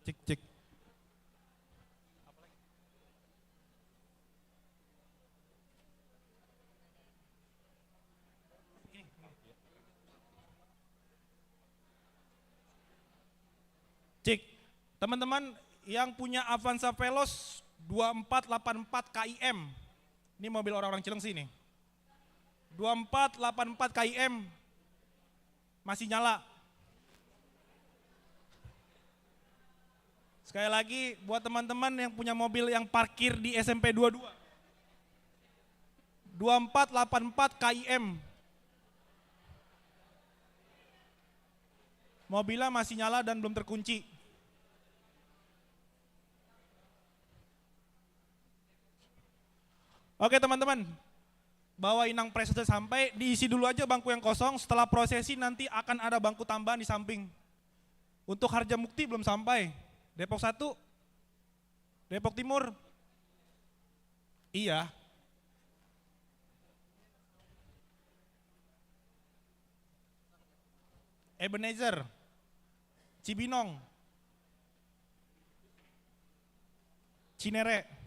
Cek cek. Cek. Teman-teman yang punya Avanza Veloz 2484 KIM. Ini mobil orang-orang Cilengsi nih. 2484 KIM masih nyala. Sekali lagi buat teman-teman yang punya mobil yang parkir di SMP 22. 2484 KIM. Mobilnya masih nyala dan belum terkunci. Oke teman-teman, bawa inang press sudah sampai, diisi dulu aja bangku yang kosong, setelah prosesi nanti akan ada bangku tambahan di samping. Untuk Harjamukti belum sampai, Depok 1, Depok Timur, iya. Ebenezer, Cibinong, Cinere.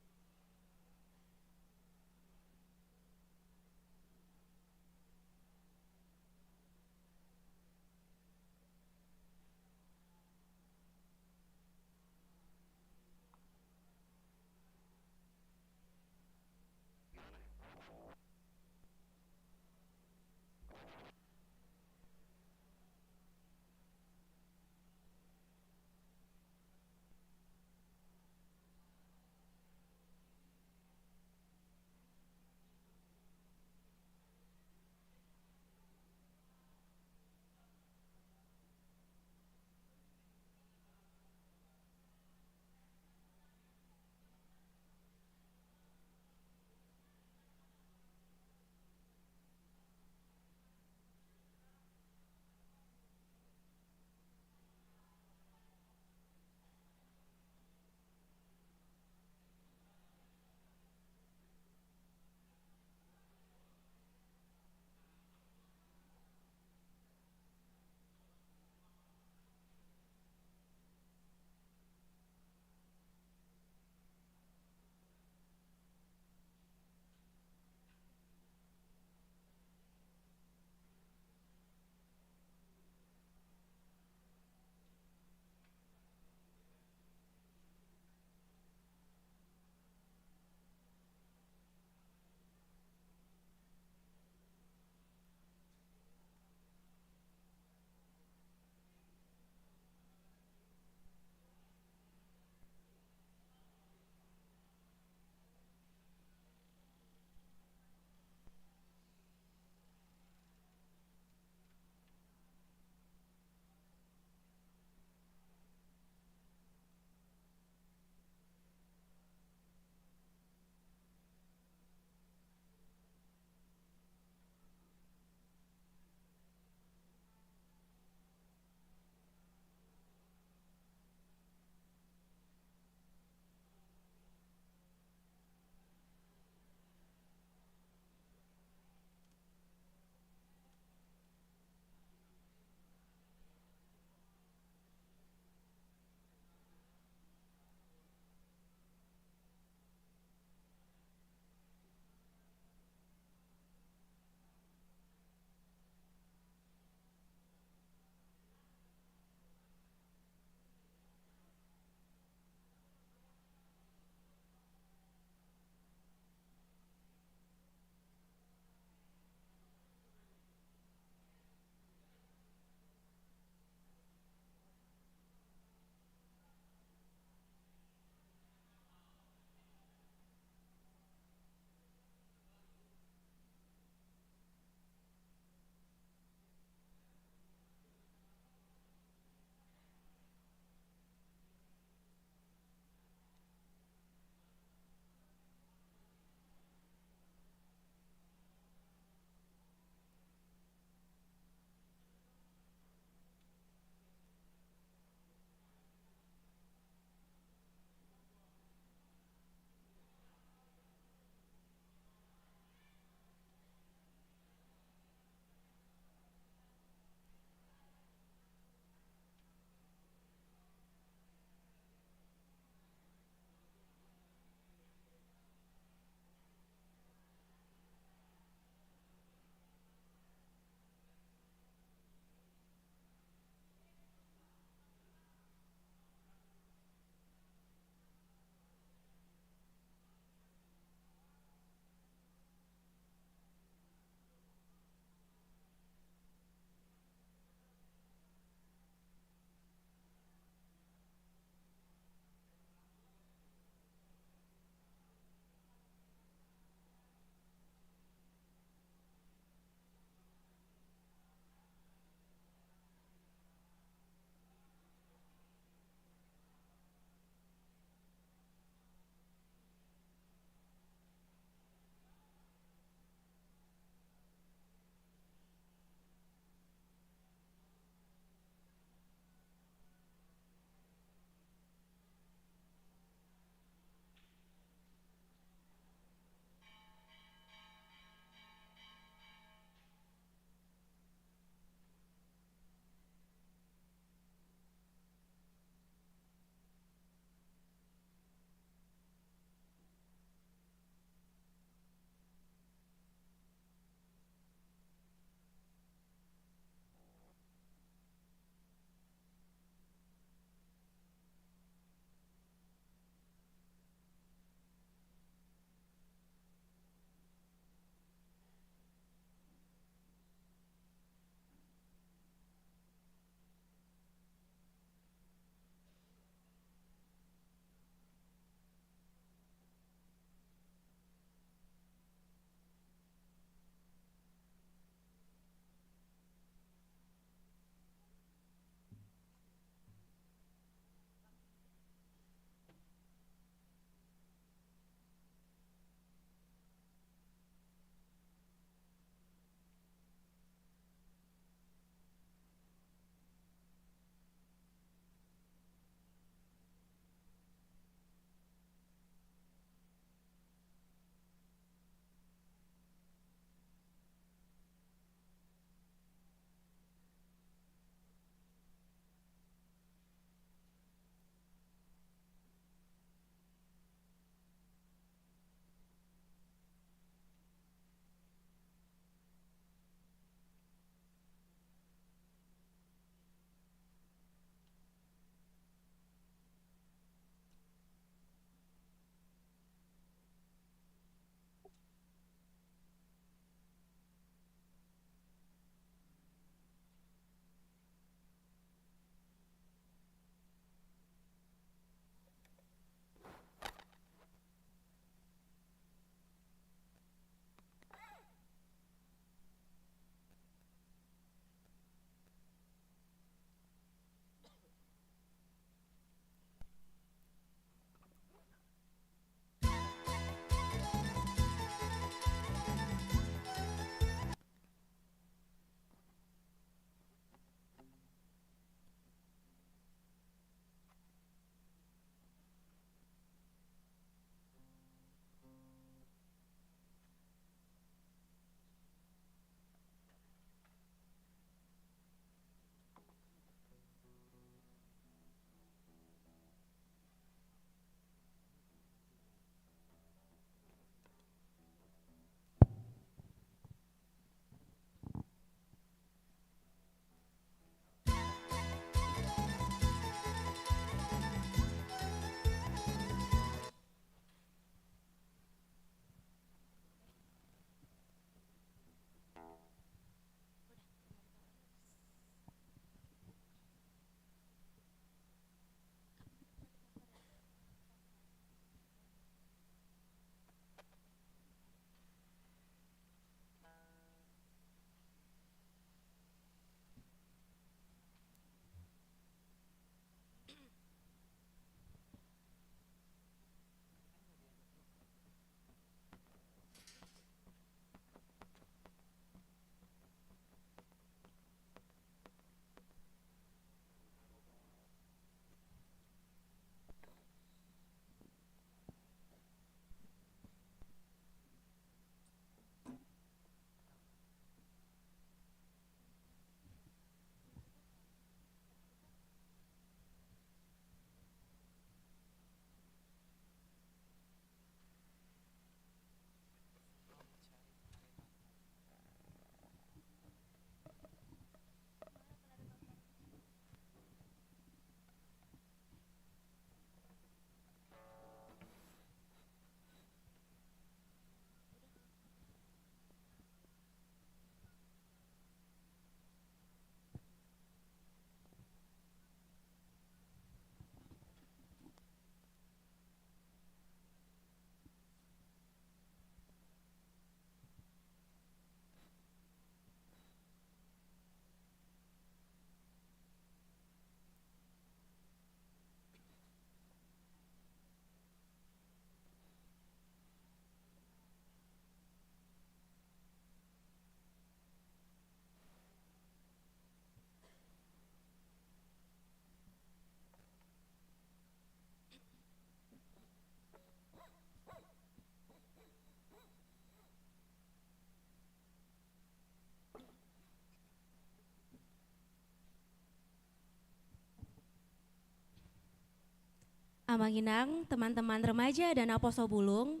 Amanginang, teman-teman remaja dan Aposo Bulung,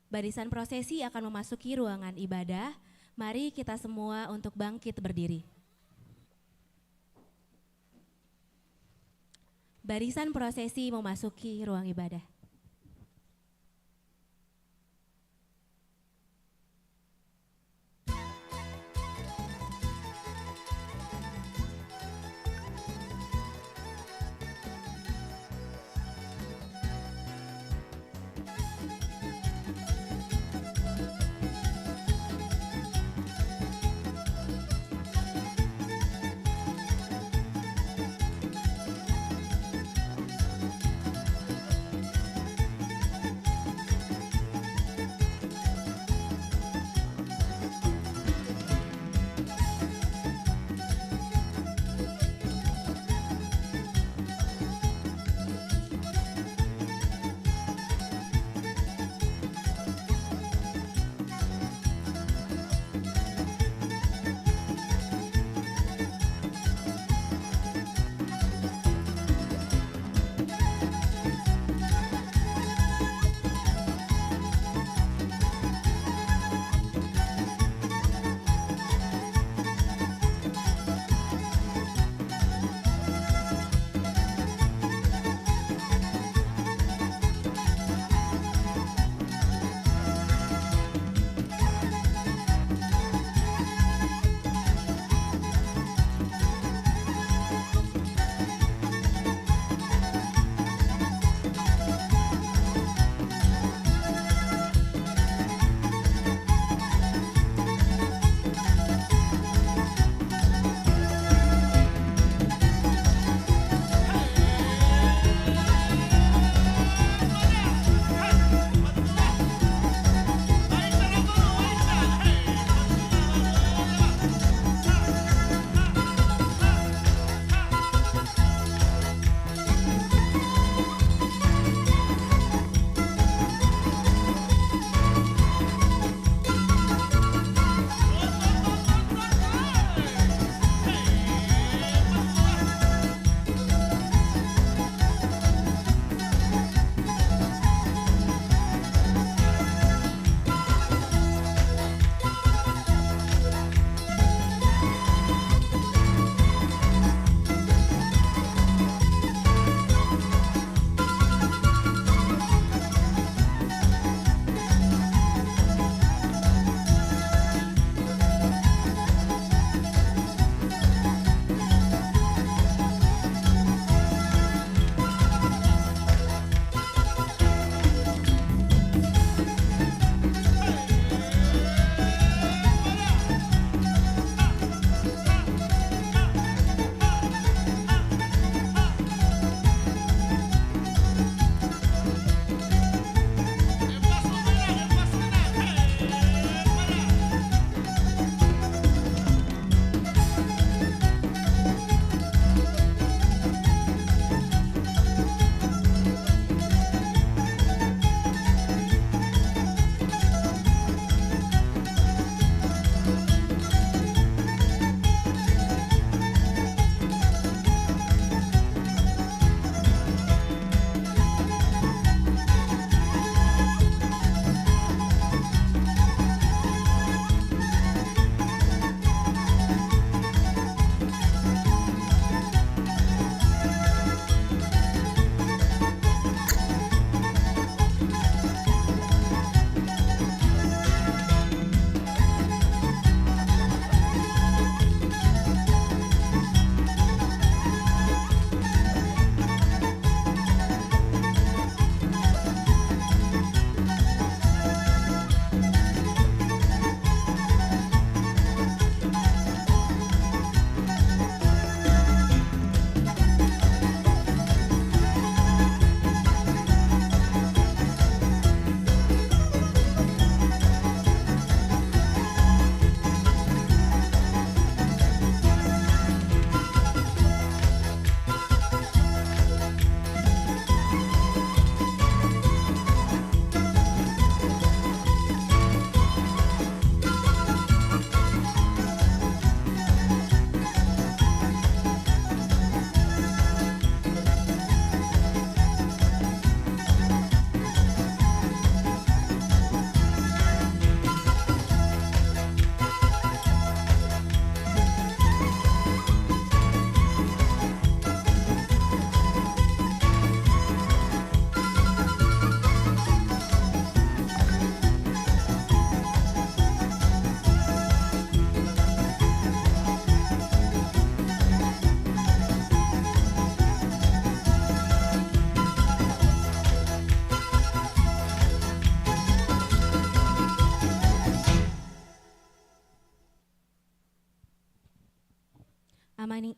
barisan prosesi akan memasuki ruangan ibadah. Mari kita semua untuk bangkit berdiri. Barisan prosesi memasuki ruang ibadah.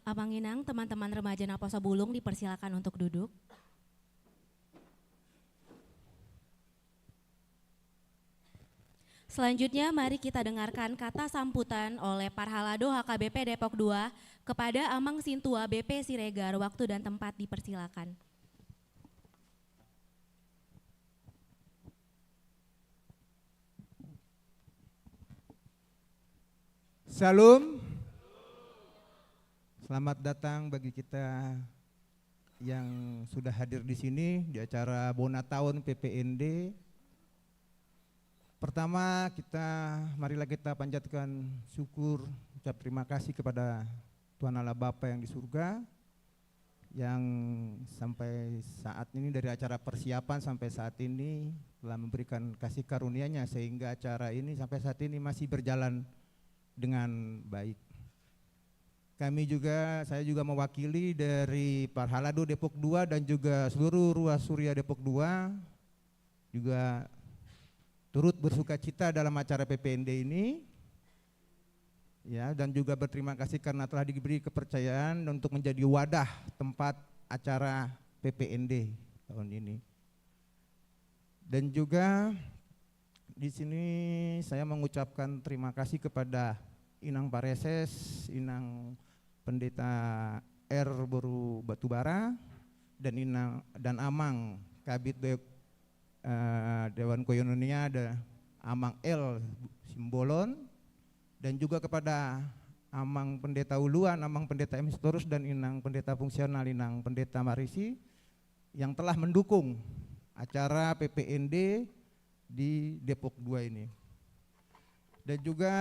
Amanginang, teman-teman remaja Naposo Bulung dipersilakan untuk duduk. Selanjutnya mari kita dengarkan kata sambutan oleh Parhalado HKBP Depok 2 kepada Amang Sintua BP Siregar. Waktu dan tempat dipersilakan. Salam. Selamat datang bagi kita yang sudah hadir di sini di acara Bona Tahun PPND. Pertama marilah kita panjatkan syukur, ucap terima kasih kepada Tuhan Allah Bapa yang di surga, yang sampai saat ini dari acara persiapan sampai saat ini telah memberikan kasih karunia-Nya sehingga acara ini sampai saat ini masih berjalan dengan baik. Saya juga mewakili dari Parhalado Depok 2 dan juga seluruh Ruas Surya Depok 2 juga turut bersuka cita dalam acara PPND ini, ya, dan juga berterima kasih karena telah diberi kepercayaan untuk menjadi wadah tempat acara PPND tahun ini. Dan juga di sini saya mengucapkan terima kasih kepada Inang Pareses, Inang Pendeta R Boru Batubara, dan Amang Kabit Dewan Koinonia ada Amang L Simbolon, dan juga kepada Amang Pendeta Uluan, Amang Pendeta M Sitorus, dan Inang Pendeta Fungsional Inang Pendeta Marisi yang telah mendukung acara PPND di Depok 2 ini. Dan juga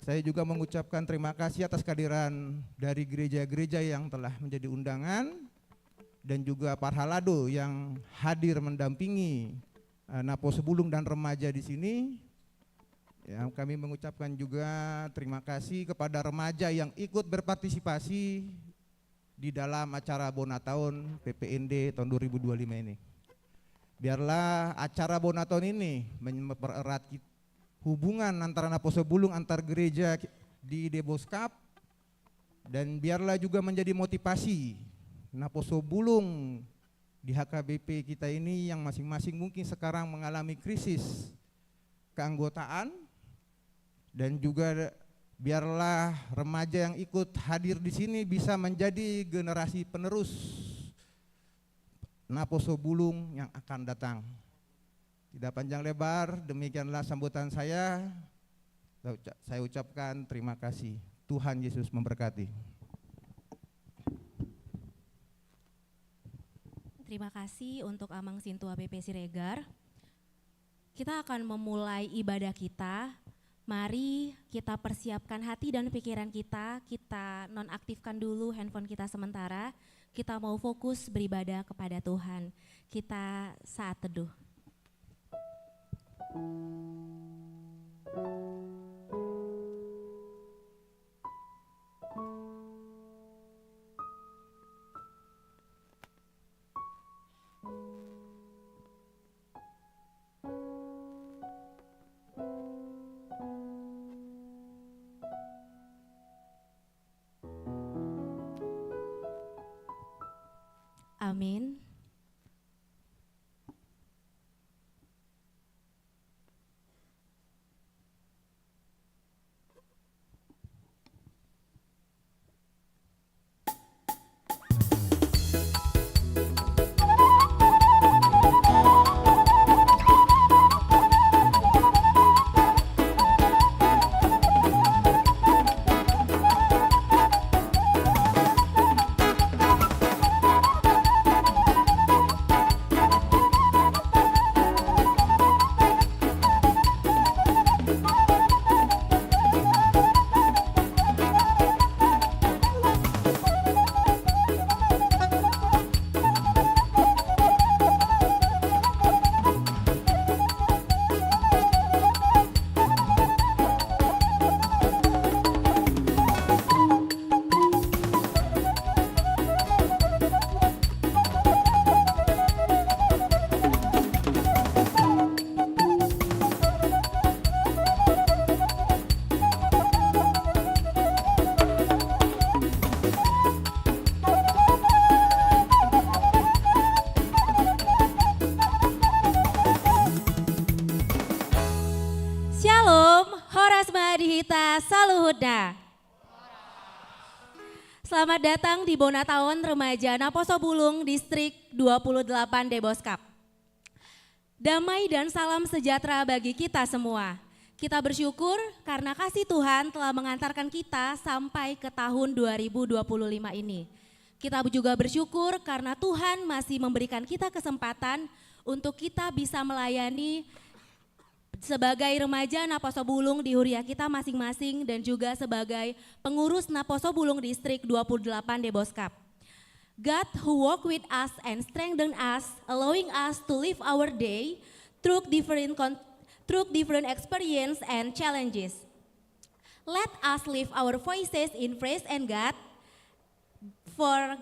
saya juga mengucapkan terima kasih atas kehadiran dari gereja-gereja yang telah menjadi undangan, dan juga Parhalado yang hadir mendampingi Naposo Bulung dan remaja di sini. Ya, kami mengucapkan juga terima kasih kepada remaja yang ikut berpartisipasi di dalam acara Bona Tahun PPND tahun 2025 ini. Biarlah acara Bona Tahun ini mempererat hubungan antara Naposo Bulung antar gereja di Deboskap, dan biarlah juga menjadi motivasi Naposo Bulung di HKBP kita ini yang masing-masing mungkin sekarang mengalami krisis keanggotaan, dan juga biarlah remaja yang ikut hadir di sini bisa menjadi generasi penerus Naposo Bulung yang akan datang. Tidak panjang lebar, demikianlah sambutan saya. Saya ucapkan terima kasih. Tuhan Yesus memberkati. Terima kasih untuk Amang Sintua BP Siregar. Kita akan memulai ibadah kita. Mari kita persiapkan hati dan pikiran kita nonaktifkan dulu handphone kita sementara. Kita mau fokus beribadah kepada Tuhan. Kita saat teduh. Amin. Poras Madihita Saluhudna. Selamat datang di Bonatawan Remaja Naposo Bulung, Distrik 28 Deboskap. Damai dan salam sejahtera bagi kita semua. Kita bersyukur karena kasih Tuhan telah mengantarkan kita sampai ke tahun 2025 ini. Kita juga bersyukur karena Tuhan masih memberikan kita kesempatan untuk kita bisa melayani sebagai remaja Naposo Bulung di Huria kita masing-masing dan juga sebagai pengurus Naposo Bulung Distrik 28 Deboskap. God who walk with us and strengthen us, allowing us to live our day through different experience and challenges. Let us lift our voices in praise and God, for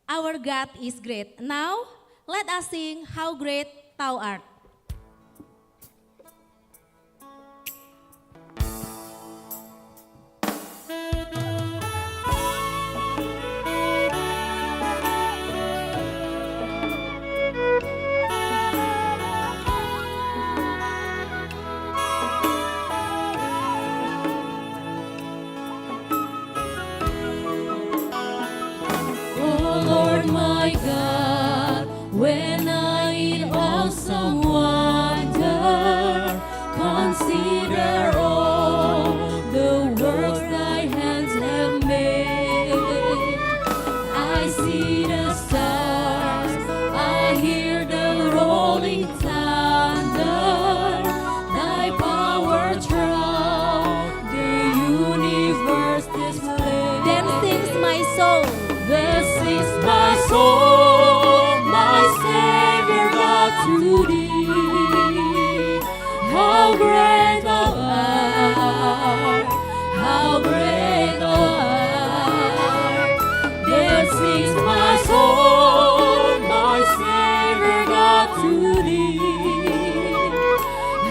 our God is great. Now, let us sing How Great Thou Art. My God, when I in awesome wonder consider all the works thy hands have made, I see the stars, I hear the rolling thunder, thy power throughout the universe display. Then sings my soul. This is my soul, my Savior God to thee. How great thou art, how great thou art. This is my soul, my Savior God to thee.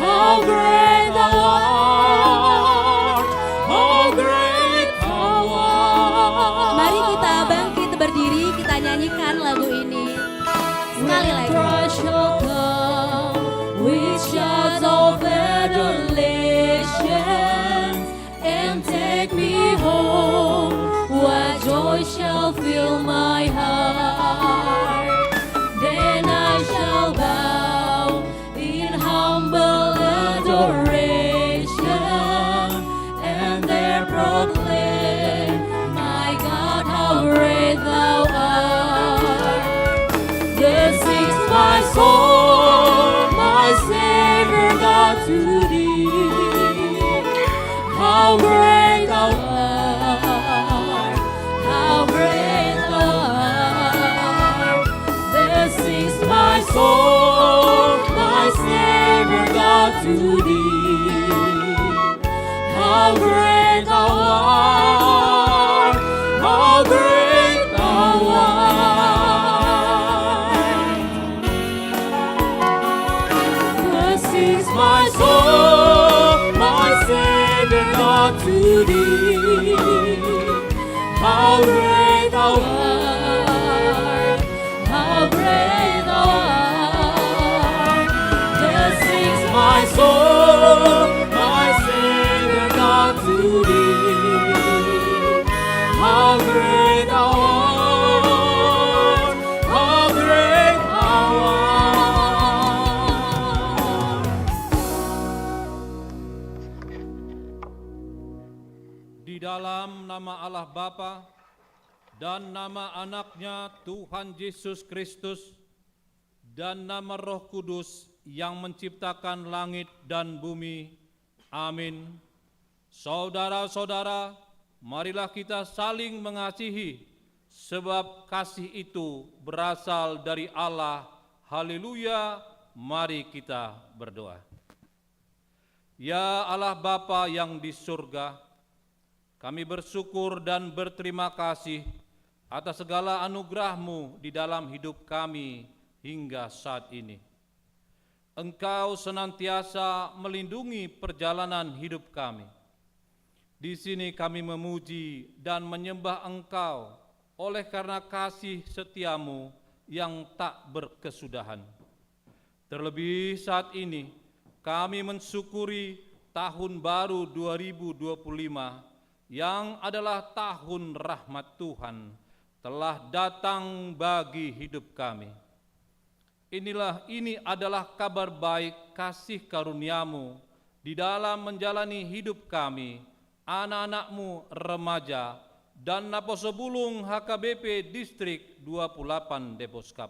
How great thou art, how great thou art. Mari kita bangkit berdiri, kita nyanyikan lagu ini. Sekali lagi. Christ shall come with shouts of adulation and take me home. What joy shall fill my heart? Then I shall bow in humble adoration and there proclaim, my God, how great thou art. This is my soul, my Savior God to thee. How great thou art, how great thou art. This is my soul, my Savior God to thee. How great thou art, how great thou art. This is my soul, my Savior God to thee. How great thou art, how great thou art. This is my soul, my Savior God to thee. How great thou art, how great thou art. Di dalam nama Allah Bapa dan nama anaknya Tuhan Yesus Kristus dan nama Roh Kudus yang menciptakan langit dan bumi. Amin. Saudara-saudara, marilah kita saling mengasihi, sebab kasih itu berasal dari Allah. Haleluya, mari kita berdoa. Ya Allah Bapa yang di surga, kami bersyukur dan berterima kasih atas segala anugerah-Mu di dalam hidup kami hingga saat ini. Engkau senantiasa melindungi perjalanan hidup kami. Di sini kami memuji dan menyembah Engkau oleh karena kasih setiamu yang tak berkesudahan. Terlebih saat ini kami mensyukuri tahun baru 2025 yang adalah tahun rahmat Tuhan telah datang bagi hidup kami. Ini adalah kabar baik kasih karuniamu di dalam menjalani hidup kami, anak-anakmu remaja, dan Naposobulung HKBP Distrik 28 Deposkap.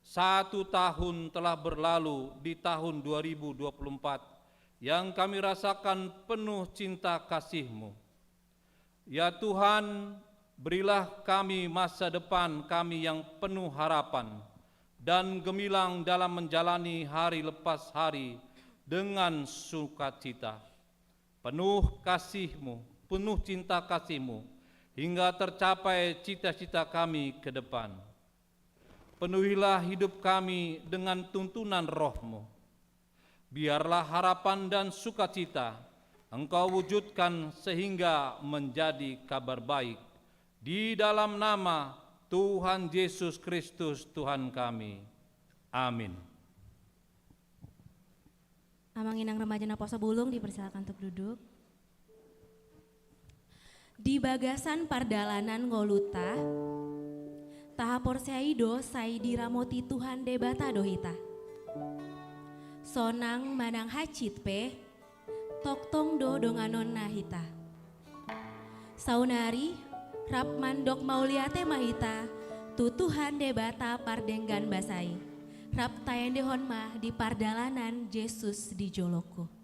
1 tahun telah berlalu di tahun 2024 yang kami rasakan penuh cinta kasih-Mu. Ya Tuhan, berilah kami masa depan kami yang penuh harapan dan gemilang dalam menjalani hari lepas hari dengan sukacita. Penuh kasih-Mu, penuh cinta kasih-Mu, hingga tercapai cita-cita kami ke depan. Penuhilah hidup kami dengan tuntunan Roh-Mu. Biarlah harapan dan sukacita Engkau wujudkan sehingga menjadi kabar baik. Di dalam nama Tuhan Yesus Kristus Tuhan kami. Amin. Amang Inang Remaja Naposobulung dipersilakan untuk duduk. Di bagasan pardalanan ngoluta, tahapor seido saidi ramoti Tuhan debata dohita. Sonang manang hacit pe, toktong do donganon nahita. Saunari, rap mandok mauliate mahita, tutuhan debata pardenggan basai. Rap tayen dehon mah di pardalanan Yesus di Joloko.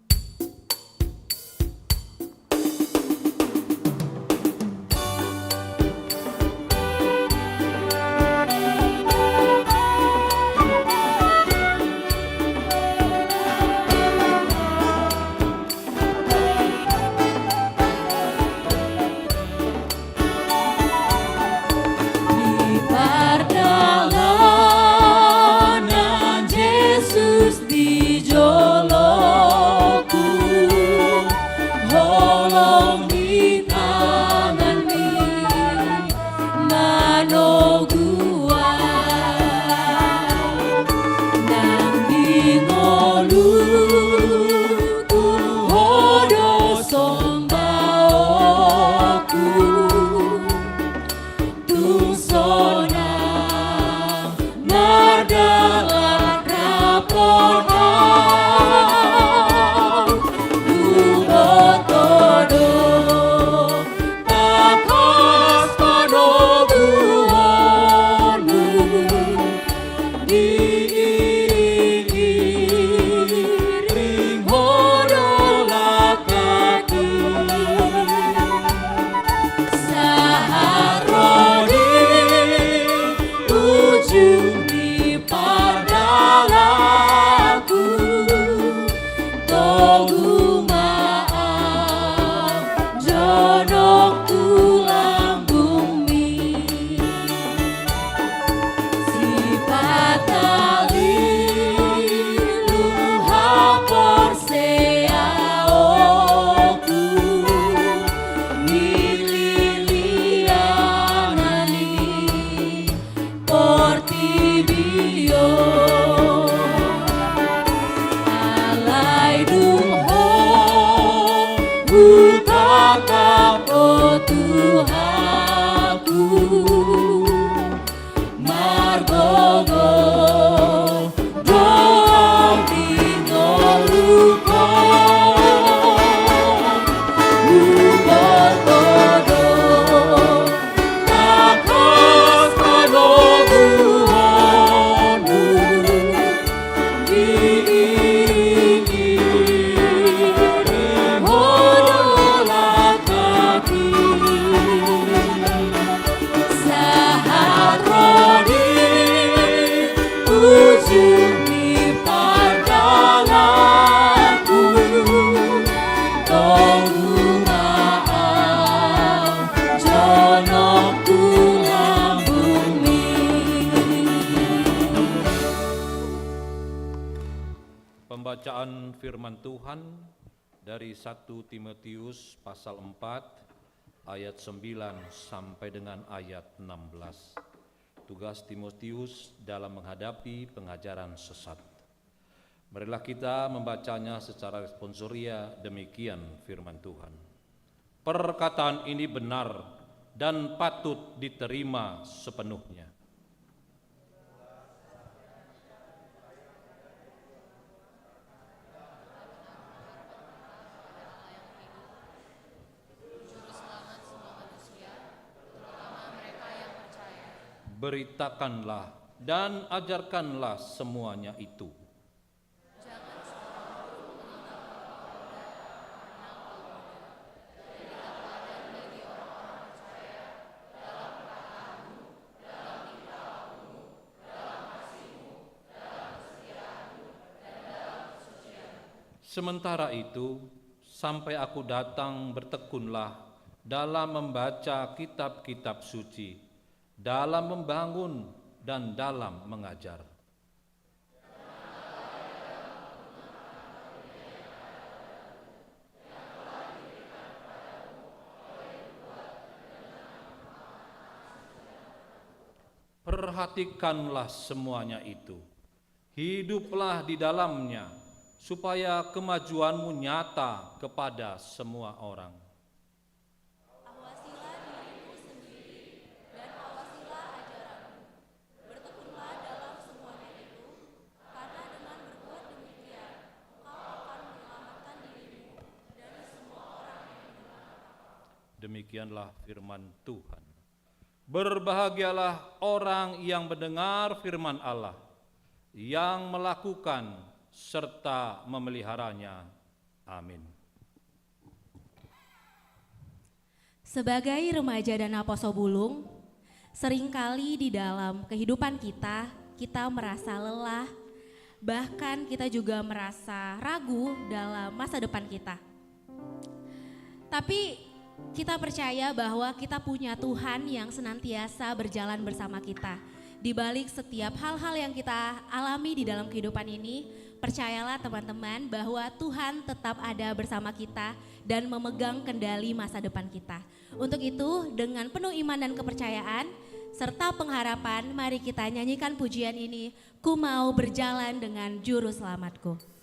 Pardalanan Yesus di Joloku, holong di tangan mi manogua, nang di ngoluku hodo sombaoku. Tusona mardalan rapona lubotodo takos panoguhonu diiring hodolakaki saharoni ujung di pardalaku tonggu maaf jonok tulang bumi sifat tali luha porseaoku mililianani portibio alai duho utakapo Tuhanku margogo doang tingoluko lubotodo takos panoguhonu diiring hodolakaki saharoni ujung di pardalaku tonggu maaf jonok tulang bumi. Pembacaan firman Tuhan dari 1 Timotius pasal 4 ayat 9 sampai dengan ayat 16. Tugas Timotius dalam menghadapi pengajaran sesat. Marilah kita membacanya secara responsoria, demikian firman Tuhan. Perkataan ini benar dan patut diterima sepenuhnya. Beritakanlah dan ajarkanlah semuanya itu. Sementara itu, sampai aku datang bertekunlah dalam membaca kitab-kitab suci, dalam membangun dan dalam mengajar. Perhatikanlah semuanya itu, hiduplah di dalamnya, supaya kemajuanmu nyata kepada semua orang. Awasilah dirimu sendiri dan awasilah ajaranmu. Bertekunlah dalam semuanya itu, karena dengan berbuat demikian, kau akan menyelamatkan dirimu dari semua orang yang menentang. Demikianlah firman Tuhan. Berbahagialah orang yang mendengar firman Allah, yang melakukan serta memeliharanya. Amin. Sebagai remaja dan Apostle Bulung, seringkali di dalam kehidupan kita merasa lelah, bahkan kita juga merasa ragu dalam masa depan kita. Tapi kita percaya bahwa kita punya Tuhan yang senantiasa berjalan bersama kita. Di balik setiap hal-hal yang kita alami di dalam kehidupan ini, percayalah teman-teman bahwa Tuhan tetap ada bersama kita dan memegang kendali masa depan kita. Untuk itu, dengan penuh iman dan kepercayaan serta pengharapan, mari kita nyanyikan pujian ini, Ku Mau Berjalan Dengan Juru Selamatku.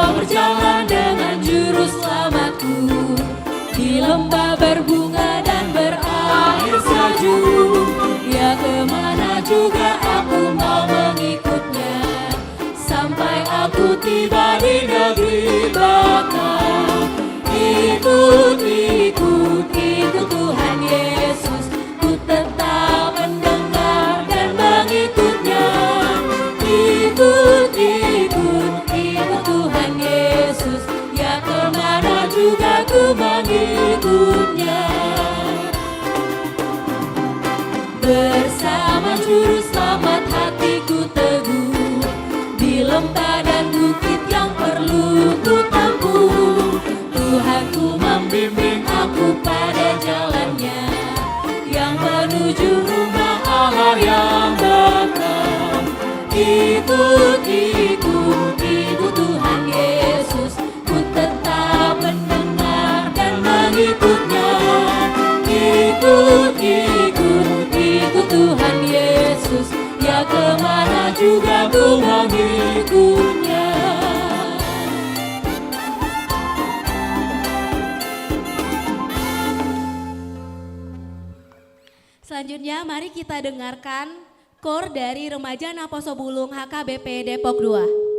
Berjalan dengan juru selamatku di lembah berbunga dan berair salju. Ya kemana juga aku mau mengikutnya, sampai aku tiba di negeri baka. Ikut, ikut, ikut Tuhan Yesus, ku tetap mendengar dan mengikutnya. Ikut, ikut, ikut Tuhan Yesus, ya kemana juga ku mengikutnya. Bersama juru selamat hatiku teguh, di lembah dan bukit yang perlu ku tempuh. Tuhanku membimbing aku pada jalannya, yang menuju rumah Allah yang bakal. Ikut, ikut, ikut Tuhan Yesus, ku tetap mendengar dan mengikutnya. Ikut, ikut, ikut Tuhan Yesus, ya kemana juga ku mengikutnya. Selanjutnya mari kita dengarkan KOR dari Remaja Apostle Bulung HKBP Depok 2.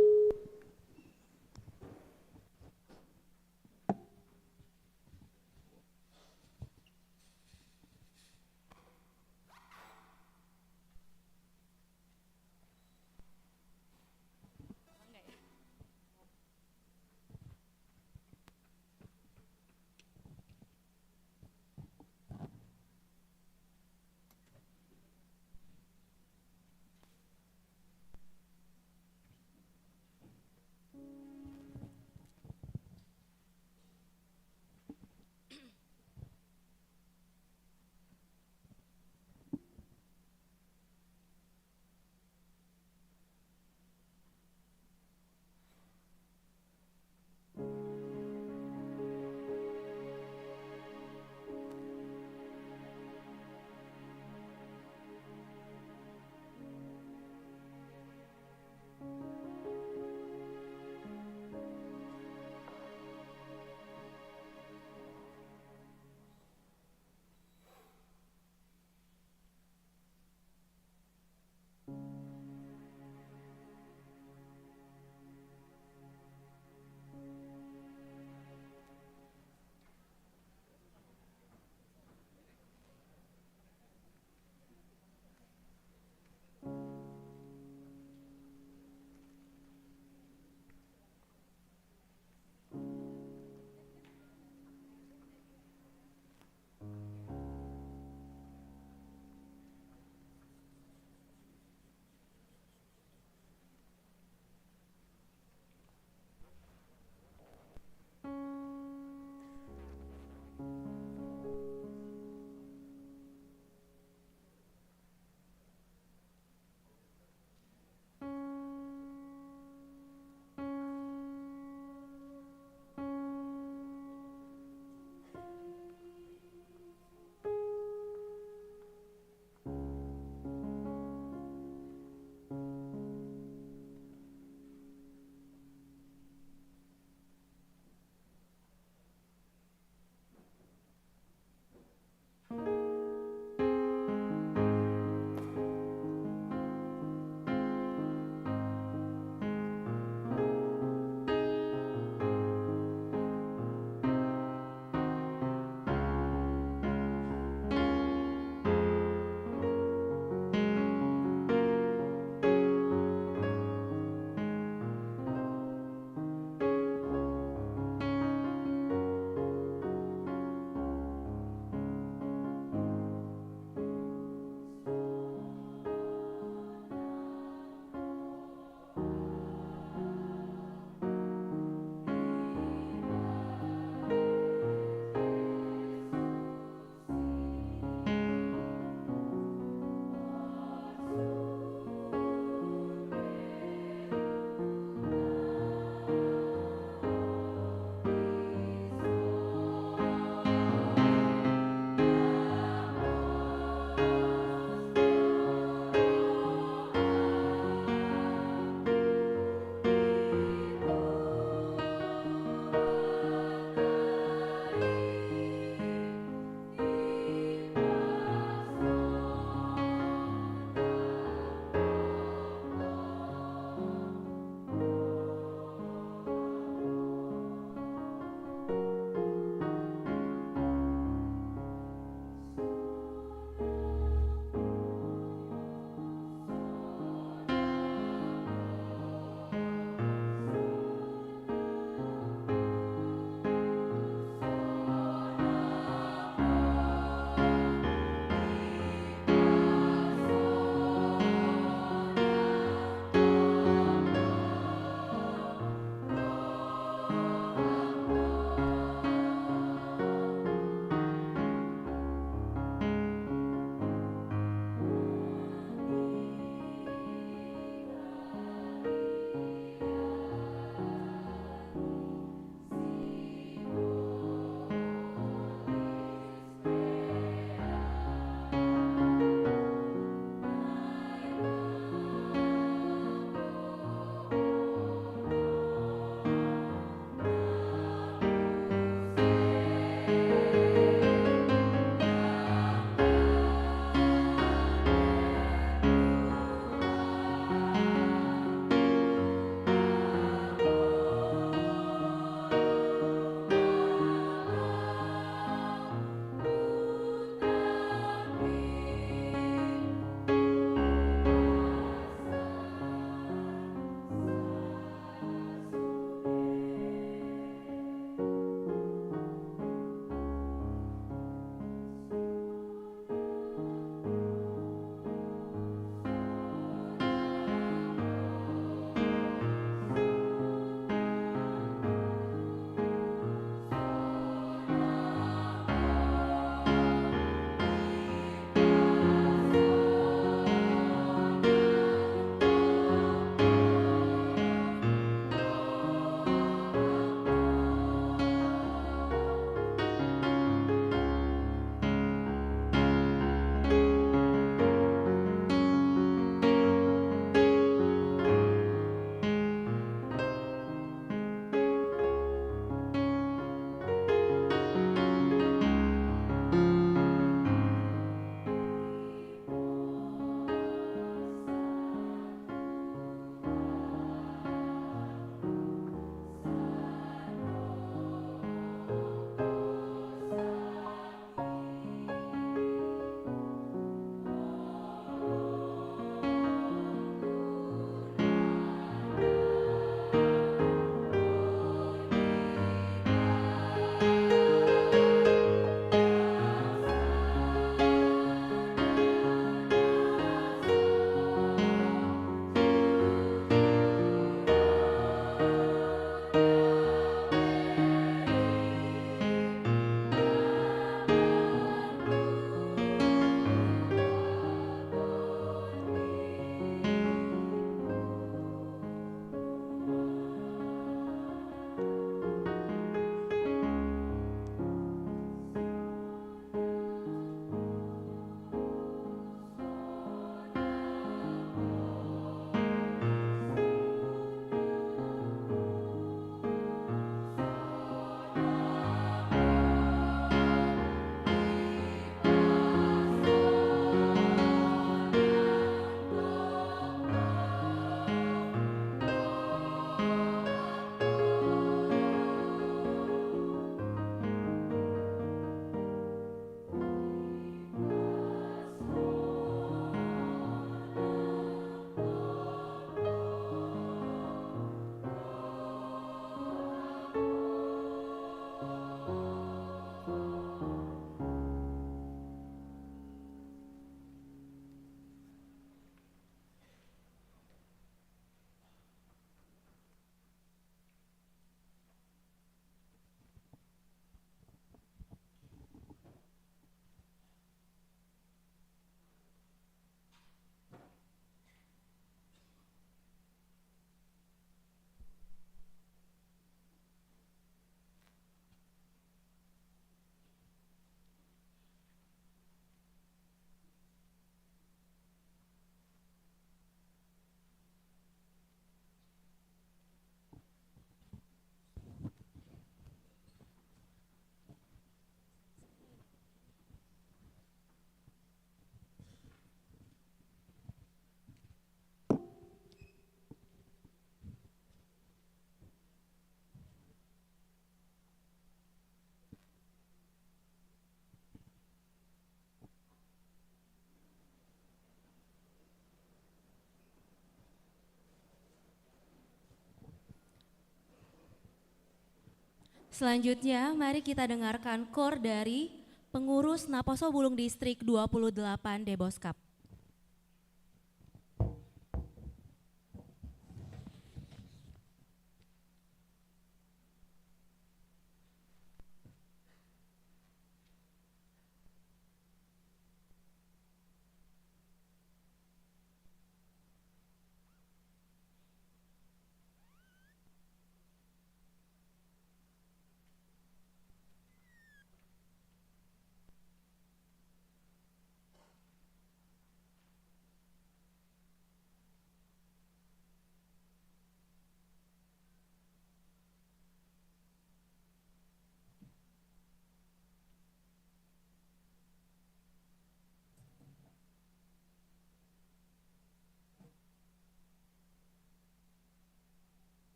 Selanjutnya, mari kita dengarkan kor dari pengurus Naposo Bulung Distrik 28 Deboskap.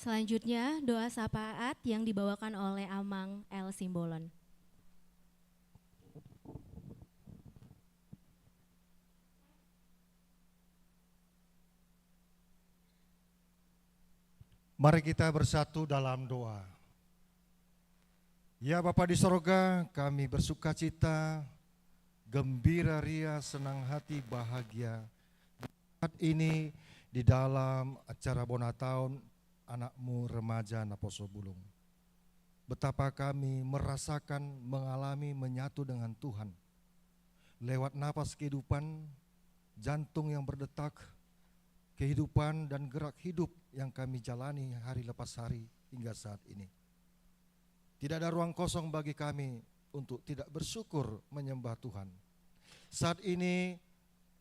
Selanjutnya doa syafaat yang dibawakan oleh Amang L. Simbolon. Mari kita bersatu dalam doa. Ya Bapa di sorga, kami bersuka cita, gembira ria, senang hati, bahagia saat ini di dalam acara Bona Tahun anakmu remaja Naposo Bulung. Betapa kami merasakan, mengalami, menyatu dengan Tuhan. Lewat napas kehidupan, jantung yang berdetak, kehidupan dan gerak hidup yang kami jalani hari lepas hari hingga saat ini. Tidak ada ruang kosong bagi kami untuk tidak bersyukur menyembah Tuhan. Saat ini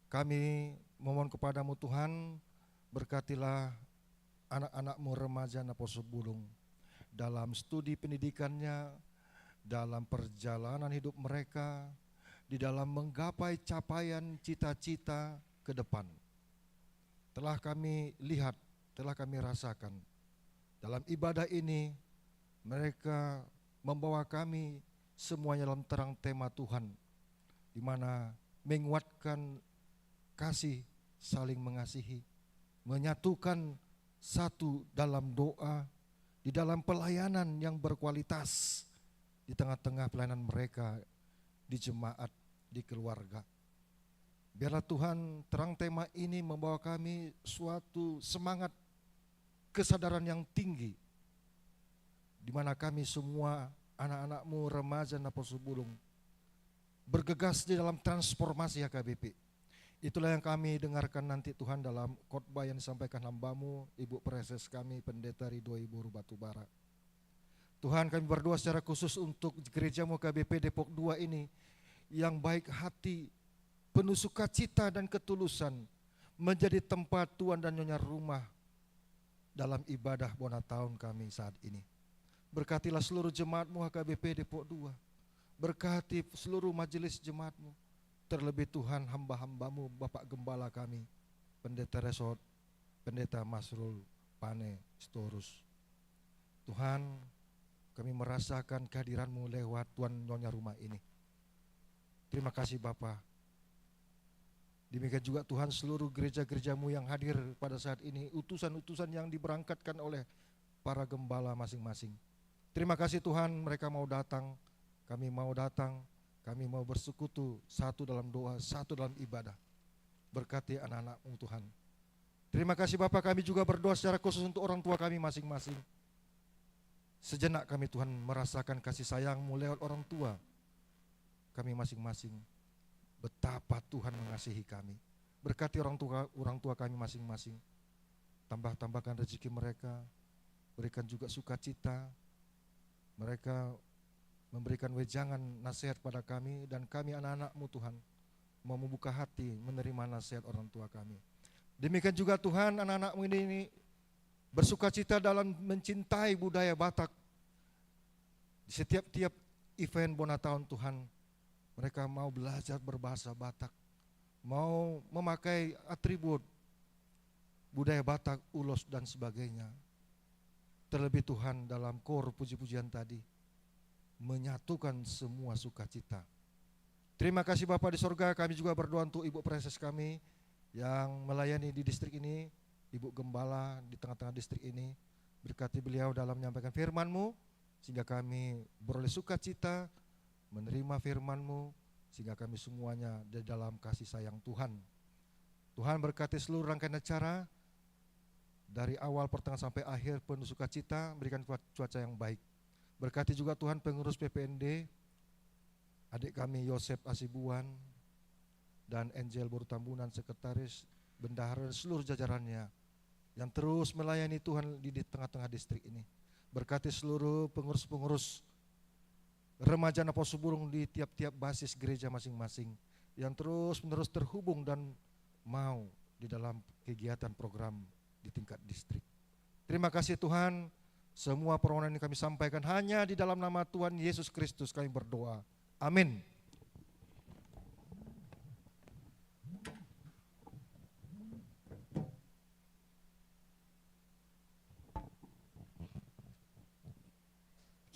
kami memohon kepadamu Tuhan, berkatilah anak-anakmu remaja Naposo Bulung dalam studi pendidikannya, dalam perjalanan hidup mereka, di dalam menggapai capaian cita-cita ke depan. Telah kami lihat, telah kami rasakan dalam ibadah ini mereka membawa kami semuanya dalam terang tema Tuhan, di mana menguatkan kasih, saling mengasihi, menyatukan satu dalam doa, di dalam pelayanan yang berkualitas, di tengah-tengah pelayanan mereka di jemaat, di keluarga. Biarlah Tuhan terang tema ini membawa kami suatu semangat kesadaran yang tinggi, di mana kami semua anak-anakmu remaja Naposo Bulung bergegas di dalam transformasi HKBP. Itulah yang kami dengarkan nanti Tuhan dalam khotbah yang disampaikan hambamu, Ibu Preses kami, Pendeta Ridho Ibu Batubara. Tuhan, kami berdoa secara khusus untuk gerejamu HKBP Depok 2 ini, yang baik hati, penuh sukacita dan ketulusan, menjadi tempat Tuhan dan Nyonya rumah dalam ibadah Bona Tahun kami saat ini. Berkatilah seluruh jemaatmu HKBP Depok 2, berkati seluruh majelis jemaatmu, terlebih Tuhan hamba-hambamu Bapak Gembala kami, Pendeta Resort, Pendeta Masrul Pane Storus. Tuhan, kami merasakan kehadiranmu lewat Tuhan Nyonya rumah ini. Terima kasih Bapa. Demikian juga Tuhan seluruh gereja-gerejamu yang hadir pada saat ini, utusan-utusan yang diberangkatkan oleh para gembala masing-masing. Terima kasih Tuhan, mereka mau datang, kami mau bersekutu satu dalam doa, satu dalam ibadah. Berkati anak-anakmu Tuhan. Terima kasih Bapak, kami juga berdoa secara khusus untuk orang tua kami masing-masing. Sejenak kami Tuhan merasakan kasih sayang-Mu lewat orang tua kami masing-masing. Betapa Tuhan mengasihi kami. Berkati orang tua kami masing-masing. Tambahkan rezeki mereka, berikan juga sukacita. Mereka memberikan wejangan nasihat pada kami, dan kami anak-anak-Mu Tuhan mau membuka hati menerima nasihat orang tua kami. Demikian juga Tuhan, anak-anak-Mu ini bersukacita dalam mencintai budaya Batak. Di setiap event Bona Tahun Tuhan, mereka mau belajar berbahasa Batak, mau memakai atribut budaya Batak, ulos dan sebagainya. Terlebih Tuhan dalam kor puji-pujian tadi, menyatukan semua sukacita. Terima kasih Bapak di sorga, kami juga berdoa untuk Ibu Preses kami yang melayani di distrik ini, Ibu Gembala di tengah-tengah distrik ini. Berkati beliau dalam menyampaikan firman-Mu, sehingga kami beroleh sukacita menerima firman-Mu, sehingga kami semuanya di dalam kasih sayang Tuhan. Tuhan berkati seluruh rangkaian acara, dari awal pertengahan sampai akhir penuh sukacita, berikan cuaca yang baik. Berkati juga Tuhan pengurus PPND, adik kami Yosep Asibuan, dan Angel Borutambunan, sekretaris, bendahara, dan seluruh jajarannya yang terus melayani Tuhan di tengah-tengah distrik ini. Berkati seluruh pengurus-pengurus remaja Naposo Bulung di tiap-tiap basis gereja masing-masing yang terus-menerus terhubung dan mau di dalam kegiatan program di tingkat distrik. Terima kasih Tuhan, semua permohonan yang kami sampaikan hanya di dalam nama Tuhan Yesus Kristus kami berdoa. Amin.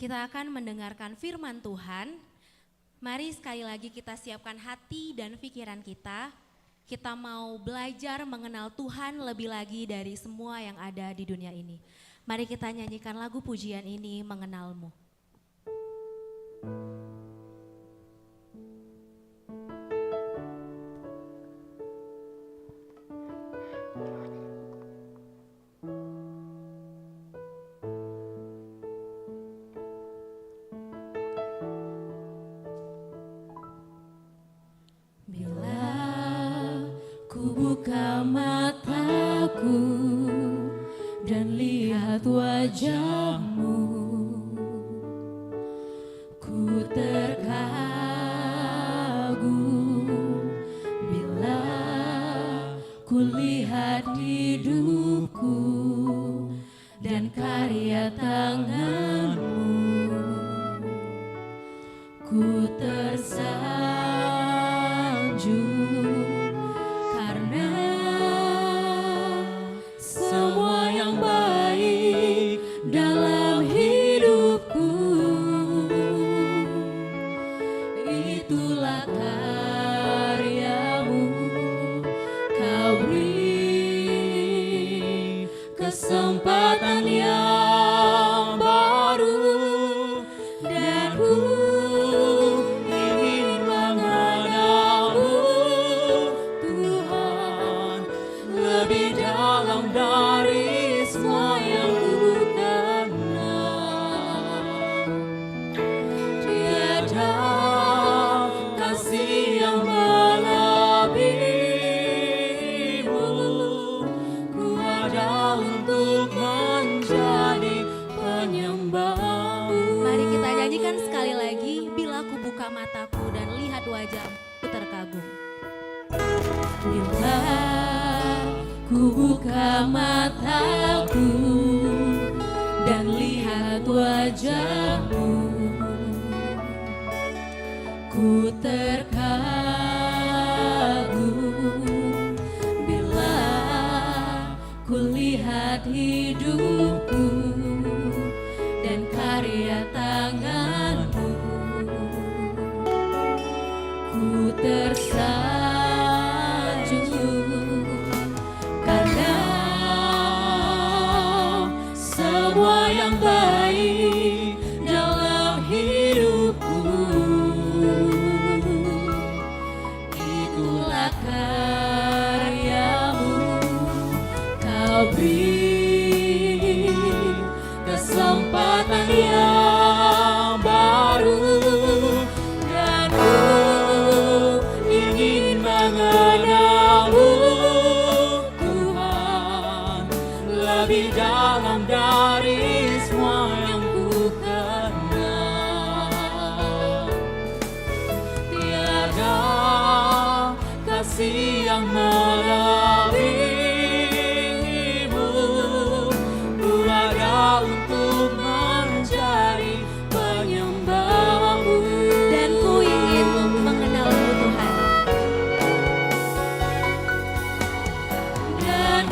kita akan mendengarkan firman Tuhan. Mari sekali lagi kita siapkan hati dan pikiran kita. Kita mau belajar mengenal Tuhan lebih lagi dari semua yang ada di dunia ini. Mari kita nyanyikan lagu pujian ini, Mengenalmu. Buka mataku dan lihat wajahmu, ku terkagum bila ku lihat hidupku dan karya tanganmu, ku tersanjung dalam hidupku, itulah karyamu. Kau beri kesempatan yang baru, dan ku ingin mengenalmu, Tuhan, lebih dalam dari semua yang mataku dan lihat wajahmu, ku terkagum. Bila ku buka mataku dan lihat wajahmu, ku terkagum. Bila ku lihat hidupku dan karya tanganmu, ku tersanjung karena semua yang baik dalam hidupku, itulah karyamu. Kau beri kesempatan yang baru, dan mengenalmu, Tuhan, lebih dalam dari semua yang ku kenal. Tiada kasih yang melebihimu, ku ada untuk mencari penyembahmu, dan ku ingin mengenalmu, Tuhan.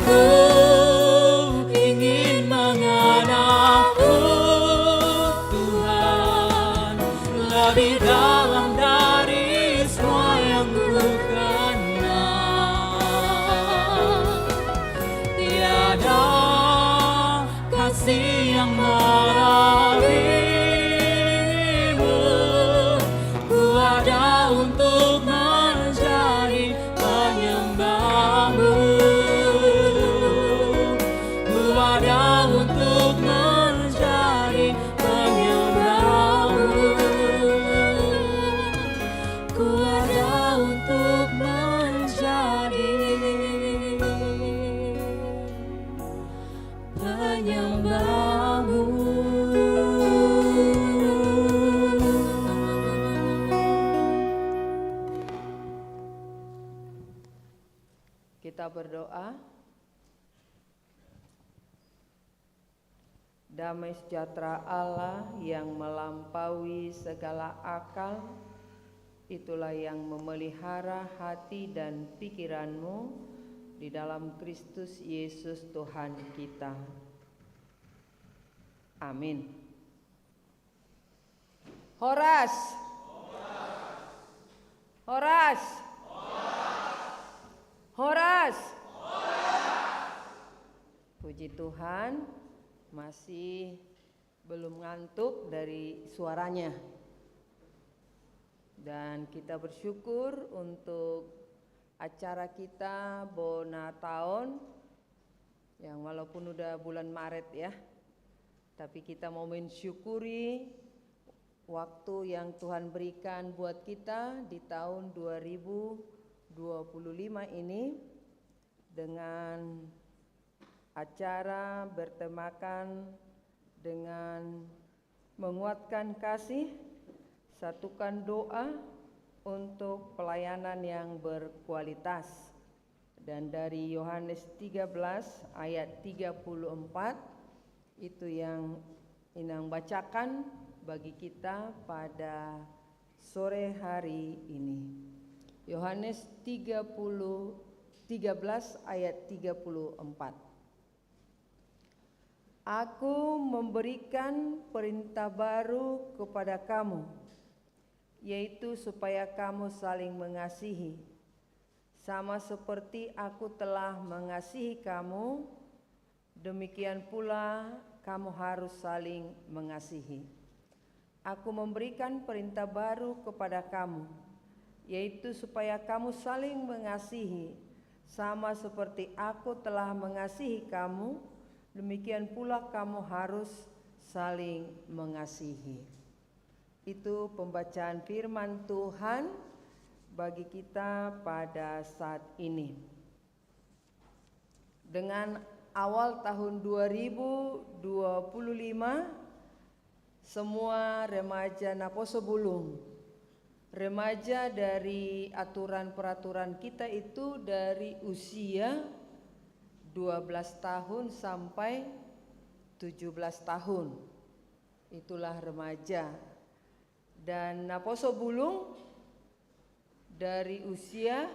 Ku ingin mengenalmu, Tuhan, lebih dalam dari semua yang ku kenal. Tiada kasih yang melebihimu, ku ada untuk menjadi penyembahmu, ada untuk menjadi penyembahmu, ku ada untuk menjadi penyembahmu. Kita berdoa. Damai sejahtera Allah yang melampaui segala akal, itulah yang memelihara hati dan pikiranmu di dalam Kristus Yesus Tuhan kita. Amin. Horas. Horas. Horas. Puji Tuhan, masih belum ngantuk dari suaranya. Dan kita bersyukur untuk acara kita Bona Tahun yang walaupun udah bulan Maret ya, tapi kita mau mensyukuri waktu yang Tuhan berikan buat kita di tahun 2025 ini dengan acara bertemakan dengan menguatkan kasih, satukan doa untuk pelayanan yang berkualitas. Dan dari Yohanes 13 ayat 34 itu yang Inang bacakan bagi kita pada sore hari ini. Yohanes 13 ayat 34. Aku memberikan perintah baru kepada kamu, yaitu supaya kamu saling mengasihi. Sama seperti aku telah mengasihi kamu, demikian pula kamu harus saling mengasihi. Aku memberikan perintah baru kepada kamu, yaitu supaya kamu saling mengasihi. Sama seperti aku telah mengasihi kamu, demikian pula kamu harus saling mengasihi. Itu pembacaan firman Tuhan bagi kita pada saat ini. Dengan awal tahun 2025, semua remaja Naposo Bulung, remaja dari aturan-peraturan kita itu dari usia 12 tahun sampai 17 tahun. Itulah remaja. Dan Naposo Bulung dari usia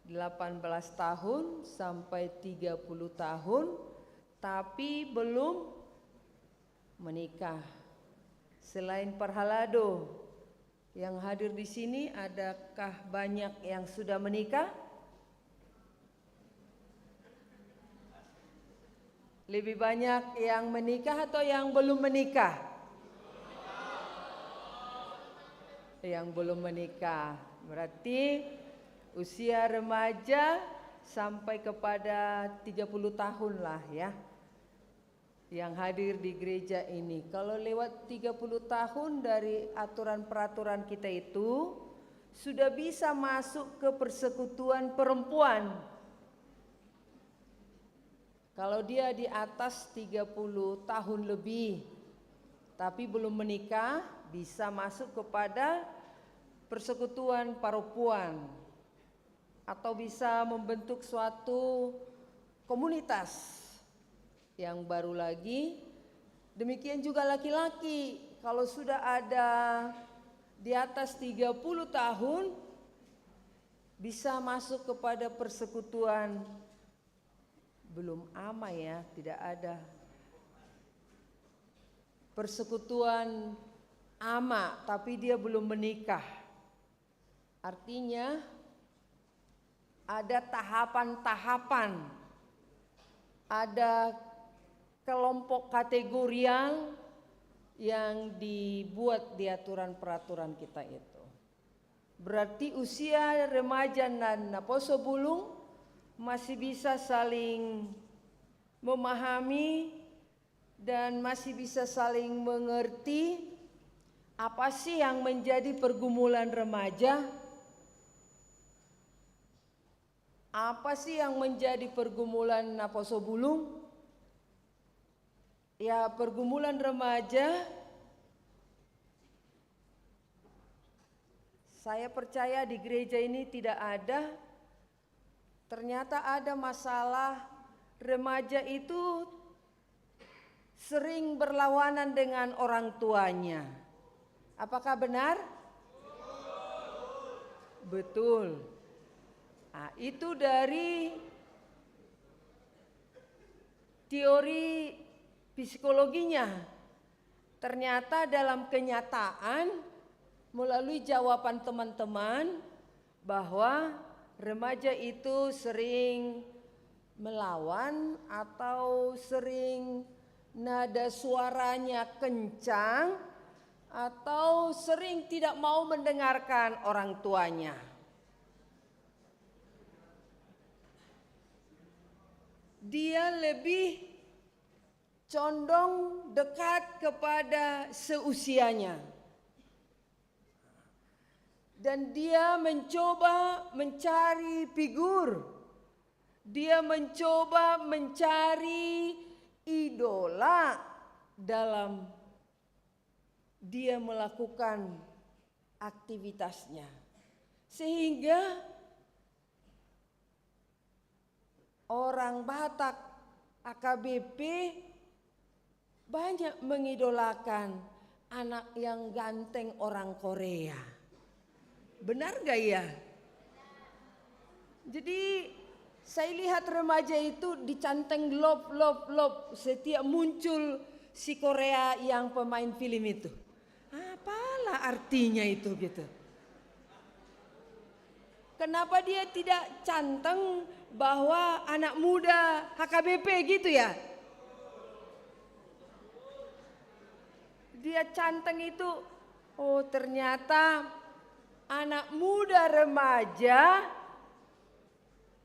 18 tahun sampai 30 tahun tapi belum menikah. Selain Parhalado yang hadir di sini, adakah banyak yang sudah menikah? Lebih banyak yang menikah atau yang belum menikah? Yang belum menikah. Berarti usia remaja sampai kepada 30 tahun lah ya yang hadir di gereja ini. Kalau lewat 30 tahun dari aturan peraturan kita itu sudah bisa masuk ke persekutuan perempuan. Kalau dia di atas 30 tahun lebih tapi belum menikah, bisa masuk kepada persekutuan perempuan atau bisa membentuk suatu komunitas yang baru lagi. Demikian juga laki-laki, kalau sudah ada di atas 30 tahun bisa masuk kepada persekutuan belum ama ya, tidak ada persekutuan ama tapi dia belum menikah. Artinya ada tahapan-tahapan, ada kelompok kategorial yang dibuat di aturan peraturan kita itu. Berarti usia remaja dan Naposo Bulung masih bisa saling memahami dan masih bisa saling mengerti apa sih yang menjadi pergumulan remaja, apa sih yang menjadi pergumulan Naposo Bulung. Ya, pergumulan remaja saya percaya di gereja ini tidak ada. Ternyata ada masalah remaja itu sering berlawanan dengan orang tuanya. Apakah benar? Betul. Nah, itu dari teori psikologinya. ternyata dalam kenyataan melalui jawaban teman-teman bahwa remaja itu sering melawan atau sering nada suaranya kencang atau sering tidak mau mendengarkan orang tuanya. Dia lebih condong dekat kepada seusianya. Dan dia mencoba mencari figur. Dia mencoba mencari idola dalam dia melakukan aktivitasnya. Sehingga orang Batak AKBP banyak mengidolakan anak yang ganteng orang Korea. Benar gak ya? Jadi saya lihat remaja itu dicanteng lop setiap muncul si Korea yang pemain film itu. Apalah artinya itu gitu. Kenapa dia tidak canteng bahwa anak muda HKBP gitu ya? Dia canteng itu, oh ternyata anak muda remaja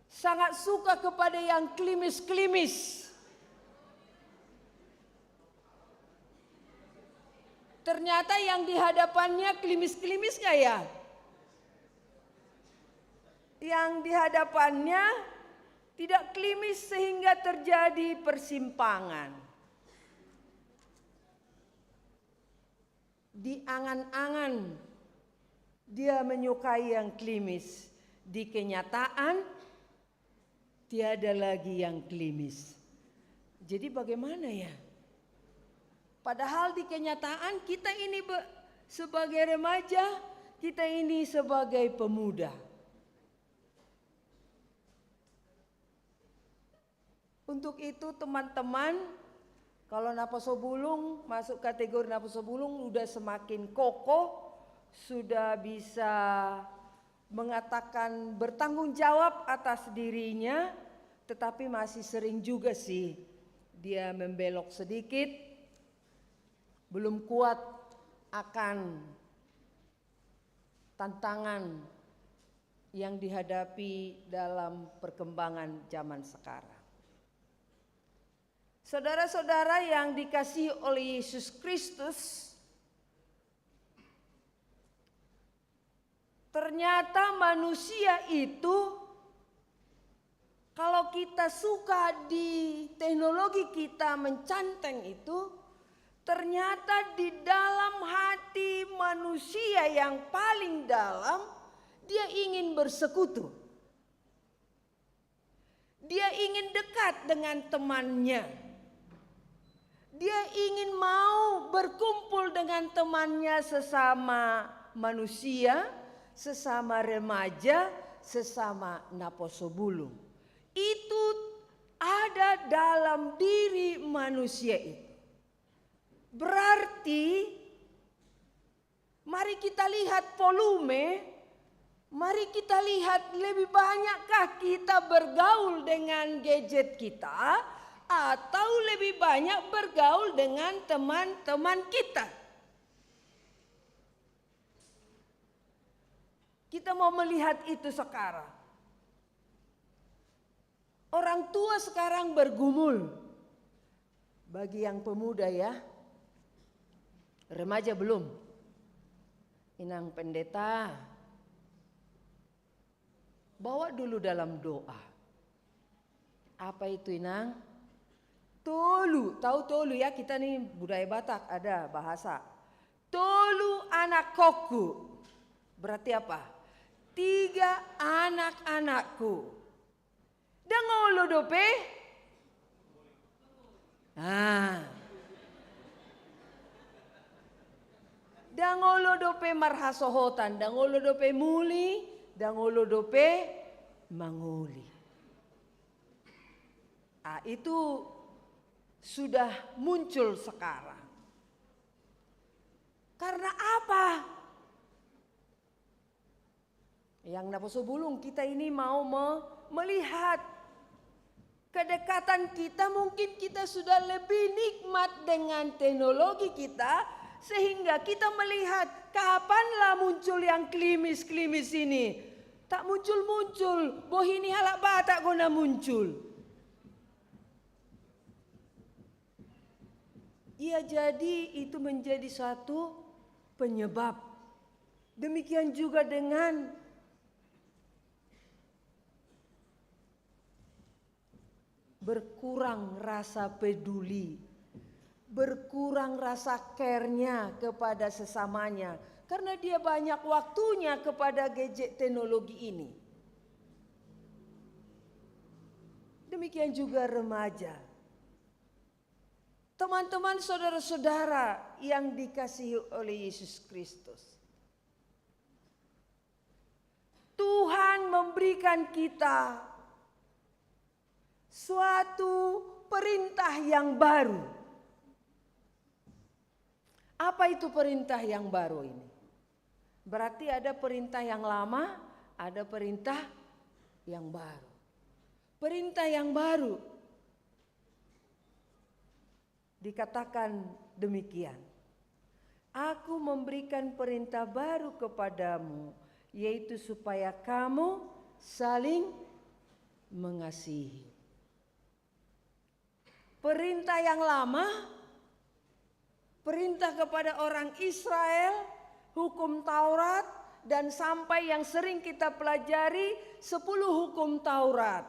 sangat suka kepada yang klimis-klimis. Ternyata yang di hadapannya klimis-klimis gak ya? Yang di hadapannya tidak klimis sehingga terjadi persimpangan. Di angan-angan dia menyukai yang klimis. Di kenyataan tiada lagi yang klimis. Jadi bagaimana ya? Padahal di kenyataan kita ini sebagai remaja, kita ini sebagai pemuda. Untuk itu teman-teman, kalau Naposobulung masuk kategori Naposobulung udah semakin kokoh, sudah bisa mengatakan bertanggung jawab atas dirinya, tetapi masih sering juga sih dia membelok sedikit, belum kuat akan tantangan yang dihadapi dalam perkembangan zaman sekarang. Saudara-saudara yang dikasihi oleh Yesus Kristus, ternyata manusia itu kalau kita suka di teknologi kita mencanteng itu, ternyata di dalam hati manusia yang paling dalam dia ingin bersekutu. Dia ingin dekat dengan temannya. Dia ingin mau berkumpul dengan temannya sesama manusia, sesama remaja, sesama Naposobulung. Itu ada dalam diri manusia itu. Berarti mari kita lihat volume, mari kita lihat lebih banyakkah kita bergaul dengan gadget kita atau lebih banyak bergaul dengan teman-teman kita. Kita mau melihat itu sekarang. Orang tua sekarang bergumul. Bagi yang pemuda ya, remaja belum. Inang pendeta, bawa dulu dalam doa. Apa itu Inang? Tolu, tahu tolu ya, kita nih budaya Batak ada bahasa. Tolu anak koku, berarti apa? 3 anak-anakku. Dangolo dope? Dangolo dope marhasohotan, dangolo dope muli, dangolo dope manguli. Itu sudah muncul sekarang. Karena apa? Yang naposo bulung kita ini mau melihat kedekatan kita, mungkin kita sudah lebih nikmat dengan teknologi kita sehingga kita melihat kapanlah muncul yang klimis-klimis ini. Tak muncul-muncul, boh ini halak batak guna muncul. Ya jadi itu menjadi suatu penyebab. Demikian juga dengan berkurang rasa peduli, berkurang rasa care-nya kepada sesamanya karena dia banyak waktunya kepada gadget teknologi ini. Demikian juga remaja. Teman-teman, saudara-saudara yang dikasihi oleh Yesus Kristus. Tuhan memberikan kita suatu perintah yang baru. Apa itu perintah yang baru ini? Berarti ada perintah yang lama, ada perintah yang baru. Perintah yang baru dikatakan demikian. Aku memberikan perintah baru kepadamu, yaitu supaya kamu saling mengasihi. Perintah yang lama, perintah kepada orang Israel, hukum Taurat, dan sampai yang sering kita pelajari 10 hukum Taurat.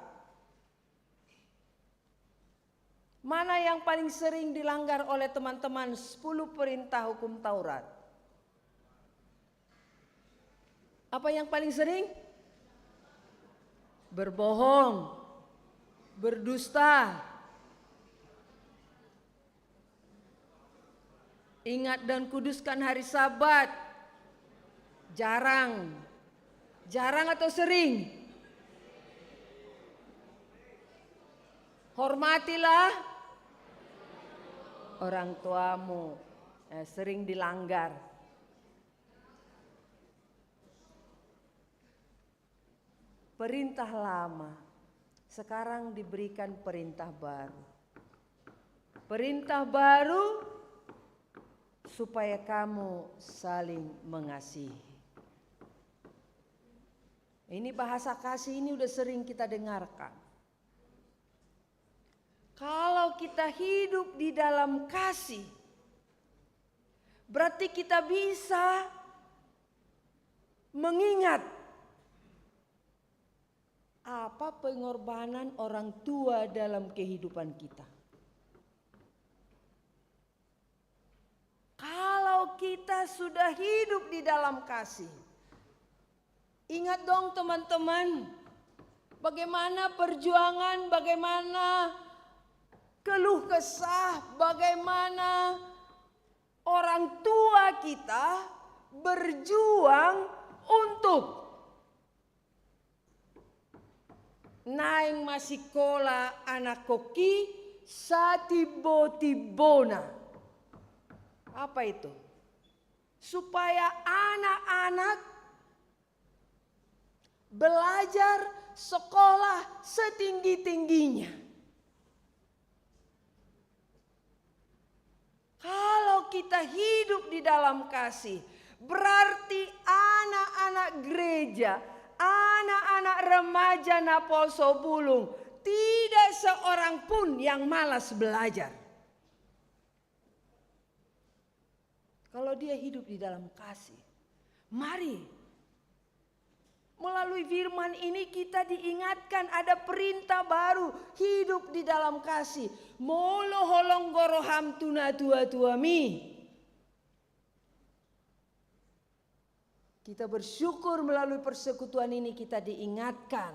Mana yang paling sering dilanggar oleh teman-teman 10 perintah hukum Taurat? Apa yang paling sering? Berbohong, berdusta, ingat dan kuduskan hari Sabat. Jarang. Jarang atau sering? Hormatilah orang tuamu. Sering dilanggar. Perintah lama sekarang diberikan perintah baru. Perintah baru supaya kamu saling mengasihi. Ini bahasa kasih ini udah sering kita dengarkan. Kalau kita hidup di dalam kasih, berarti kita bisa mengingat apa pengorbanan orang tua dalam kehidupan kita. Kalau kita sudah hidup di dalam kasih, ingat dong teman-teman, bagaimana perjuangan, bagaimana keluh kesah, bagaimana orang tua kita berjuang untuk naing masikola anak koki satibotibona. Apa itu? Supaya anak-anak belajar sekolah setinggi-tingginya. Kalau kita hidup di dalam kasih, berarti anak-anak gereja, anak-anak remaja Naposo Bulung, tidak seorang pun yang malas belajar. Kalau dia hidup di dalam kasih, mari melalui firman ini kita diingatkan ada perintah baru, hidup di dalam kasih. Molo holong goroham tuna tua tuami. Kita bersyukur melalui persekutuan ini kita diingatkan.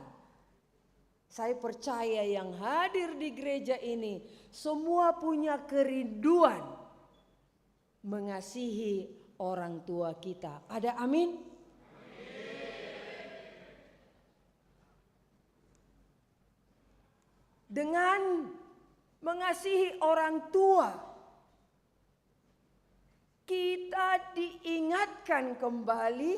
Saya percaya yang hadir di gereja ini semua punya kerinduan mengasihi orang tua kita. Ada amin? Dengan mengasihi orang tua, kita diingatkan kembali,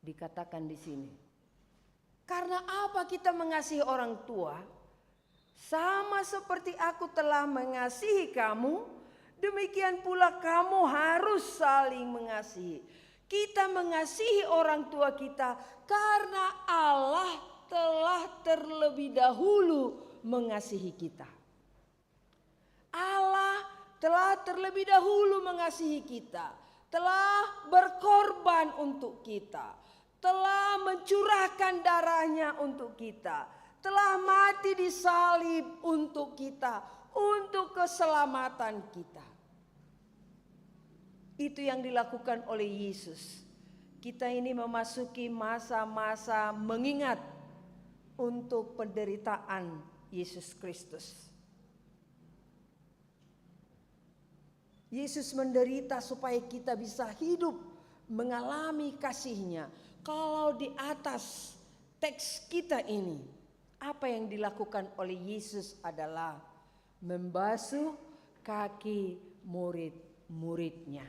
dikatakan di sini. Karena apa kita mengasihi orang tua? Sama seperti aku telah mengasihi kamu, demikian pula kamu harus saling mengasihi. Kita mengasihi orang tua kita karena Allah telah terlebih dahulu mengasihi kita. Allah telah terlebih dahulu mengasihi kita, telah berkorban untuk kita, telah mencurahkan darahnya untuk kita, telah mati di salib untuk kita, untuk keselamatan kita. Itu yang dilakukan oleh Yesus. Kita ini memasuki masa-masa mengingat untuk penderitaan Yesus Kristus. Yesus menderita supaya kita bisa hidup mengalami kasih-Nya. Kalau di atas teks kita ini, apa yang dilakukan oleh Yesus adalah membasuh kaki murid-muridnya.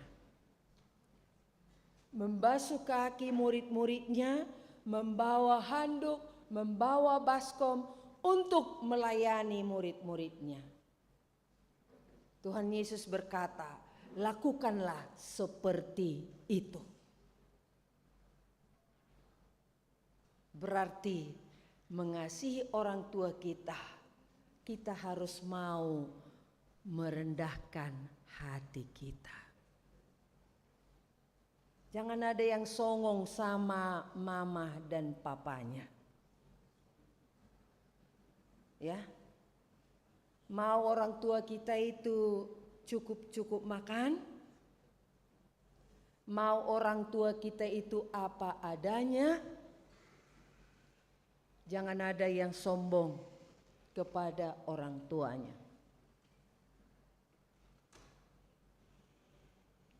Membasuh kaki murid-muridnya, membawa handuk, membawa baskom untuk melayani murid-muridnya. Tuhan Yesus berkata, lakukanlah seperti itu. Berarti mengasihi orang tua kita, kita harus mau merendahkan hati kita. Jangan ada yang songong sama mama dan papanya. Ya. Mau orang tua kita itu cukup-cukup makan? Mau orang tua kita itu apa adanya? Jangan ada yang sombong kepada orang tuanya.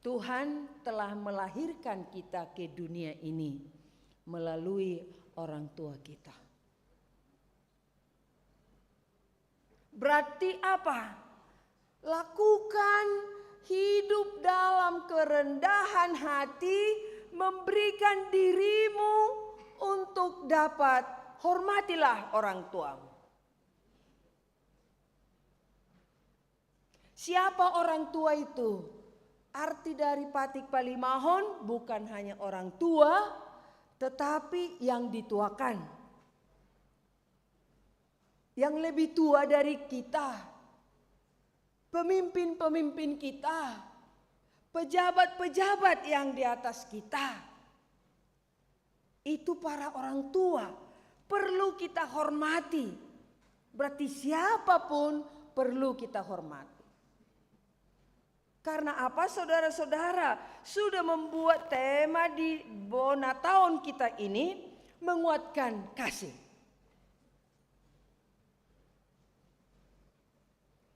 Tuhan telah melahirkan kita ke dunia ini melalui orang tua kita. Berarti apa? Lakukan hidup dalam kerendahan hati, memberikan dirimu untuk dapat hormatilah orang tuamu. Siapa orang tua itu? Arti dari Patik Palimahon bukan hanya orang tua, tetapi yang dituakan. Yang lebih tua dari kita. Pemimpin-pemimpin kita. Pejabat-pejabat yang di atas kita. Itu para orang tua. Perlu kita hormati. Berarti siapapun perlu kita hormati. Karena apa saudara-saudara? Sudah membuat tema di Bona tahun kita ini menguatkan kasih.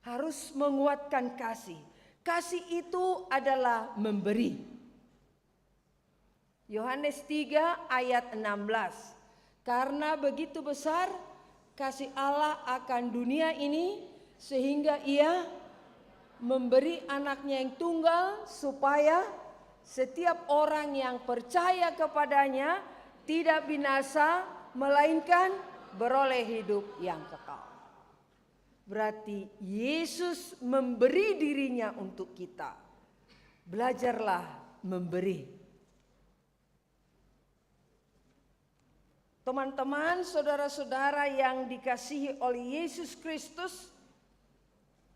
Harus menguatkan kasih. Kasih itu adalah memberi. Yohanes 3 ayat 16. Karena begitu besar kasih Allah akan dunia ini sehingga Ia memberi anaknya yang tunggal supaya setiap orang yang percaya kepadanya tidak binasa melainkan beroleh hidup yang kekal. Berarti Yesus memberi dirinya untuk kita. Belajarlah memberi. Teman-teman, saudara-saudara yang dikasihi oleh Yesus Kristus,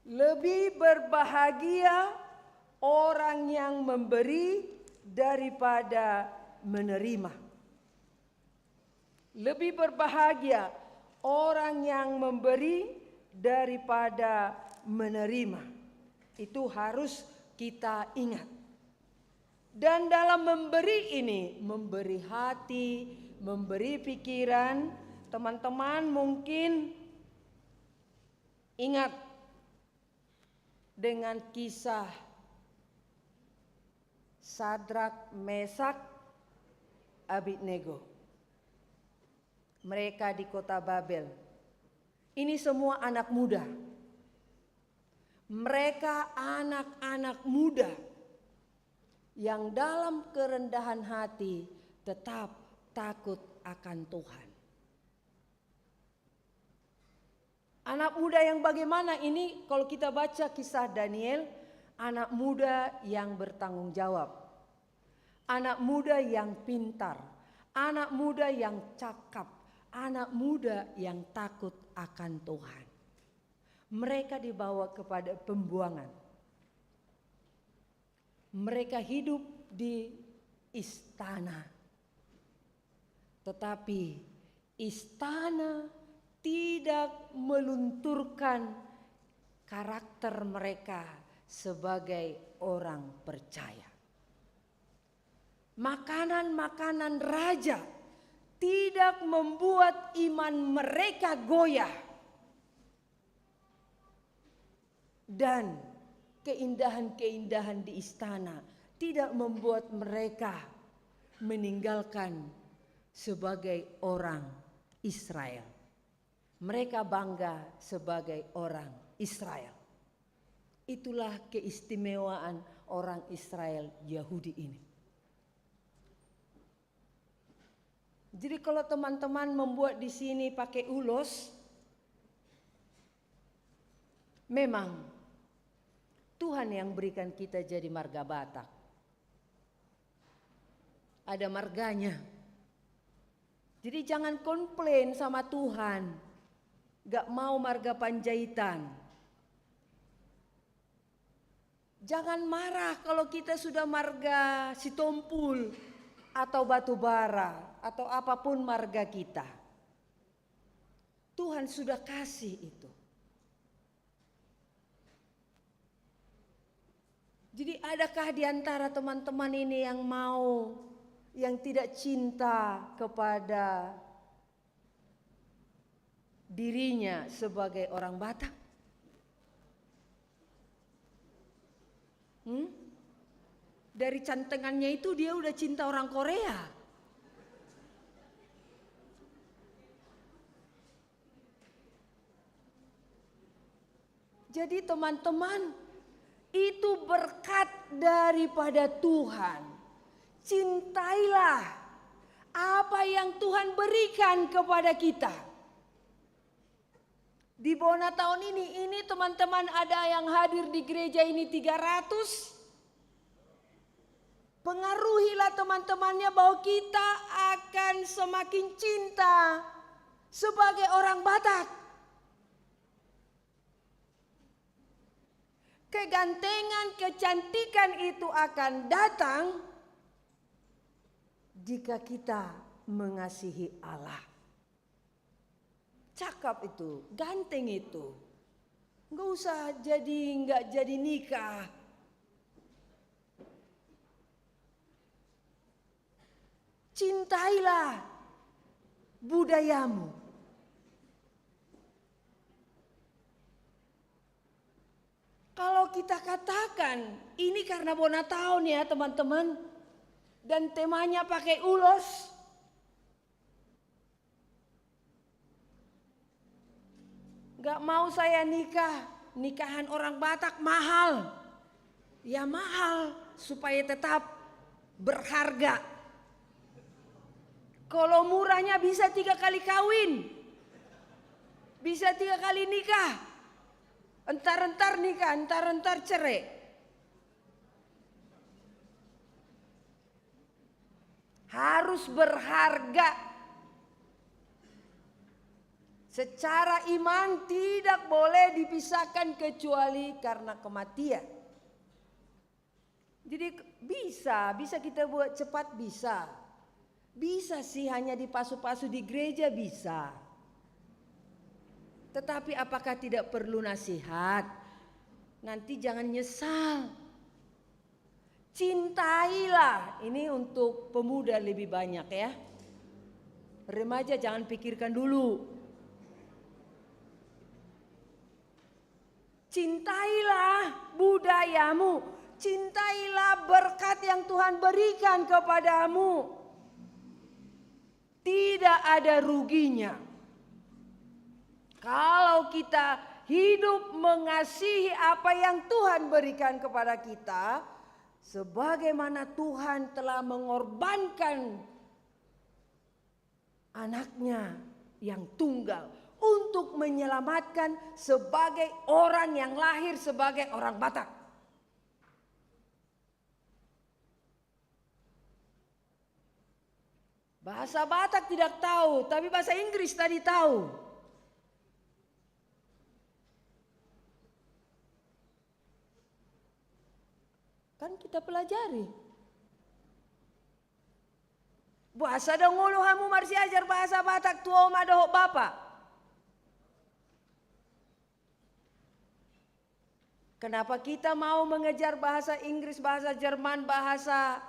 lebih berbahagia orang yang memberi daripada menerima. Lebih berbahagia orang yang memberi daripada menerima. Itu harus kita ingat. Dan dalam memberi ini, memberi hati, memberi pikiran, teman-teman mungkin ingat dengan kisah Sadrak, Mesak, Abednego. Mereka di kota Babel. Ini semua anak muda. Mereka anak-anak muda yang dalam kerendahan hati tetap takut akan Tuhan. Anak muda yang bagaimana ini? Kalau kita baca kisah Daniel, anak muda yang bertanggung jawab, anak muda yang pintar, anak muda yang cakap, anak muda yang takut akan Tuhan. Mereka dibawa kepada pembuangan. Mereka hidup di istana. Tetapi istana tidak melunturkan karakter mereka sebagai orang percaya. Makanan-makanan raja tidak membuat iman mereka goyah. Dan keindahan-keindahan di istana tidak membuat mereka meninggalkan sebagai orang Israel. Mereka bangga sebagai orang Israel. Itulah keistimewaan orang Israel Yahudi ini. Jadi kalau teman-teman membuat di sini pakai ulos, memang Tuhan yang berikan kita jadi marga Batak. Ada marganya. Jadi jangan komplain sama Tuhan. Gak mau marga Panjaitan. Jangan marah kalau kita sudah marga Sitompul atau Batubara atau apapun marga kita. Tuhan sudah kasih itu. Jadi adakah di antara teman-teman ini yang tidak cinta kepada dirinya sebagai orang Batak? Dari cantengannya itu dia udah cinta orang Korea. Jadi teman-teman, itu berkat daripada Tuhan. Cintailah apa yang Tuhan berikan kepada kita. Di Bona tahun ini teman-teman ada yang hadir di gereja ini 300. Pengaruhilah teman-temannya bahwa kita akan semakin cinta sebagai orang Batak. Kegantengan, kecantikan itu akan datang jika kita mengasihi Allah. Cakap itu, ganteng itu. Nggak jadi nikah. Cintailah budayamu. Kalau kita katakan ini karena Bona tahun ya teman-teman, dan temanya pakai ulos, gak mau saya nikah, nikahan orang Batak mahal. Ya mahal supaya tetap berharga. Kalau murahnya bisa 3 kali kawin, bisa 3 kali nikah. Entar-entar nikah, entar-entar cerai. Harus berharga. Secara iman tidak boleh dipisahkan kecuali karena kematian. Jadi bisa kita buat cepat bisa. Bisa sih hanya dipasu-pasu di gereja bisa. Tetapi apakah tidak perlu nasihat? Nanti jangan nyesal. Cintailah. Ini untuk pemuda lebih banyak ya. Remaja jangan pikirkan dulu. Cintailah budayamu. Cintailah berkat yang Tuhan berikan kepadamu. Tidak ada ruginya. Kalau kita hidup mengasihi apa yang Tuhan berikan kepada kita, sebagaimana Tuhan telah mengorbankan anaknya yang tunggal untuk menyelamatkan sebagai orang yang lahir sebagai orang Batak. Bahasa Batak tidak tahu, tapi bahasa Inggris tadi tahu. Kan kita pelajari. Bahasa dongolo hamu marsi ajar bahasa Batak tua oma dohok bapak. Kenapa kita mau mengejar bahasa Inggris, bahasa Jerman, bahasa...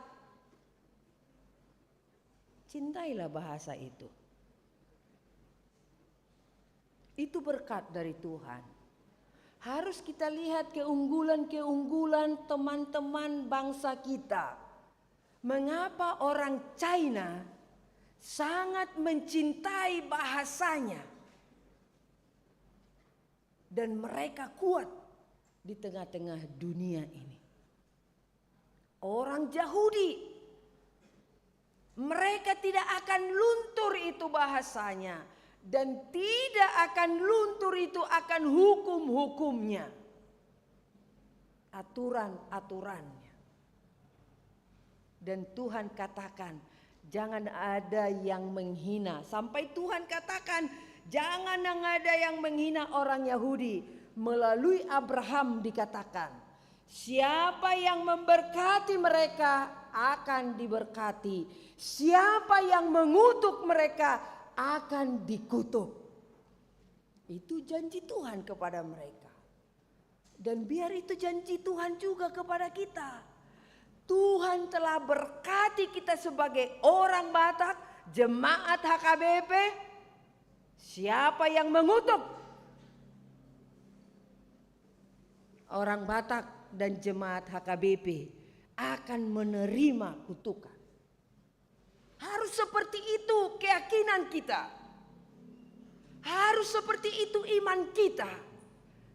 Cintailah bahasa itu. Itu berkat dari Tuhan. Harus kita lihat keunggulan-keunggulan teman-teman bangsa kita. Mengapa orang China sangat mencintai bahasanya. Dan mereka kuat di tengah-tengah dunia ini. Orang Yahudi, mereka tidak akan luntur itu bahasanya. Dan tidak akan luntur itu akan hukum-hukumnya. Aturan-aturannya. Dan Tuhan katakan, jangan ada yang menghina. Sampai Tuhan katakan, jangan ada yang menghina orang Yahudi. Melalui Abraham dikatakan, siapa yang memberkati mereka akan diberkati. Siapa yang mengutuk mereka akan dikutuk. Itu janji Tuhan kepada mereka. Dan biar itu janji Tuhan juga kepada kita. Tuhan telah berkati kita sebagai orang Batak, jemaat HKBP. Siapa yang mengutuk orang Batak dan jemaat HKBP akan menerima kutukan. Harus seperti itu keyakinan kita. Harus seperti itu iman kita.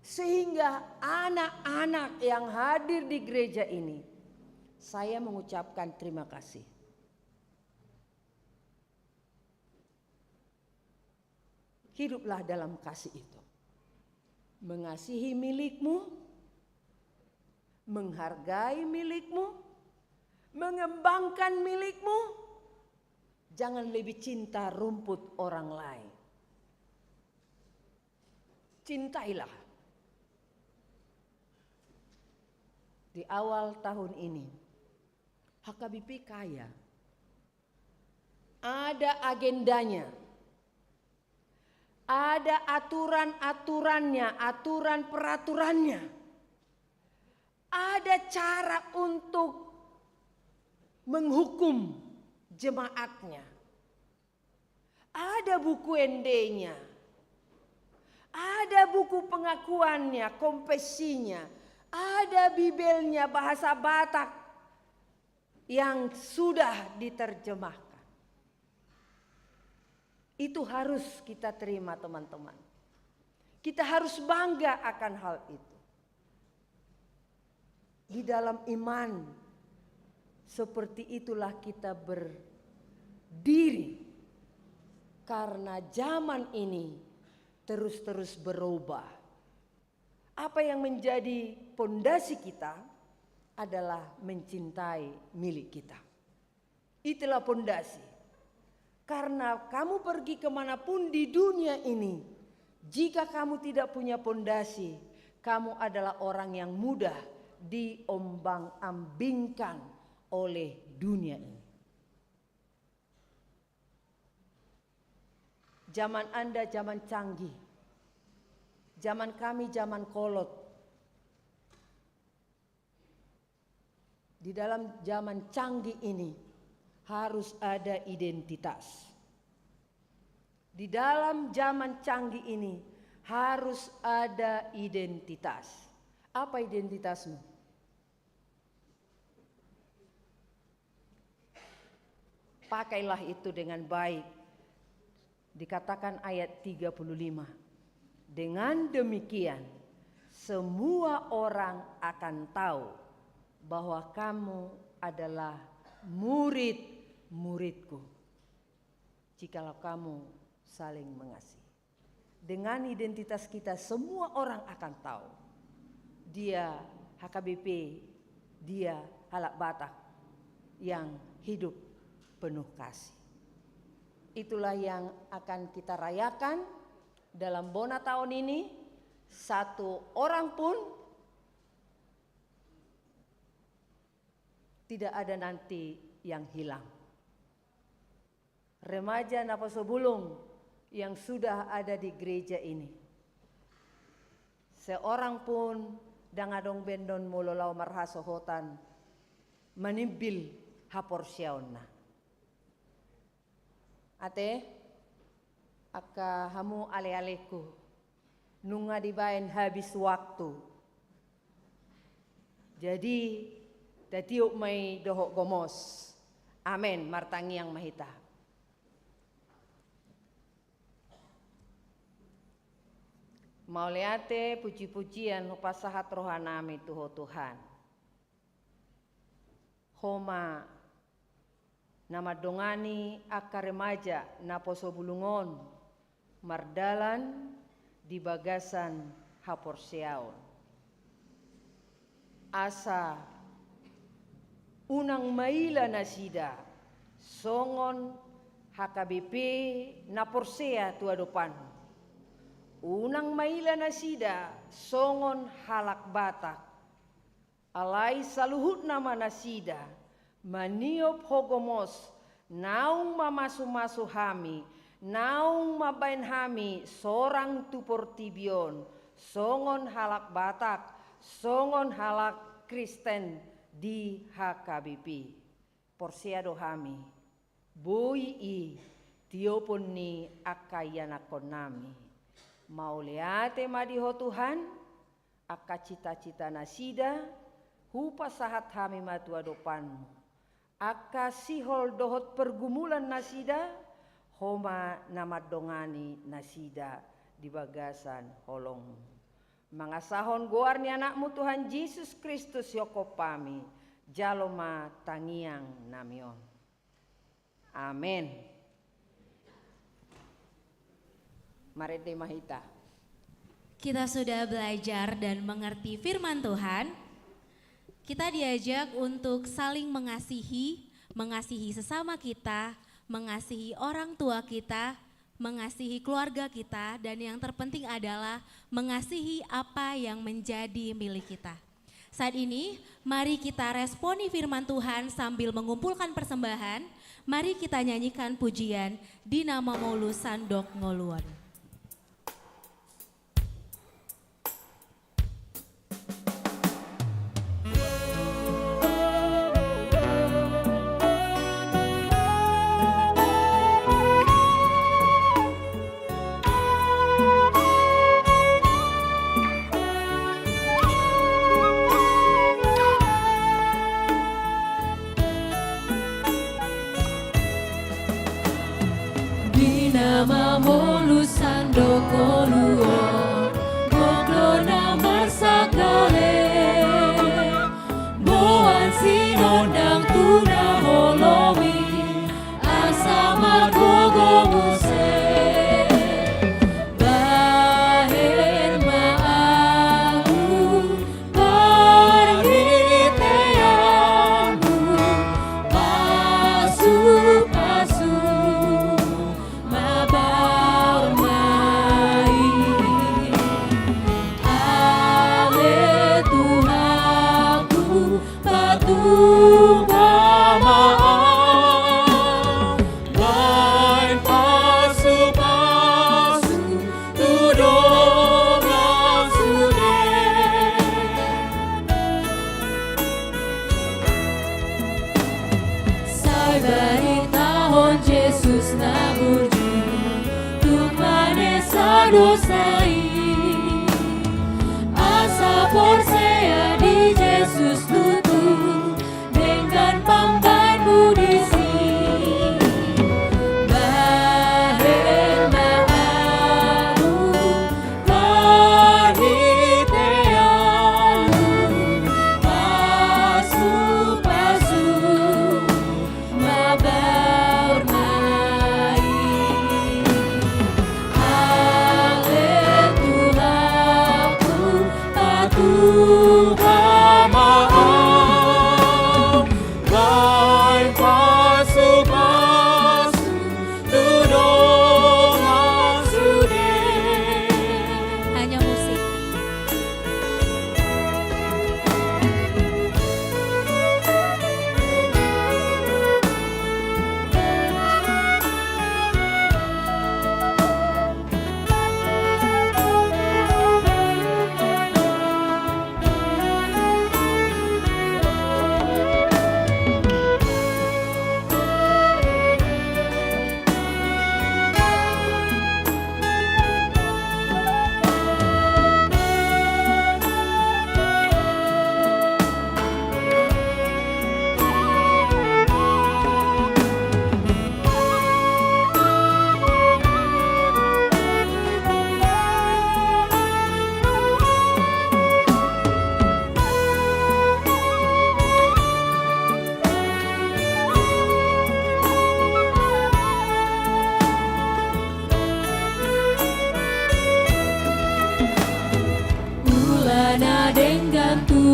Sehingga anak-anak yang hadir di gereja ini, saya mengucapkan terima kasih. Hiduplah dalam kasih itu. Mengasihi milikmu, menghargai milikmu, mengembangkan milikmu. Jangan lebih cinta rumput orang lain. Cintailah. Di awal tahun ini, HKBP kaya. Ada agendanya. Ada aturan-aturannya, aturan-peraturannya. Ada cara untuk menghukum jemaatnya. Ada buku ND-nya. Ada buku pengakuannya, kompesinya. Ada bibelnya bahasa Batak yang sudah diterjemahkan. Itu harus kita terima teman-teman. Kita harus bangga akan hal itu. Di dalam iman, seperti itulah kita berdiri. Karena zaman ini terus-terus berubah. Apa yang menjadi pondasi kita adalah mencintai milik kita. Itulah pondasi. Karena kamu pergi kemanapun di dunia ini, jika kamu tidak punya pondasi, kamu adalah orang yang mudah diombang-ambingkan oleh dunia ini. Zaman Anda zaman canggih. Zaman kami zaman kolot. Di dalam zaman canggih ini harus ada identitas. Di dalam zaman canggih ini harus ada identitas. Apa identitasmu? Pakailah itu dengan baik. Dikatakan ayat 35. Dengan demikian, semua orang akan tahu bahwa kamu adalah murid-muridku, jikalau kamu saling mengasihi. Dengan identitas kita, semua orang akan tahu dia HKBP, dia Halak Batak yang hidup penuh kasih. Itulah yang akan kita rayakan dalam Bona tahun ini. Satu orang pun tidak ada nanti yang hilang. Remaja Naposo Bulung yang sudah ada di gereja ini, seorang pun dangadong bendon mololau marhasohotan menimbil hapor siauna. Ate aka hamu ale-aleku nunga dibain habis waktu. Jadi tatiuk may dohok gomos. Amen martangi yang mahita. Mauliate puji-pujian hupasahat rohanami tuho Tuhan. Homa nama dongani aka remaja Naposo Bulungon mardalan di bagasan hapor siaon. Asa unang maila nasida songon HKBP naporsea tua depan. Unang maila nasida songon Halak Batak. Alai saluhut nama nasida maniop hogomos naung mamasu-masu hami, naung mabain hami sorang tupor tibion, songon Halak Batak, songon Halak Kristen di HKBP. Porsiado hami, bui i tiopon ni akayanakon nami. Mauliate madiho Tuhan, aka cita-cita nasida, hupa sahat hami matua dopanmu. Aka sihol dohot pergumulan nasida, homa nama dongani nasida di bagasan holongmu. Mangasahon goarni anakmu Tuhan Yesus Kristus yoko pami, jaloma tangiang namion. Amin. Marede mahita. Kita sudah belajar dan mengerti firman Tuhan. Kita diajak untuk saling mengasihi, mengasihi sesama kita, mengasihi orang tua kita, mengasihi keluarga kita, dan yang terpenting adalah mengasihi apa yang menjadi milik kita. Saat ini, mari kita responi firman Tuhan sambil mengumpulkan persembahan. Mari kita nyanyikan pujian di nama Maulu Sandok Ngoluon. Nama molusan dokoluo Goglo namar sakale Boan sinondang tuna holowi Asama gogo muse Bahen maahu Pariteanmu Pasu-pasu Yesus naburju tuk manesa dosai asa porsea di Yesus tutu dengan pamban budisi bahen maaru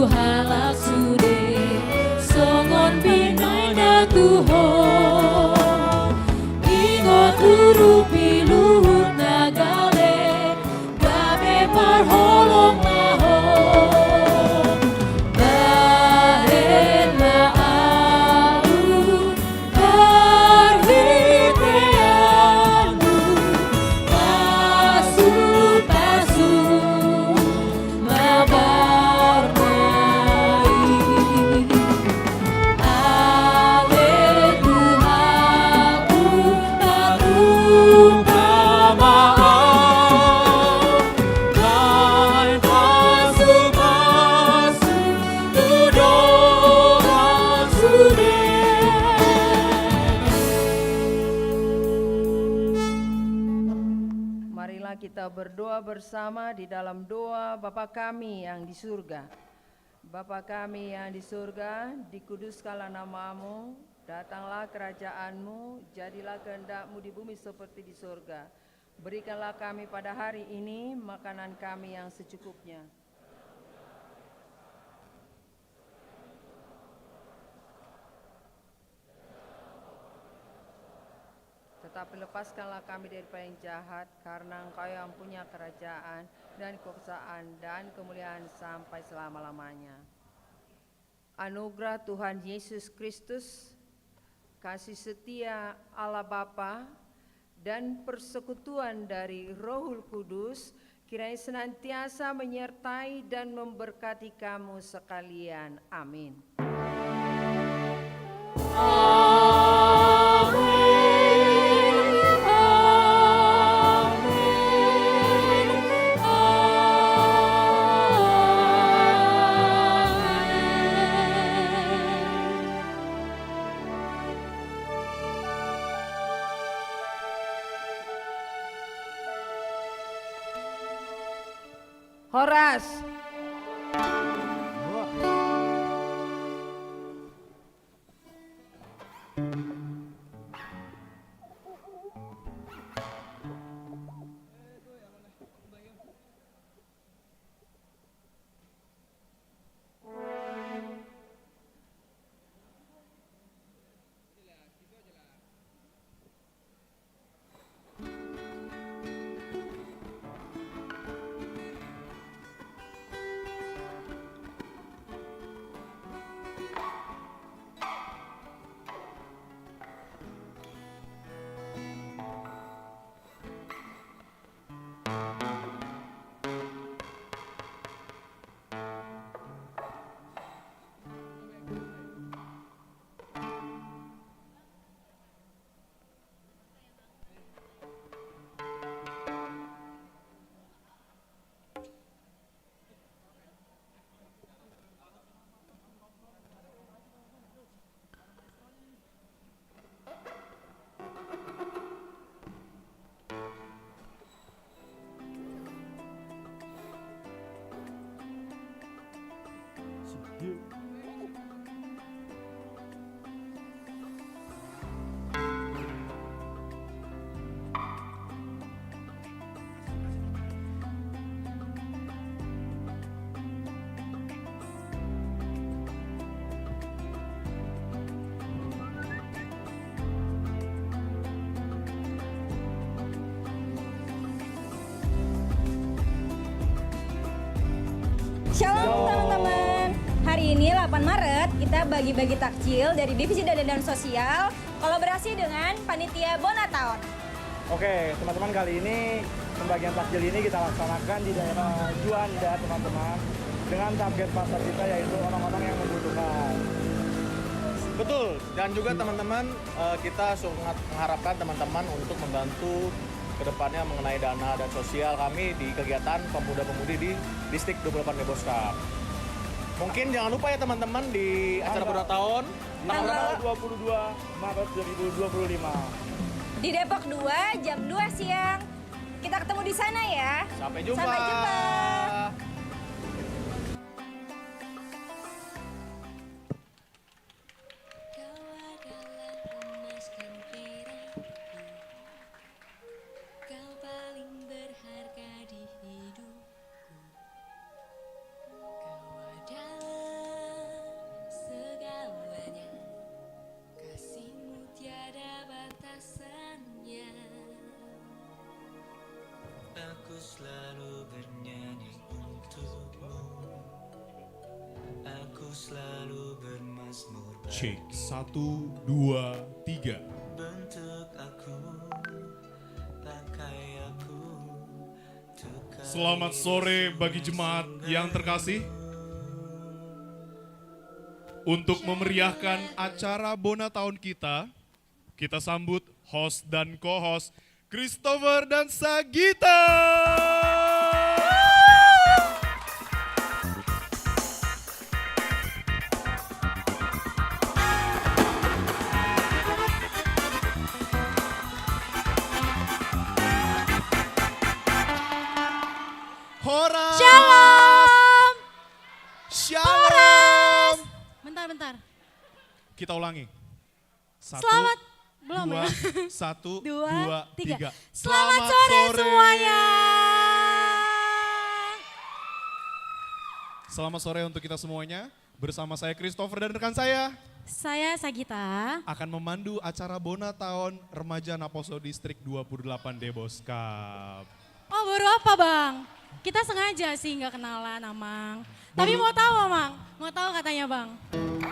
Tuhan laksude songon pinana Tuhan ingot urupi luhur nagale gabe parholong lahong bahen maalu parhiteanmu pasu mabarnai ale Tuhanku patungkamaau dan pasu tudongan sude. Marilah kita berdoa bersama di dalam doa Bapa kami yang di surga. Bapa kami yang di surga, dikuduskanlah namamu, datanglah kerajaanmu, jadilah kehendakmu di bumi seperti di surga. Berikanlah kami pada hari ini makanan kami yang secukupnya. Tetapi lepaskanlah kami daripada yang jahat, karena Engkau yang punya kerajaan dan kekuasaan dan kemuliaan sampai selama-lamanya. Anugerah Tuhan Yesus Kristus, kasih setia Allah Bapa, dan persekutuan dari Rohul Kudus, kiranya senantiasa menyertai dan memberkati kamu sekalian. Amin. Horas. Shalom teman-teman. Hari ini 8 Maret kita bagi-bagi takjil dari Divisi Dana dan Sosial kolaborasi dengan Panitia Bonatown. Oke, teman-teman, kali ini pembagian takjil ini kita laksanakan di daerah Juanda, teman-teman, dengan target pasar kita yaitu orang-orang yang membutuhkan. Betul, dan juga teman-teman kita sangat mengharapkan teman-teman untuk membantu kedepannya mengenai dana dan sosial kami di kegiatan pemuda-pemudi di Distrik 28 Deboskap. Mungkin jangan lupa ya teman-teman di acara Bonatown tanggal 22 Maret 2025. Di Depok 2 jam 2 siang. Kita ketemu di sana ya. Sampai jumpa. Sampai jumpa. Dalam selalu bernyanyi untukmu, aku selalu bermazmur. Cek 1, 2, 3. Bentuk aku, pakai aku. Selamat sore bagi jemaat yang terkasih. Untuk memeriahkan acara Bona tahun kita sambut host dan co-host Christopher dan Sagita. Hora. Shalom. Shalom. Bentar. Kita ulangi. Selamat. Belum ya? 1, 2, 3. Selamat sore semuanya. Selamat sore untuk kita semuanya. Bersama saya Christopher dan rekan saya Sagita akan memandu acara Bona tahun Remaja Naposo Distrik 28 Deboskap. Oh, baru apa Bang? Kita sengaja sih nggak kenalan Amang. Tapi mau tahu Amang? Mau tahu katanya Bang?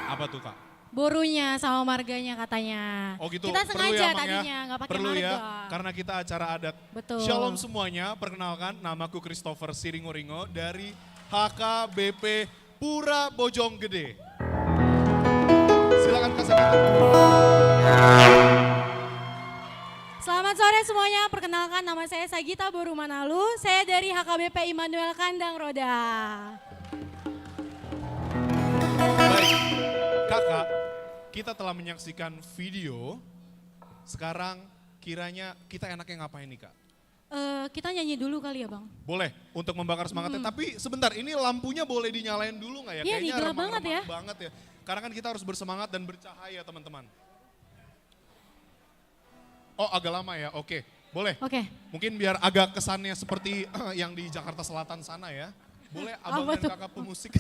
Apa tuh Kak? Borunya sama marganya katanya. Oh gitu, Kita perlu sengaja ya, Mang, tadinya ya? nggak pakai Perlu marga. ya, karena kita acara adat. Betul. Shalom semuanya, perkenalkan namaku Christopher Siringo-Ringo dari HKBP Pura Bojonggede. Silakan Kak Sagita. Selamat sore semuanya, perkenalkan nama saya Sagita Boru Manalu. Saya dari HKBP Immanuel Kandang Roda. Baik, Kakak, kita telah menyaksikan video. Sekarang kiranya kita enaknya ngapain nih Kak? Kita nyanyi dulu kali ya Bang? Boleh, untuk membakar semangatnya. Tapi sebentar, ini lampunya boleh dinyalain dulu nggak ya? Iya nih, gelap remang-remang banget ya. banget ya. Karena kan kita harus bersemangat dan bercahaya teman-teman. Oh agak lama ya, oke. Boleh? Oke. Mungkin biar agak kesannya seperti yang di Jakarta Selatan sana ya. Boleh abang dan kakak pemusik.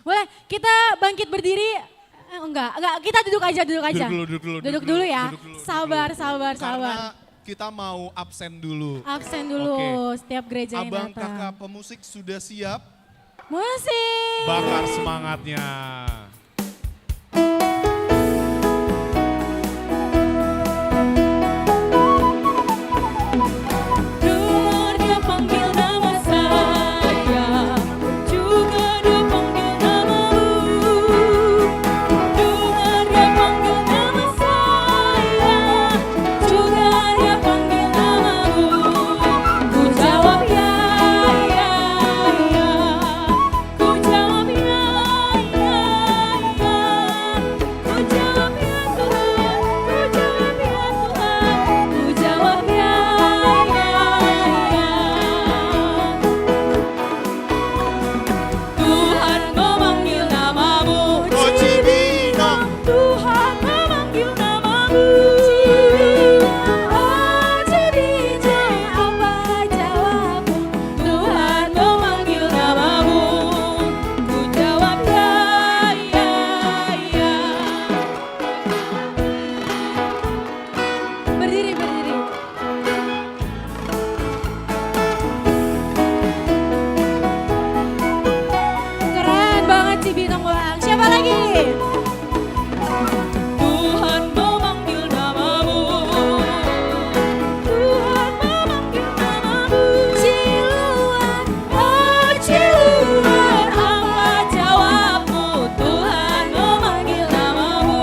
Boleh, kita bangkit berdiri. Enggak, kita duduk aja. Duduk dulu ya. Duduk dulu. Sabar. Karena kita mau absen dulu. Absen dulu Oke. setiap gereja yang Abang datang. kakak pemusik sudah siap? Musik. Bakar semangatnya. Dengar dia panggil nama saya, juga dia panggil namamu. Dengar dia panggil nama saya, juga dia panggil namamu. Ku jawab ya, ku jawab ya, ku jawab ya Tuhan, ku jawab ya Tuhan memanggil namamu, Cibinong. Tuhan memanggil namamu. Oh Cibinong, apa jawabmu? Tuhan memanggil namamu. Ku jawab ya. Berdiri. Keren banget Cibinong Bang. Siapa lagi? Tuhan memanggil namamu. Tuhan memanggil namamu. Ciluan, oh Ciluan, apa jawabmu? Tuhan memanggil namamu.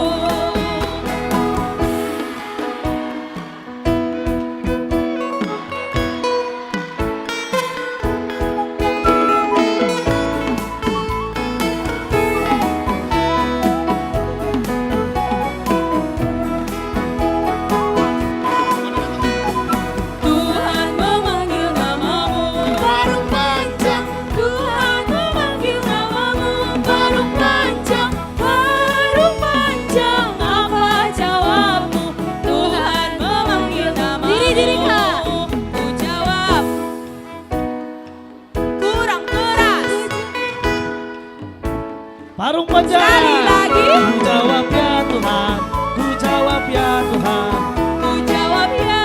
Tuhan memanggil namamu. Parung panjang. Tuhan memanggil namamu. Parung panjang, apa jawabmu? Tuhan memanggil namamu. Diri, Kak. Ku jawab kurang keras. Parung panjang. Sekali lagi. Ku jawab ya Tuhan, ku jawab ya Tuhan. Ku jawab ya.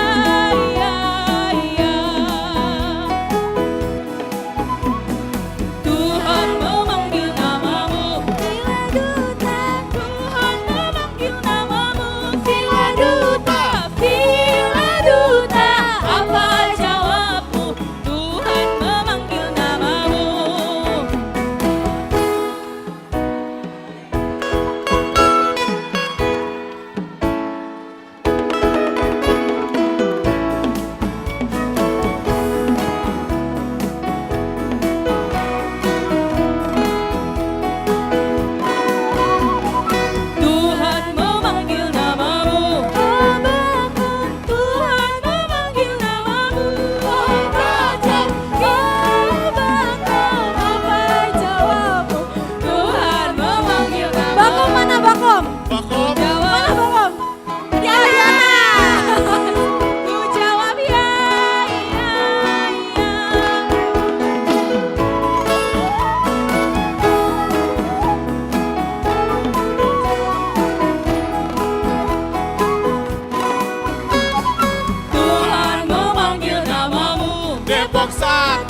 1.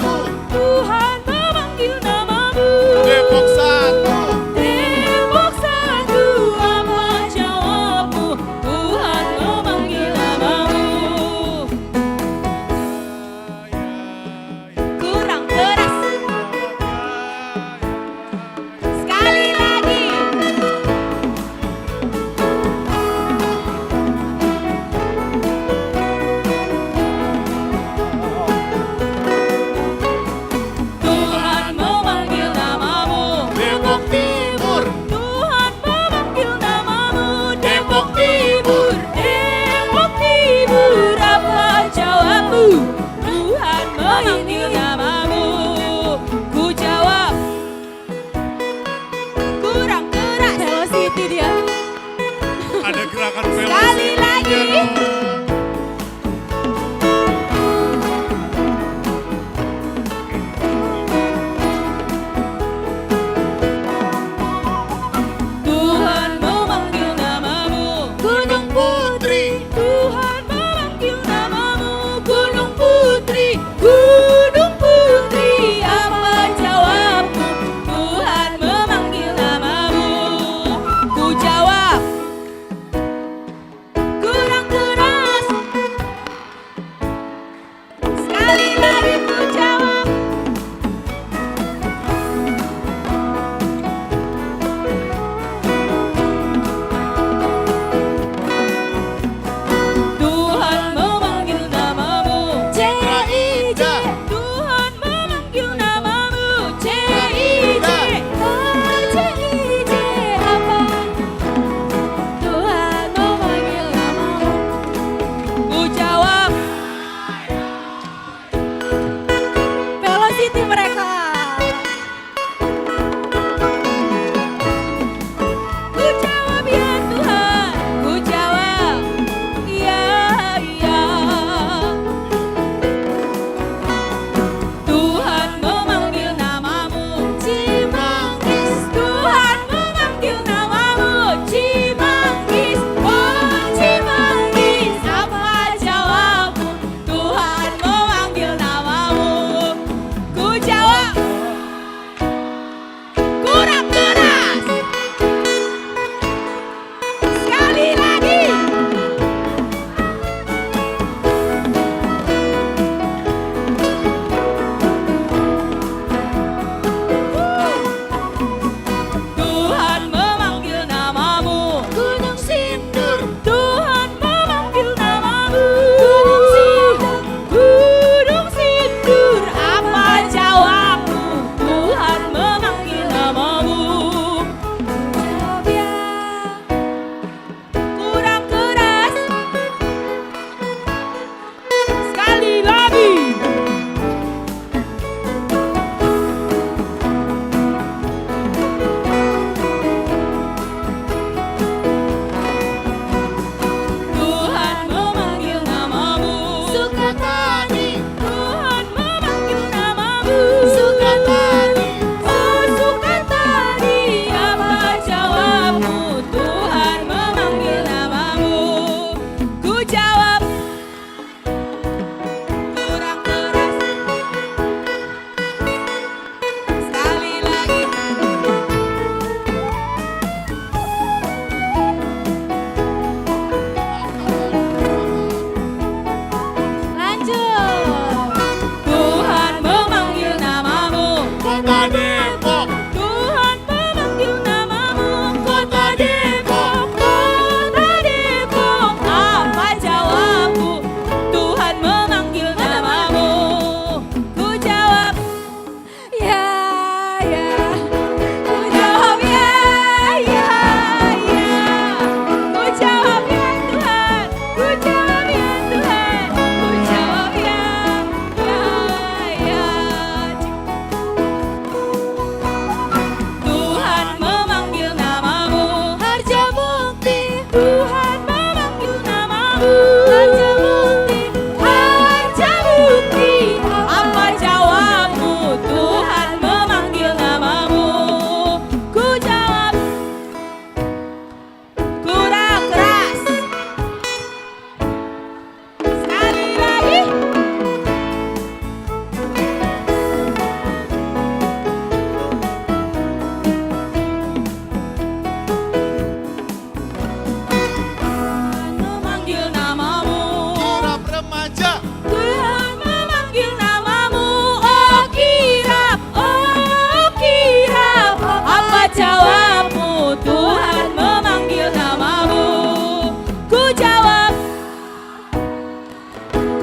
Tuhan memanggil namamu. Depok 1. Depok 1, apa jawabmu? Tuhan memanggil namamu. Kurang keras. Sekali lagi.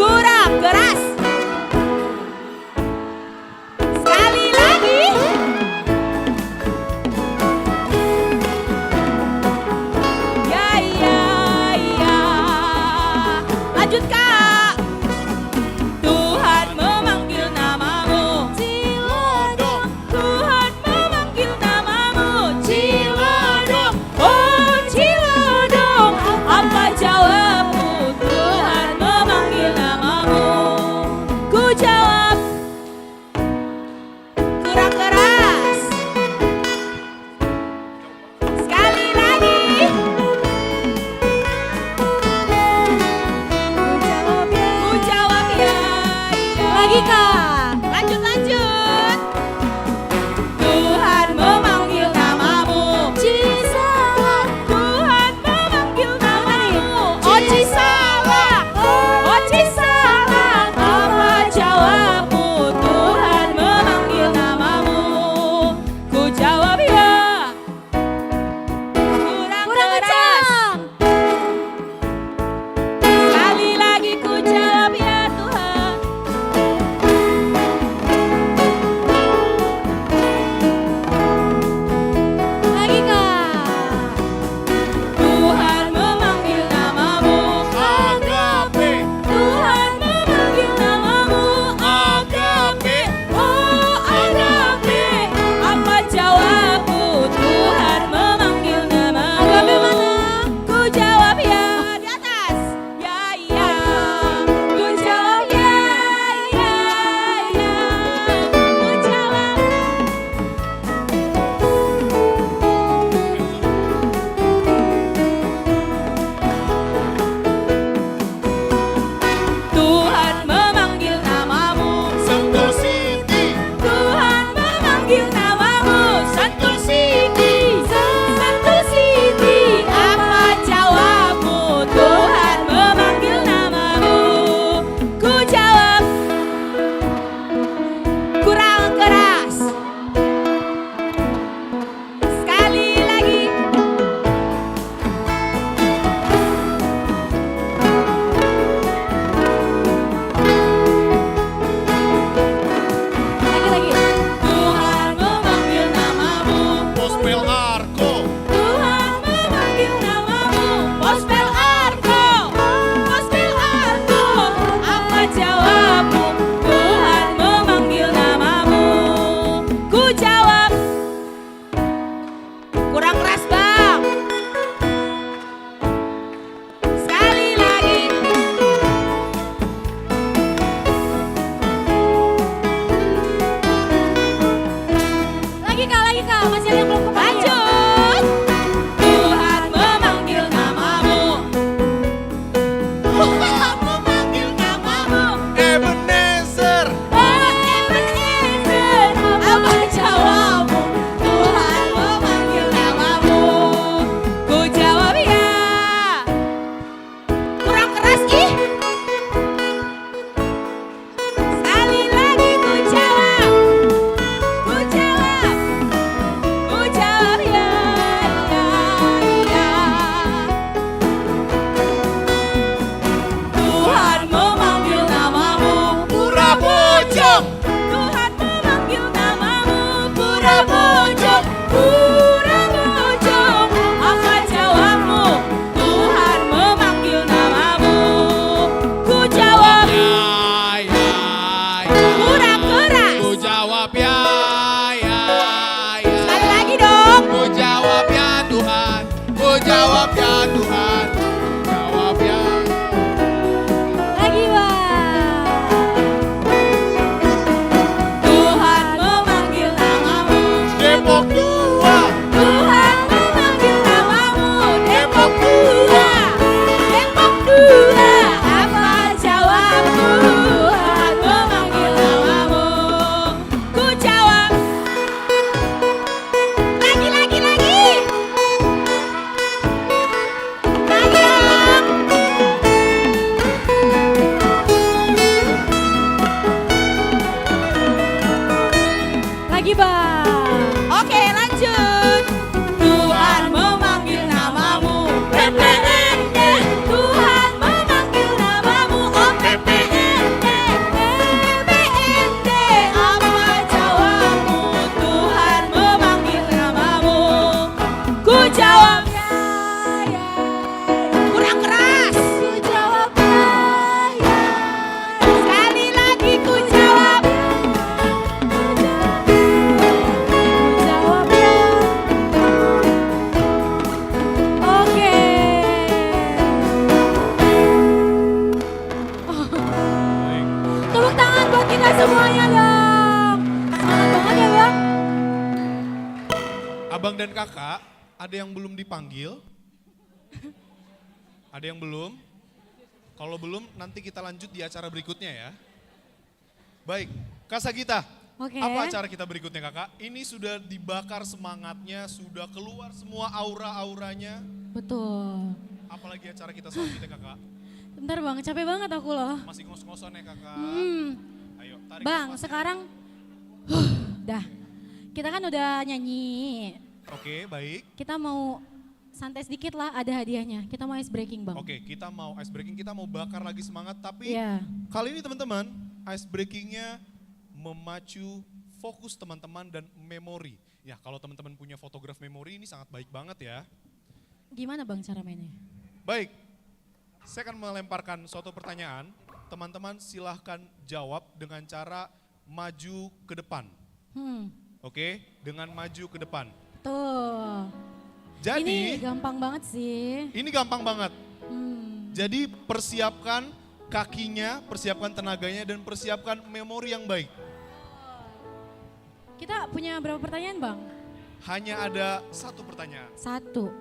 kurang keras. Sekali lagi. Ya, ya, ya. Lanjut Kak. Tuhan memanggil namamu Cilodong. Tuhan memanggil namamu Cilodong. Oh Cilodong, apa jawabmu? Tuhan memanggil namamu. semuanya dong. Semangat banget ya Bang. Abang dan kakak, ada yang belum dipanggil? Ada yang belum? Kalau belum, nanti kita lanjut di acara berikutnya ya. Baik, Kak Sagita, Oke. apa acara kita berikutnya kakak? Ini sudah dibakar semangatnya, sudah keluar semua aura-auranya. Betul. Apalagi acara kita selanjutnya kakak? Bentar Bang, capek banget aku loh. Masih ngos-ngosan ya kakak? Ayo, tarik Bang, nafasnya. sekarang dah. Kita kan udah nyanyi. Oke, baik. Kita mau santai sedikit lah, ada hadiahnya. Kita mau ice breaking Bang. Oke, kita mau ice breaking, kita mau bakar lagi semangat. Tapi Iya. kali ini teman-teman, ice breakingnya memacu fokus teman-teman dan memori. Ya, kalau teman-teman punya fotograf memori ini sangat baik banget ya. Gimana Bang cara mainnya? Baik, saya akan melemparkan suatu pertanyaan. Teman-teman silahkan jawab dengan cara maju ke depan. Oke, dengan maju ke depan. Tuh. Jadi, Ini gampang banget sih. ini gampang banget. Jadi persiapkan kakinya, persiapkan tenaganya, dan persiapkan memori yang baik. Kita punya berapa pertanyaan Bang? Hanya ada satu pertanyaan. 1.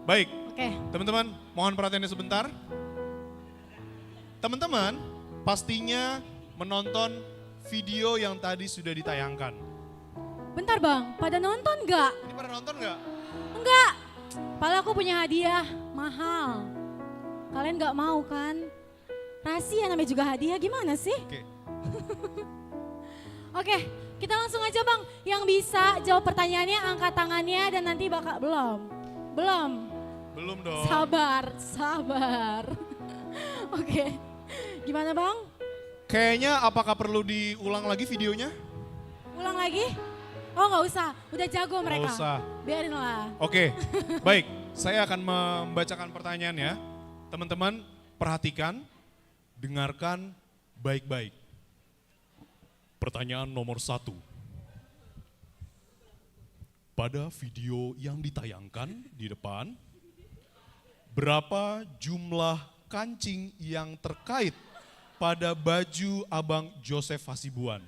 Baik, Oke. teman-teman mohon perhatiannya sebentar. Teman-teman pastinya menonton video yang tadi sudah ditayangkan. Bentar Bang, pada nonton nggak? Ini pada nonton nggak? Enggak. Padahal aku punya hadiah mahal. Kalian nggak mau kan? Rahasia namanya juga hadiah, gimana sih? Oke. Oke, kita langsung aja Bang. Yang bisa jawab pertanyaannya angkat tangannya dan nanti bakal belum. Belum dong. Sabar. Oke. Gimana Bang? Kayaknya apakah perlu diulang lagi videonya? Ulang lagi? Oh nggak usah, udah jago mereka. Nggak usah. Biarin lah. Oke, baik. Saya akan membacakan pertanyaannya. Teman-teman perhatikan, dengarkan baik-baik. Pertanyaan nomor 1. Pada video yang ditayangkan di depan, berapa jumlah kancing yang terkait pada baju Abang Joseph Hasibuan?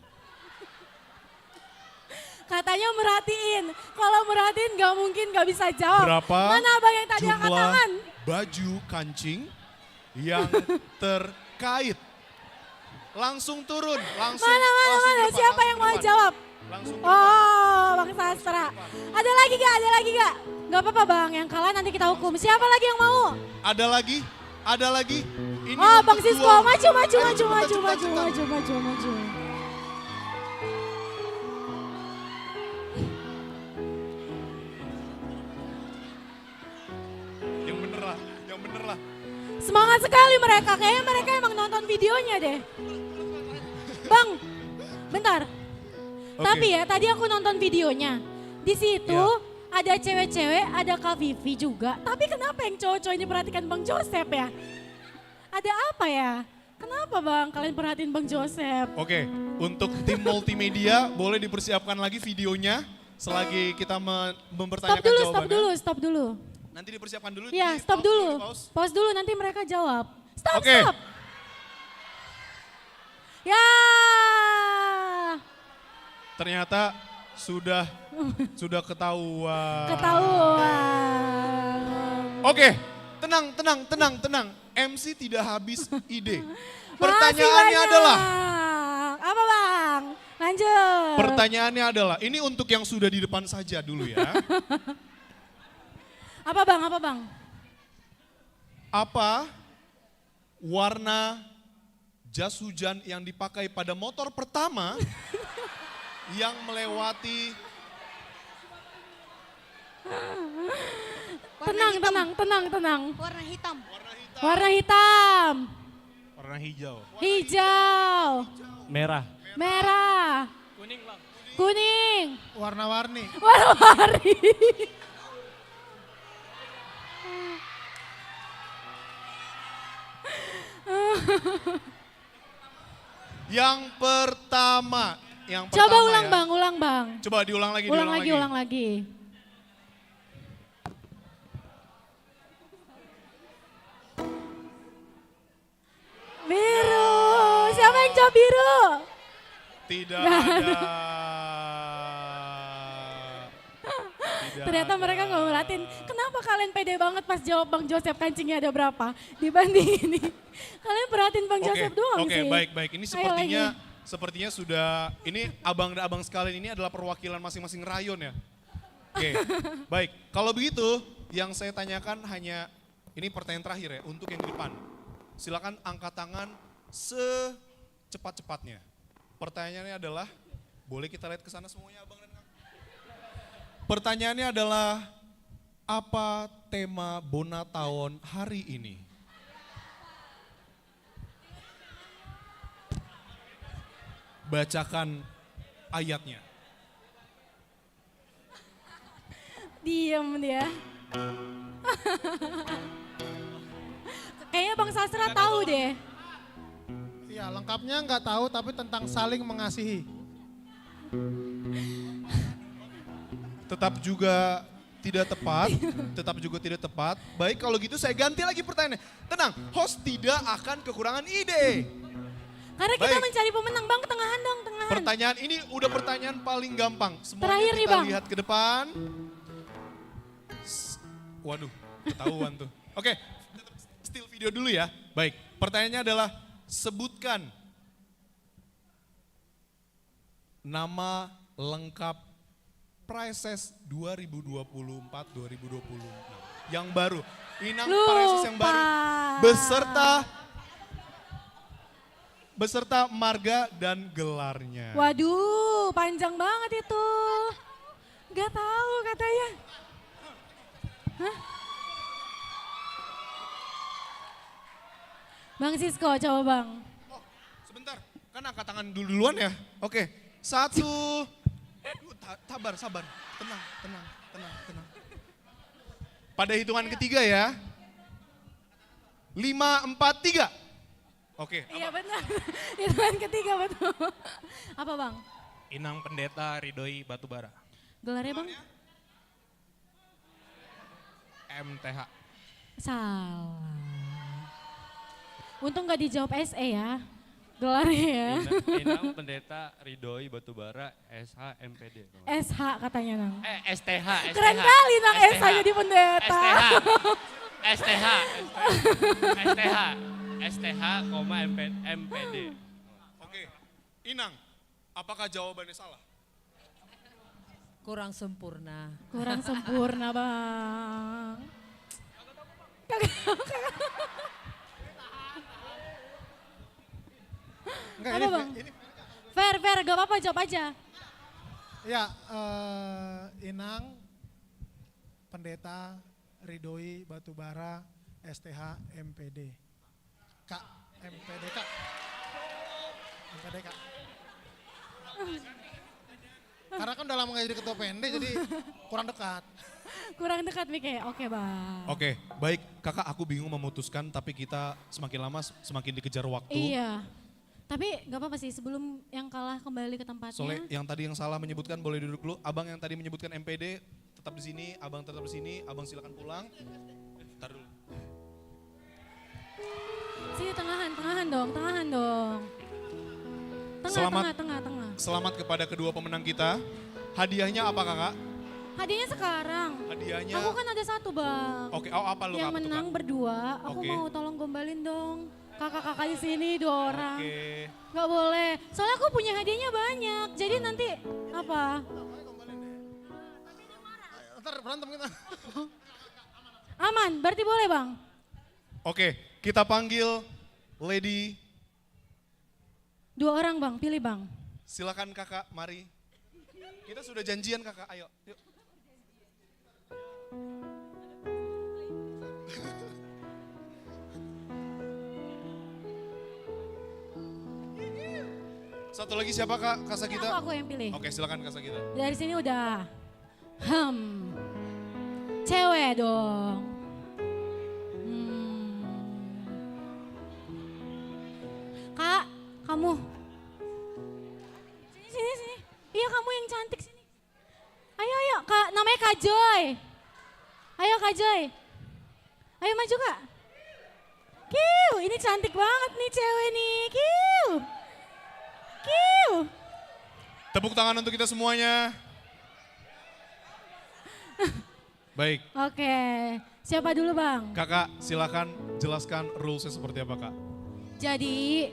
Katanya merhatiin, kalau merhatiin nggak mungkin nggak bisa jawab. Berapa Mana Abang yang tadi angkat jumlah tangan? baju kancing yang terkait? Langsung turun, langsung. Mana, langsung ke depan, siapa langsung yang ke mau depan. jawab? Langsung ke Oh, Bang Sastra. Ada lagi gak? Gak apa-apa Bang, yang kalah nanti kita hukum. Siapa lagi yang mau? Ada lagi? Ada lagi? Ini Oh, untuk Bang Sisko, dua- maju. Ayo, cepetan. Yang bener lah. Semangat sekali mereka, kayaknya mereka emang nonton videonya deh. Bang, bentar. Oke. Tapi ya, tadi aku nonton videonya. Di situ Iya. ada cewek-cewek, ada Kak Vivi juga. Tapi kenapa yang cowok-cowok ini perhatikan Bang Joseph ya? Ada apa ya? Kenapa Bang kalian perhatiin Bang Joseph? Oke, untuk tim multimedia boleh dipersiapkan lagi videonya selagi kita mempertanyakan jawabannya. Stop dulu. Nanti dipersiapkan dulu. Iya, di stop pause dulu. pause. Pause dulu nanti mereka jawab. Stop. Oke. Ya. Ternyata sudah ketahuan. Oke. Tenang. MC tidak habis ide. Masih Pertanyaannya banyak. adalah, Apa Bang? Lanjut. pertanyaannya adalah, ini untuk yang sudah di depan saja dulu ya. Apa Bang? Apa warna jas hujan yang dipakai pada motor pertama yang melewati Tenang. Warna hitam. Warna hitam. warna hijau. Hijau. Merah. Merah. Kuning. Warna-warni. Warna-warni. Yang pertama. Coba ulang ya. Bang, ulang Bang. Coba diulang lagi. Ulang lagi. Biru. Siapa yang jawab biru? Tidak ada. Ternyata mereka nggak merhatiin. Kenapa kalian pede banget pas jawab Bang Joseph kancingnya ada berapa dibanding ini? Kalian perhatiin Bang Joseph doang Oke, sih. baik. Ini Ayo lagi. sepertinya sudah, ini abang dan abang sekalian ini adalah perwakilan masing-masing rayon ya. Oke, baik. Kalau begitu, yang saya tanyakan hanya, ini pertanyaan terakhir ya, untuk yang di depan. Silakan angkat tangan secepat-cepatnya. Pertanyaannya adalah, boleh kita lihat ke sana semuanya abang dan kakak? Pertanyaannya adalah, apa tema Bonataon hari ini? Bacakan ayatnya. Diem dia. Kayaknya Bang Sastra tahu deh. Ya lengkapnya nggak tahu tapi tentang saling mengasihi. Tetap juga tidak tepat. Baik, kalau gitu saya ganti lagi pertanyaannya. Tenang, host tidak akan kekurangan ide. Karena kita Baik. mencari pemenang, Bang, ketengahan dong, tengahan. Pertanyaan ini udah pertanyaan paling gampang. Semuanya Terakhir nih, kita Bang. lihat ke depan. Waduh, ketahuan tuh. Oke, still video dulu ya. Baik, pertanyaannya adalah sebutkan nama lengkap Prices 2024-2026 yang baru. Inang Prices yang baru beserta marga dan gelarnya. Waduh, panjang banget itu. Gak tahu katanya. Hah? Bang Sisko, coba Bang. Sebentar, kan angkat tangan duluan ya. Oke, 1. Sabar. Tenang. Pada hitungan ketiga ya. 5, 4, 3. Oke. Iya benar. Hitungan ketiga betul. Apa Bang? Inang Pendeta Ridhoi Batubara. Gelarnya Bang? MTH. Salah. Untung gak dijawab SE ya. Gelarnya ya. Inang Pendeta Ridhoi Batubara SH MPD. SH katanya Nang. STH. Keren kali Nang SH jadi pendeta. STH, MPD. Oke, Inang, apakah jawabannya salah? Kurang sempurna. Kurang sempurna Bang. Enggak, Apa Bang? Fair, gak apa-apa jawab aja. Ya, Inang, Pendeta Ridhoi Batubara STH MPD. Kak, MPD Kak. Karena kan udah lama gak jadi ketua PND jadi kurang dekat. Kurang dekat Mike. Oke Bang. Oke, baik kakak aku bingung memutuskan tapi kita semakin lama semakin dikejar waktu. Iya. Tapi gak apa-apa sih sebelum yang kalah kembali ke tempatnya. Soalnya yang tadi yang salah menyebutkan boleh duduk dulu. Abang yang tadi menyebutkan MPD tetap di sini, abang tetap di sini, abang silakan pulang. Bentar dulu. Sini tengahan dong. Tengah. Selamat kepada kedua pemenang kita. Hadiahnya apa kakak? Hadiahnya sekarang. Hadiahnya. Aku kan ada satu Bang. Oke, apa lu? Yang apa tuh, menang Kak? berdua, aku Oke. mau tolong gombalin dong. Kakak-kakak di sini 2 orang. Oke. Gak boleh. Soalnya aku punya hadiahnya banyak. Jadi nanti apa? Ntar berantem kita. Aman, berarti boleh Bang. Oke, kita panggil Lady. 2 orang Bang, pilih Bang. Silakan kakak, mari. Kita sudah janjian kakak, ayo. Yuk. Satu lagi siapa kak? Kasa kita? Aku yang pilih. Oke, silakan Kasa kita. Dari sini udah. Cewek dong. Kak, kamu. Sini. Iya kamu yang cantik sini. Ayo, Kak, namanya Kak Joy. Ayo Kak Joy. Ayo maju Kak. Kiu, ini cantik banget nih cewek nih. Kiu. Kiu. Tepuk tangan untuk kita semuanya. Baik, Oke, siapa dulu Bang? kakak silakan jelaskan rulesnya seperti apa kak. Jadi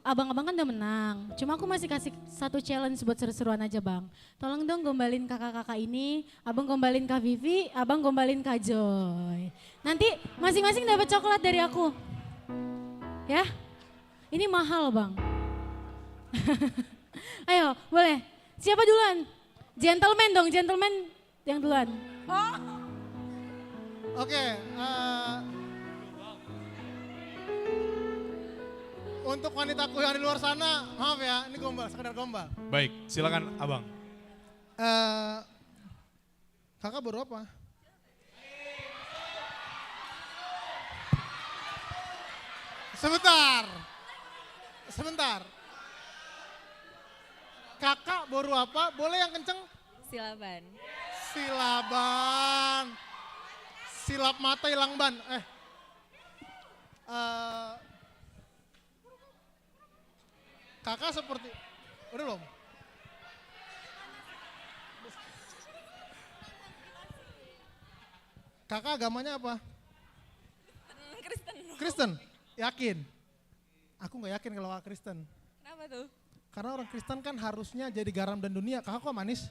abang-abang kan udah menang, cuma aku masih kasih satu challenge buat seru-seruan aja Bang. Tolong dong gombalin kakak-kakak ini, abang gombalin Kak Vivi, abang gombalin Kak Joy. Nanti masing-masing dapat coklat dari aku. Ya, ini mahal Bang. Ayo, boleh. Siapa duluan? Gentleman dong, gentleman yang duluan. Oke, untuk wanitaku yang di luar sana, maaf ya, ini gombal, sekedar gombal. Baik, silakan abang. Kakak baru apa? Sebentar. Kakak baru apa? Boleh yang kenceng? Silaban. Silaban. Silap mata hilang ban. Kakak seperti, udah belum? Kakak agamanya apa? Kristen. Kristen? Yakin? Aku nggak yakin kalau kakak Kristen. Kenapa tuh? Karena orang Kristen kan harusnya jadi garam dan dunia. Kakak kok manis?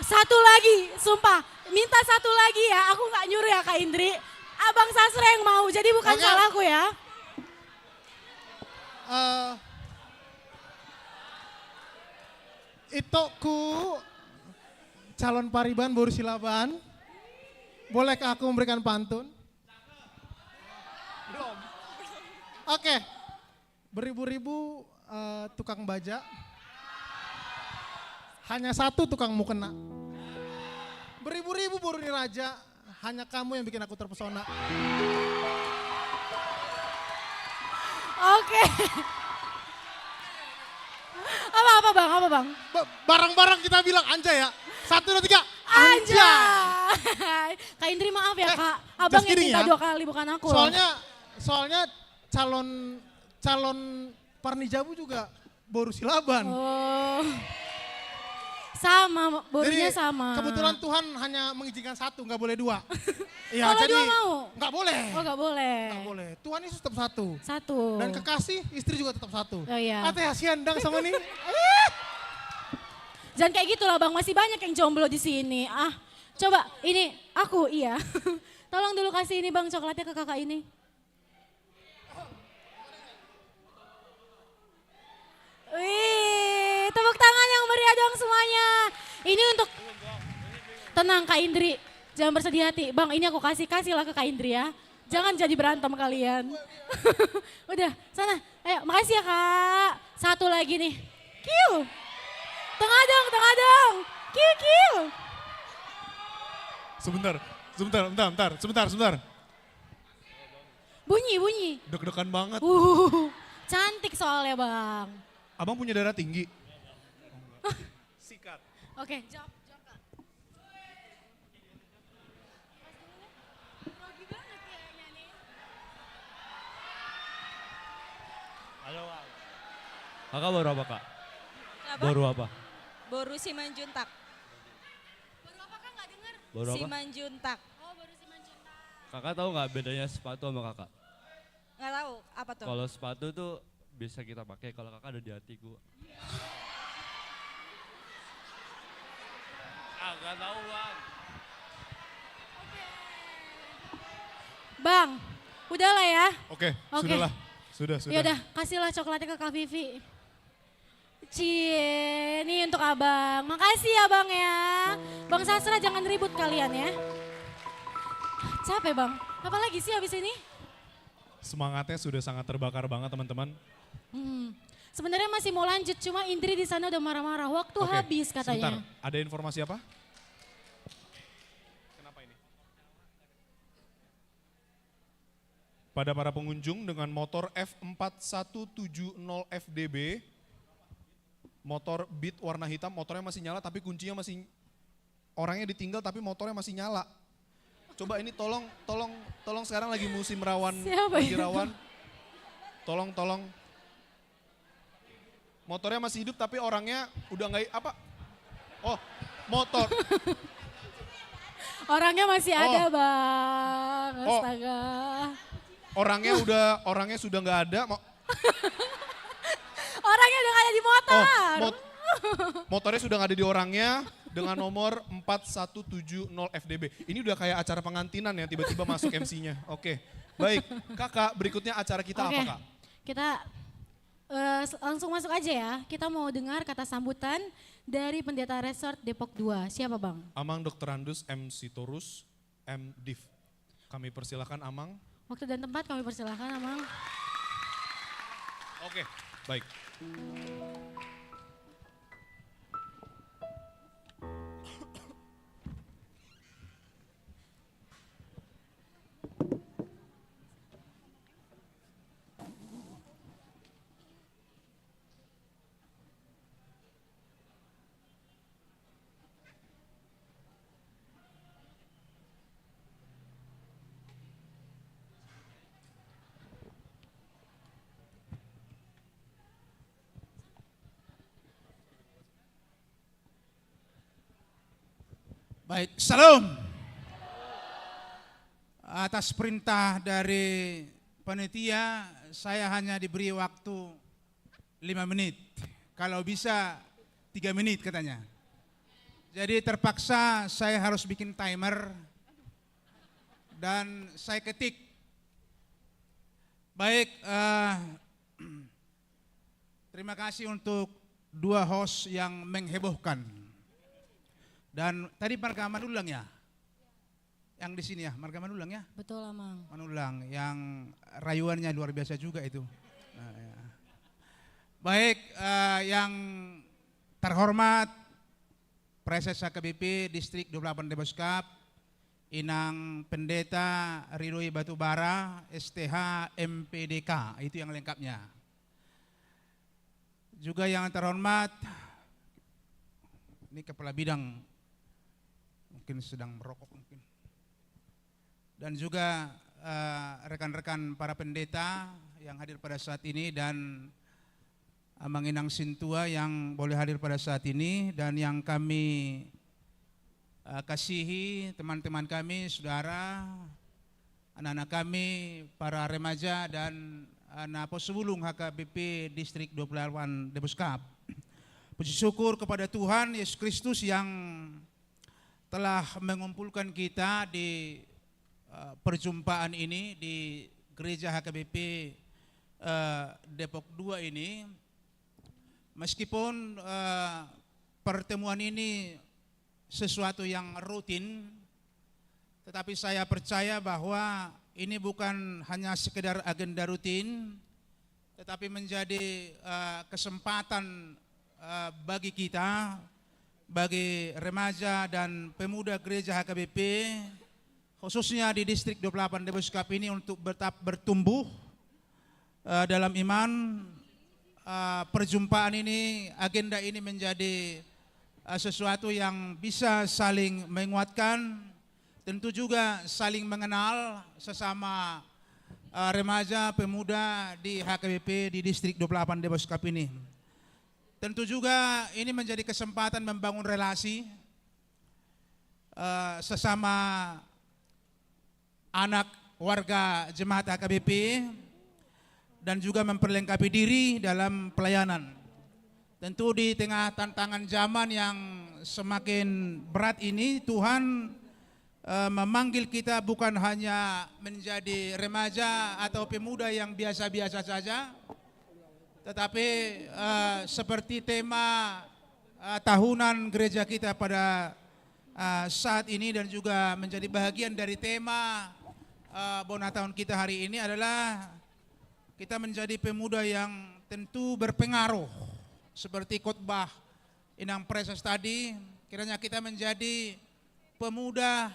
Satu lagi, sumpah. Minta satu lagi ya, aku nggak nyuruh ya Kak Indri. Abang Sasra yang mau, jadi bukan Oke. salahku ya. Itoku calon pariban baru silaban. Bolehkah aku memberikan pantun? Belum. Oke. Beribu-ribu tukang baja. Hanya satu tukang mukena. Beribu-ribu baru raja. Hanya kamu yang bikin aku terpesona. Oke. Apa bang, apa bang? Barang-barang kita bilang anjay ya. 1, 2, 3. Anjay. Kak Indri maaf ya kak, abang just yang kidding minta ya. 2 kali bukan aku loh. Soalnya calon Parnijabu juga baru silaban. Oh. Sama, borunya Jadi, sama. kebetulan Tuhan hanya mengizinkan 1, nggak boleh 2. Iya, Kalau jadi 2 mau? nggak boleh. Oh nggak boleh. Nggak boleh. Tuhan Yesus tetap 1. 1. Dan kekasih istri juga tetap 1. Oh iya. Ate hasian dang sama ini. Jangan kayak gitu lah bang, masih banyak yang jomblo di sini. Coba ini aku iya. Tolong dulu kasih ini bang coklatnya ke kakak ini. Wih, tepuk tangan yang meriah dong semuanya. Ini untuk tenang Kak Indri, jangan bersedih hati. Bang, ini aku kasih lah ke Kak Indri ya. Jangan jadi berantem kalian. Udah, sana. Ayo, makasih ya Kak. Satu lagi nih. Kiu. Tengah dong. Kiu. Sebentar. Bunyi. Deg-degan banget. Cantik soalnya bang. Abang punya darah tinggi? Sikat. Oke, jawab Kak. Halo Kak. Kakak baru apa Kak? Apa? Baru apa? Boru Simanjuntak. Baru apa? Simanjuntak. Kakak tahu nggak bedanya sepatu sama kakak? Nggak tahu, apa tuh? Kalau sepatu tuh bisa kita pakai, kalau kakak ada di hatiku. Gak tahu bang. Bang, udahlah ya. Oke, sudahlah. Sudah. Yaudah, kasihlah coklatnya ke Kak Vivi. Cie, ini untuk abang. Makasih ya bang ya. Bang Sasra jangan ribut kalian ya. Capek bang, apalagi sih habis ini? Semangatnya sudah sangat terbakar banget teman-teman. Sebenarnya masih mau lanjut, cuma Indri di sana udah marah-marah. Waktu Oke, habis katanya. Sebentar, ada informasi apa? Kenapa ini? Pada para pengunjung dengan motor F4170 FDB, motor Beat warna hitam, motornya masih nyala tapi kuncinya masih orangnya ditinggal tapi motornya masih nyala. Coba ini tolong sekarang lagi musim rawan, Siapa lagi itu? rawan. Tolong. Motornya masih hidup tapi orangnya udah nggak apa? Oh, motor. Orangnya masih ada, Oh. Bang. Oh. Astaga. Orangnya sudah nggak ada. Orangnya udah gak ada di motor. Motornya sudah nggak ada di orangnya dengan nomor 4170 FDB. Ini udah kayak acara pengantinan ya, tiba-tiba masuk MC-nya. Oke, baik. Kakak, berikutnya acara kita Oke, apa, Kak? kita langsung masuk aja ya. Kita mau dengar kata sambutan dari Pendeta Resort Depok 2. Siapa, Bang? Amang Dr. Andus, M. Sitorus, M. Div. Kami persilakan Amang. Waktu dan tempat kami persilahkan, Amang. Oke, baik. Baik, salam. Atas perintah dari panitia, saya hanya diberi waktu 5 menit. Kalau bisa 3 menit katanya. Jadi terpaksa saya harus bikin timer dan saya ketik. Baik, terima kasih untuk 2 host yang menghebohkan. Dan tadi Marga Manulang ya? Yang di sini ya, Marga Manulang ya? Betul, Amang. Manulang, yang rayuannya luar biasa juga itu. Nah, ya. Baik, yang terhormat Preses HKBP Distrik 28 Deboskap, Inang Pendeta Ridhoi Batubara, STH MPDK, itu yang lengkapnya. Juga yang terhormat, ini Kepala Bidang, mungkin sedang merokok mungkin. Dan juga rekan-rekan para pendeta yang hadir pada saat ini dan Amang Inang Sintua yang boleh hadir pada saat ini dan yang kami kasihi, teman-teman kami, saudara, anak-anak kami, para remaja dan anak Posubulung HKBP Distrik 28 Deboskap. Puji syukur kepada Tuhan Yesus Kristus yang telah mengumpulkan kita di perjumpaan ini di Gereja HKBP Depok 2 ini. Meskipun pertemuan ini sesuatu yang rutin, tetapi saya percaya bahwa ini bukan hanya sekedar agenda rutin, tetapi menjadi kesempatan bagi kita, bagi remaja dan pemuda gereja HKBP, khususnya di distrik 28 Deboskap ini untuk tetap bertumbuh dalam iman. Perjumpaan ini, agenda ini menjadi sesuatu yang bisa saling menguatkan, tentu juga saling mengenal sesama remaja pemuda di HKBP di distrik 28 Deboskap ini. Tentu juga ini menjadi kesempatan membangun relasi sesama anak warga jemaat HKBP dan juga memperlengkapi diri dalam pelayanan. Tentu di tengah tantangan zaman yang semakin berat ini, Tuhan memanggil kita bukan hanya menjadi remaja atau pemuda yang biasa-biasa saja, tetapi seperti tema tahunan gereja kita pada saat ini dan juga menjadi bagian dari tema Bonataun kita hari ini adalah kita menjadi pemuda yang tentu berpengaruh. Seperti khotbah Inang Preses tadi, kiranya kita menjadi pemuda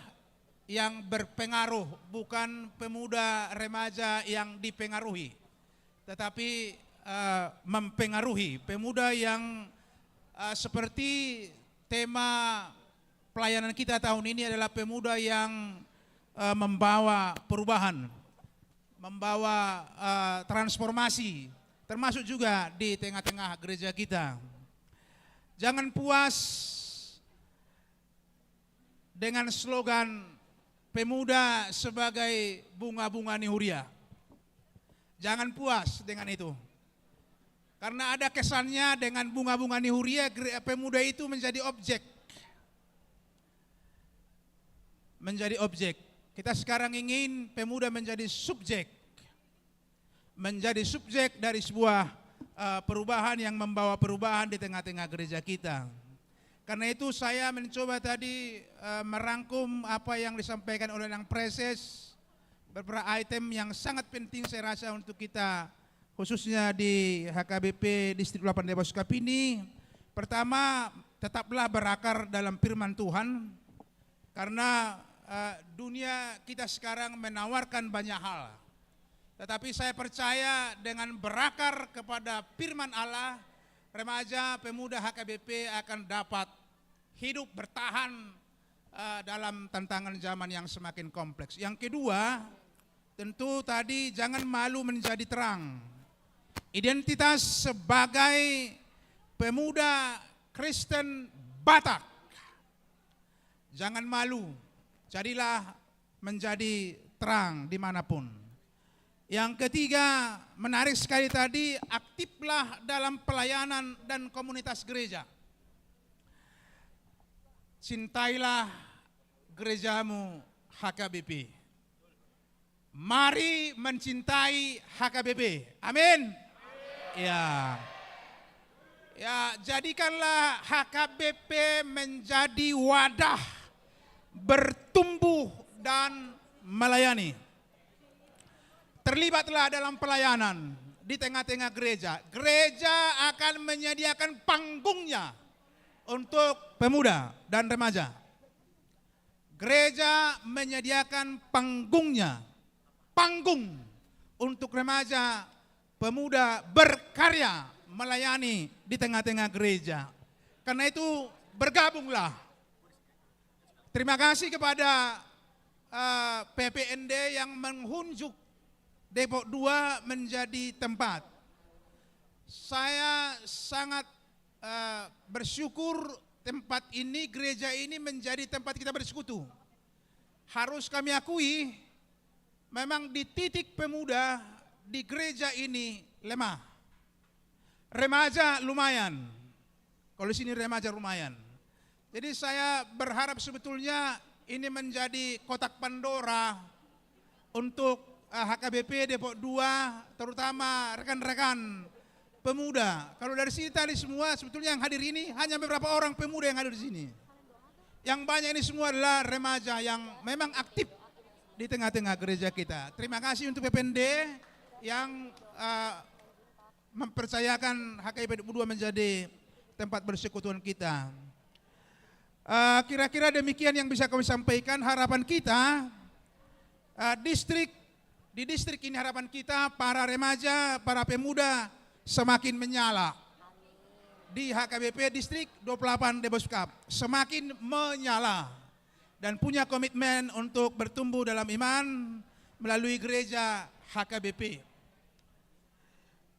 yang berpengaruh, bukan pemuda remaja yang dipengaruhi, tetapi mempengaruhi, pemuda yang seperti tema pelayanan kita tahun ini adalah pemuda yang membawa perubahan, membawa transformasi, termasuk juga di tengah-tengah gereja kita. Jangan puas dengan slogan pemuda sebagai bunga-bunga nihuria. Jangan puas dengan itu. Karena ada kesannya dengan bunga-bunga nihuria, pemuda itu menjadi objek. Menjadi objek. Kita sekarang ingin pemuda menjadi subjek. Menjadi subjek dari sebuah perubahan yang membawa perubahan di tengah-tengah gereja kita. Karena itu saya mencoba tadi merangkum apa yang disampaikan oleh Nang Preses, beberapa item yang sangat penting saya rasa untuk kita, khususnya di HKBP Distrik 8 Deboskap ini. Pertama, tetaplah berakar dalam firman Tuhan, karena dunia kita sekarang menawarkan banyak hal. Tetapi saya percaya dengan berakar kepada firman Allah, remaja pemuda HKBP akan dapat hidup bertahan dalam tantangan zaman yang semakin kompleks. Yang kedua, tentu tadi jangan malu menjadi terang. Identitas sebagai pemuda Kristen Batak. Jangan malu, jadilah menjadi terang dimanapun. Yang ketiga, menarik sekali tadi, aktiflah dalam pelayanan dan komunitas gereja. Cintailah gerejamu HKBP. Mari mencintai HKBP. Amin. Ya. Ya, jadikanlah HKBP menjadi wadah bertumbuh dan melayani. Terlibatlah dalam pelayanan di tengah-tengah gereja. Gereja akan menyediakan panggungnya untuk pemuda dan remaja. Gereja menyediakan panggungnya, panggung untuk remaja, pemuda berkarya melayani di tengah-tengah gereja. Karena itu bergabunglah. Terima kasih kepada PPND yang menghunjuk Depok 2 menjadi tempat. Saya sangat bersyukur tempat ini, gereja ini menjadi tempat kita bersekutu. Harus kami akui, memang di titik pemuda di gereja ini lemah. Remaja lumayan. Kalau di sini remaja lumayan. Jadi saya berharap sebetulnya ini menjadi kotak Pandora untuk HKBP Depok 2, terutama rekan-rekan pemuda. Kalau dari sini tadi semua sebetulnya yang hadir ini hanya beberapa orang pemuda yang hadir di sini. Yang banyak ini semua adalah remaja yang memang aktif di tengah-tengah gereja kita. Terima kasih untuk PPND yang mempercayakan HKBP Depok 2 menjadi tempat persekutuan kita. Kira-kira demikian yang bisa kami sampaikan. Harapan kita di distrik ini, harapan kita para remaja, para pemuda semakin menyala. Di HKBP Distrik 28 Deboskap semakin menyala dan punya komitmen untuk bertumbuh dalam iman melalui gereja HKBP.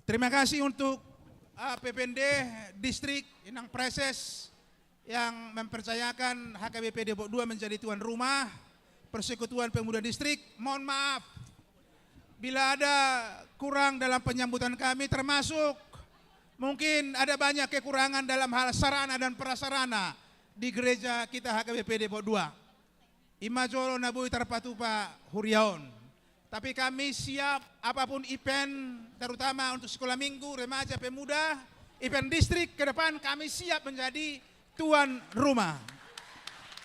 Terima kasih untuk PPND Distrik Inang Preses yang mempercayakan HKBP Depok 2 menjadi tuan rumah Persekutuan Pemuda Distrik. Mohon maaf bila ada kurang dalam penyambutan kami, termasuk mungkin ada banyak kekurangan dalam hal sarana dan prasarana di gereja kita HKBP Depok 2. Imajolo nabui terpatupa huriaon. Tapi kami siap apapun event, terutama untuk sekolah minggu, remaja, pemuda, event distrik ke depan kami siap menjadi tuan rumah.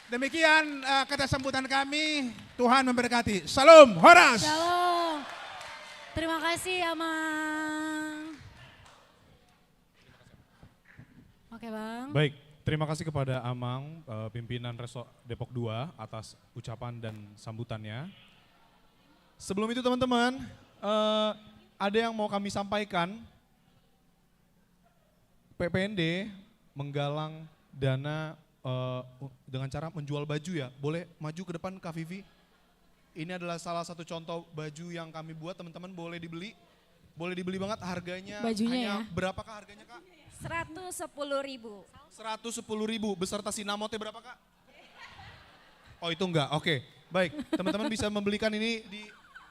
Demikian kata sambutan kami. Tuhan memberkati. Salam Horas. Shalom. Terima kasih Amang. Oke Bang. Baik, terima kasih kepada Amang, pimpinan Resort Depok 2 atas ucapan dan sambutannya. Sebelum itu teman-teman, ada yang mau kami sampaikan. PPND menggalang dana dengan cara menjual baju ya. Boleh maju ke depan Kak Vivi? Ini adalah salah satu contoh baju yang kami buat, teman-teman boleh dibeli. Boleh dibeli banget, harganya Bajunya hanya berapakah harganya Kak? 110.000. 110.000 beserta sinamotnya berapa Kak? Oh itu enggak, oke. Baik, teman-teman bisa membelikan ini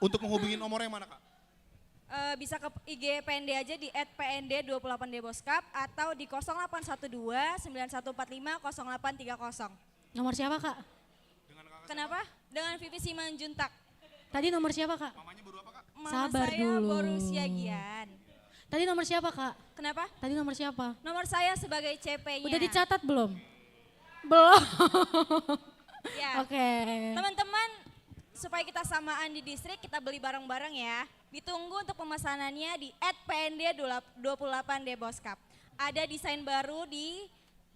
untuk menghubungi nomornya yang mana Kak? Bisa ke IG PND aja di @pnd28deboskap atau di 0812-9145-0830. Nomor siapa Kak? Kenapa? Dengan Vivi Simanjuntak. Tadi nomor siapa Kak? Mamanya baru apa Kak? Mama Sabar saya dulu. Borussia Gian. Tadi nomor siapa Kak? Kenapa? Tadi nomor siapa? Nomor saya sebagai CP-nya. Udah dicatat belum? Belum. Ya. Oke. Teman-teman, supaya kita samaan di distrik, kita beli bareng-bareng ya. Ditunggu untuk pemesanannya di @pnd28deboskap. Ada desain baru di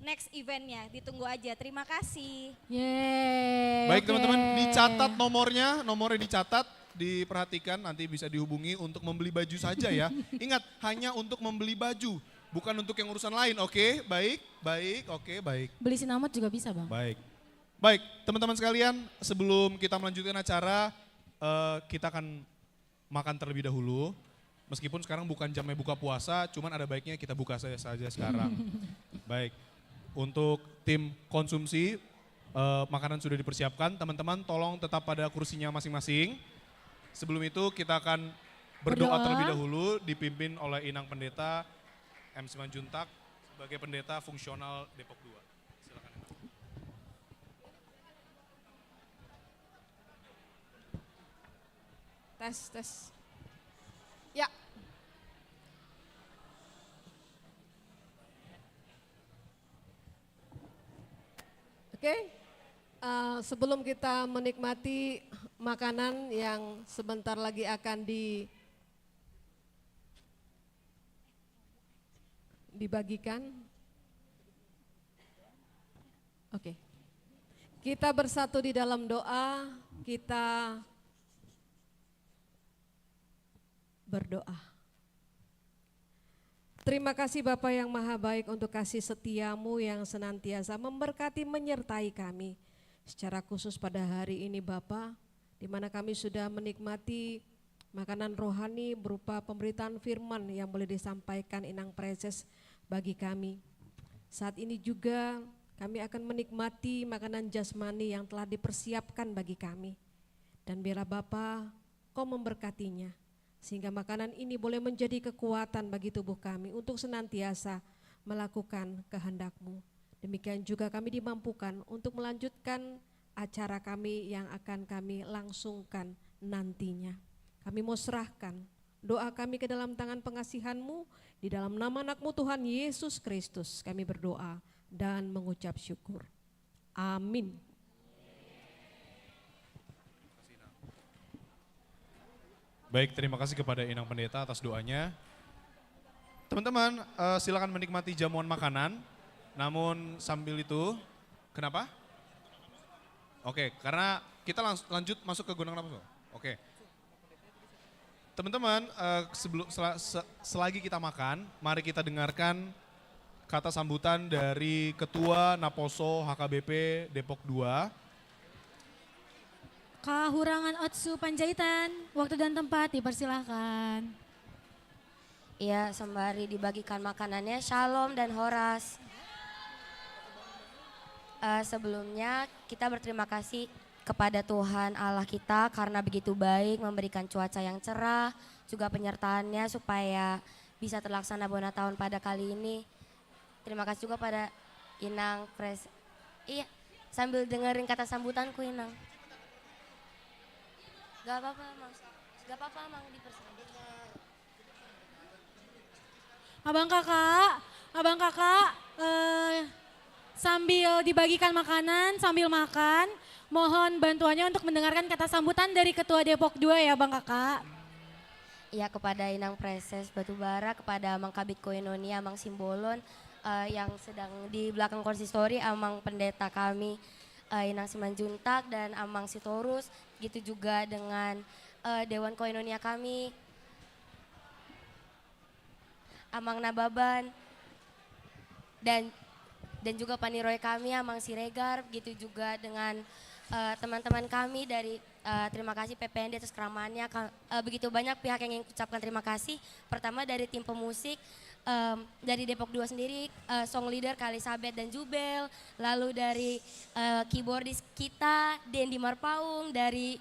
next eventnya, ditunggu aja. Terima kasih. Yeay. Baik oke. teman-teman, dicatat nomornya dicatat, diperhatikan nanti bisa dihubungi untuk membeli baju saja ya. Ingat, hanya untuk membeli baju, bukan untuk yang urusan lain, oke? Baik, oke, baik. Beli sinamot juga bisa Bang. Baik, teman-teman sekalian, sebelum kita melanjutkan acara, kita akan makan terlebih dahulu. Meskipun sekarang bukan jamnya buka puasa, cuman ada baiknya kita buka saja sekarang. Baik, untuk tim konsumsi, makanan sudah dipersiapkan. Teman-teman tolong tetap pada kursinya masing-masing. Sebelum itu kita akan berdoa terlebih dahulu, dipimpin oleh Inang Pendeta M. Simanjuntak sebagai pendeta fungsional Depok 2. Silakan. Tes. Ya. Oke, sebelum kita menikmati makanan yang sebentar lagi akan dibagikan. Oke, kita bersatu di dalam doa, kita berdoa. Terima kasih Bapa yang Maha Baik untuk kasih setiamu yang senantiasa memberkati menyertai kami. Secara khusus pada hari ini Bapa, di mana kami sudah menikmati makanan rohani berupa pemberitaan firman yang boleh disampaikan Inang Preses bagi kami. Saat ini juga kami akan menikmati makanan jasmani yang telah dipersiapkan bagi kami. Dan biarlah Bapa, Kau memberkatinya, sehingga makanan ini boleh menjadi kekuatan bagi tubuh kami untuk senantiasa melakukan kehendak-Mu. Demikian juga kami dimampukan untuk melanjutkan acara kami yang akan kami langsungkan nantinya. Kami mau serahkan doa kami ke dalam tangan pengasihan-Mu, di dalam nama anak-Mu Tuhan Yesus Kristus kami berdoa dan mengucap syukur. Amin. Baik, terima kasih kepada Inang Pendeta atas doanya. Teman-teman, silakan menikmati jamuan makanan. Namun sambil itu, kenapa? Oke, karena kita lanjut masuk ke gunung nafas. Oke. Teman-teman, selagi kita makan, mari kita dengarkan kata sambutan dari Ketua Naposo HKBP Depok 2. Kahurangan Otsu Panjaitan, waktu dan tempat dipersilahkan. Iya, sembari dibagikan makanannya, Shalom dan Horas. Sebelumnya kita berterima kasih kepada Tuhan Allah kita karena begitu baik memberikan cuaca yang cerah, juga penyertaannya supaya bisa terlaksana Bona tahun pada kali ini. Terima kasih juga pada Inang Pres. Iya, sambil dengerin kata sambutanku Inang. Gak apa-apa Mang, dipersilakan. Abang kakak, sambil dibagikan makanan, sambil makan, mohon bantuannya untuk mendengarkan kata sambutan dari Ketua Depok 2 ya Bang Kakak. Iya, kepada Inang Preses Batubara, kepada Amang Kabit Koinoni, Amang Simbolon, yang sedang di belakang konsistori, Amang Pendeta kami, Inang Simanjuntak dan Amang Sitorus, gitu juga dengan Dewan Koinonia kami, Amang Nababan, dan dan juga paniroy kami Amang Siregar, begitu juga dengan teman-teman kami dari terima kasih PPND atas keramaannya. Begitu banyak pihak yang ingin ucapkan terima kasih. Pertama dari tim pemusik, dari Depok 2 sendiri, song leader Kalisabeth dan Jubel, lalu dari keyboardis kita Dendi Marpaung, dari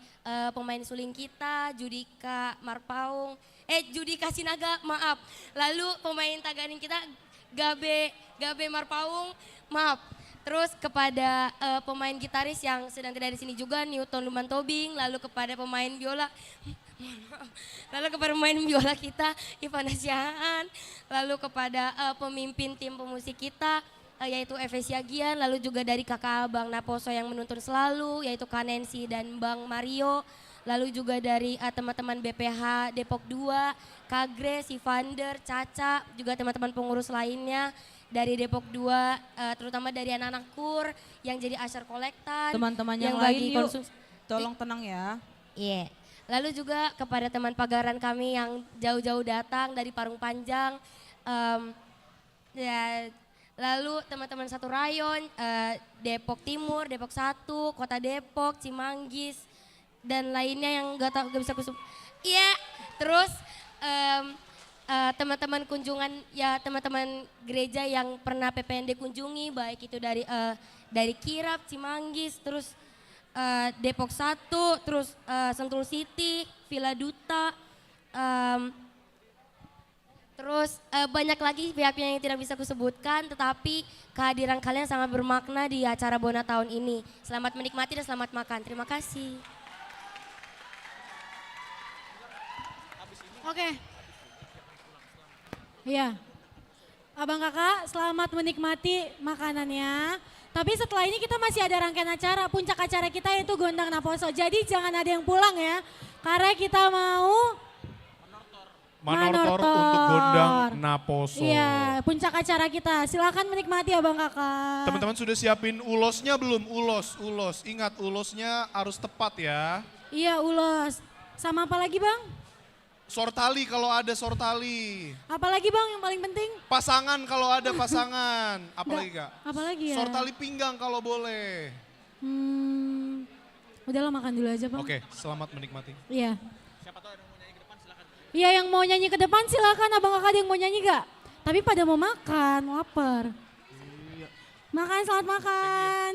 pemain suling kita Judika Marpaung, Judika Sinaga, maaf. Lalu pemain taganing kita Gabe Marpaung, maaf. Terus kepada pemain gitaris yang sedang tidak di sini juga, Newton Luman Tobing, lalu kepada pemain biola, lalu kepada pemain biola kita, Ivana Siahaan, lalu kepada pemimpin tim pemusik kita, yaitu Eve Siagian, lalu juga dari kakak Bang Naposo yang menuntun selalu, yaitu Kak Nancy dan Bang Mario, lalu juga dari teman-teman BPH Depok 2, Kak Grace, Sivander, Caca, juga teman-teman pengurus lainnya, dari Depok 2, terutama dari anak-anak KUR yang jadi Asyar Kolektan. Teman-teman yang lain yuk, tolong tenang ya. Iya. Lalu juga kepada teman pagaran kami yang jauh-jauh datang dari Parung Panjang. Lalu teman-teman satu rayon, Depok Timur, Depok 1, Kota Depok, Cimanggis, dan lainnya yang gak bisa kusuk. Iya, terus teman-teman kunjungan, ya teman-teman gereja yang pernah PPND kunjungi, baik itu dari Kirap, Cimanggis, terus Depok 1, terus Sentul City, Villa Duta, terus banyak lagi pihak-pihak yang tidak bisa kusebutkan, tetapi kehadiran kalian sangat bermakna di acara Bona tahun ini. Selamat menikmati dan selamat makan. Terima kasih. Oke. Iya. Abang kakak selamat menikmati makanannya. Tapi setelah ini kita masih ada rangkaian acara, puncak acara kita yaitu Gondang Naposo. Jadi jangan ada yang pulang ya, karena kita mau Manortor untuk Gondang Naposo. Iya, puncak acara kita. Silakan menikmati abang kakak. Teman-teman sudah siapin ulosnya belum? Ulos. Ingat ulosnya harus tepat ya. Iya ulos. Sama apa lagi bang? Sortali kalau ada sortali. Apalagi bang yang paling penting? Pasangan kalau ada pasangan. Apalagi kak? Apalagi ya? Sortali pinggang kalau boleh. Udahlah makan dulu aja bang. Oke, selamat menikmati. Iya. Siapa tahu ada yang mau nyanyi ke depan silakan. Iya yang mau nyanyi ke depan silakan, abang kakak ada yang mau nyanyi gak? Tapi pada mau makan, lapar. Iya. Makan, selamat makan.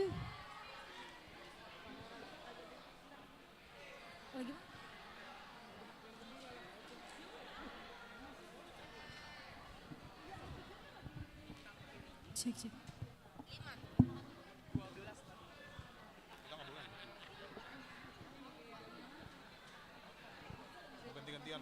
Cek. Ganti-gantian.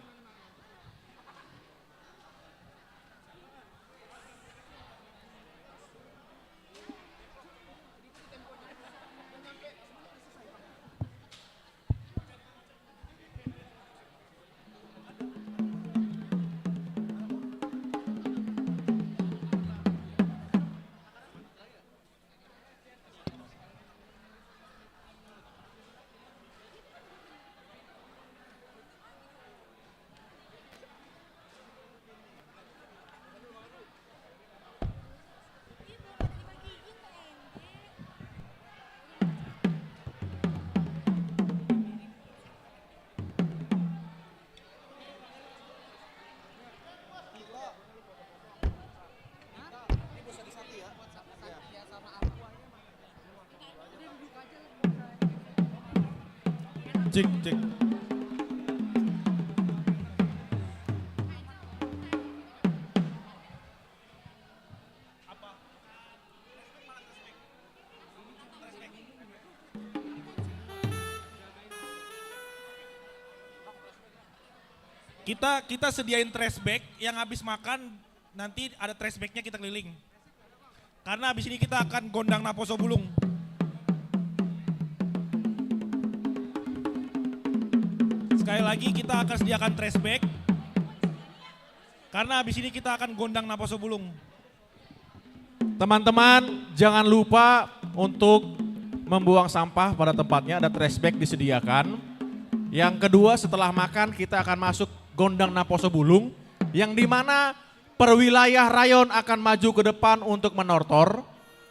Cek. Kita sediain trash bag yang habis makan nanti ada trash bagnya kita keliling. Karena habis ini kita akan Gondang Naposo Bulung. Sekali lagi kita akan sediakan trash bag. Karena habis ini kita akan Gondang Naposo Bulung. Teman-teman jangan lupa untuk membuang sampah pada tempatnya, ada trash bag disediakan. Yang kedua setelah makan kita akan masuk Gondang Naposo Bulung yang dimana perwilayah rayon akan maju ke depan untuk menortor.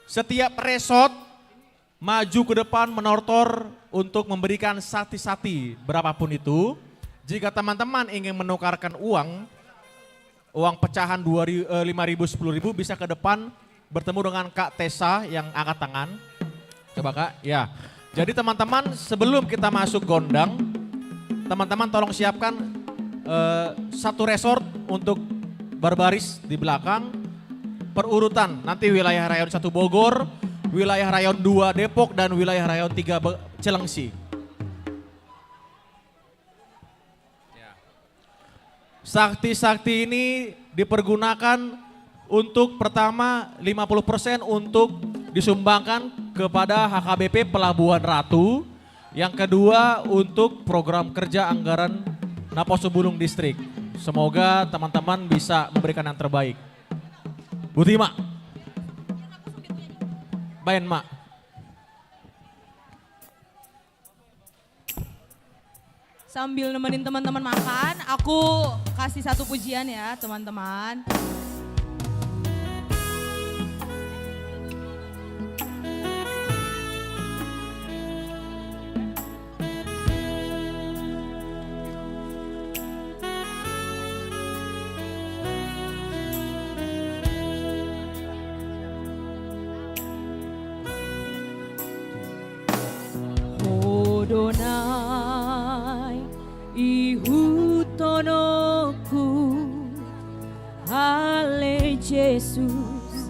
Setiap resort maju ke depan menortor untuk memberikan sati-sati berapapun itu. Jika teman-teman ingin menukarkan uang pecahan 5.000, 10.000 bisa ke depan bertemu dengan Kak Tessa yang angkat tangan. Coba Kak, ya. Jadi teman-teman sebelum kita masuk gondang, teman-teman tolong siapkan satu resort untuk berbaris di belakang. Perurutan, nanti wilayah Rayon 1 Bogor, wilayah Rayon 2 Depok, dan wilayah Rayon 3 Cilengsi. Sakti-sakti ini dipergunakan untuk pertama 50% untuk disumbangkan kepada HKBP Pelabuhan Ratu. Yang kedua untuk program kerja anggaran Naposubulung Distrik. Semoga teman-teman bisa memberikan yang terbaik. Bu Tima. Bayan Mak. Sambil nemenin teman-teman makan, aku kasih satu pujian ya teman-teman. Adonai ihutonoku ale Yesus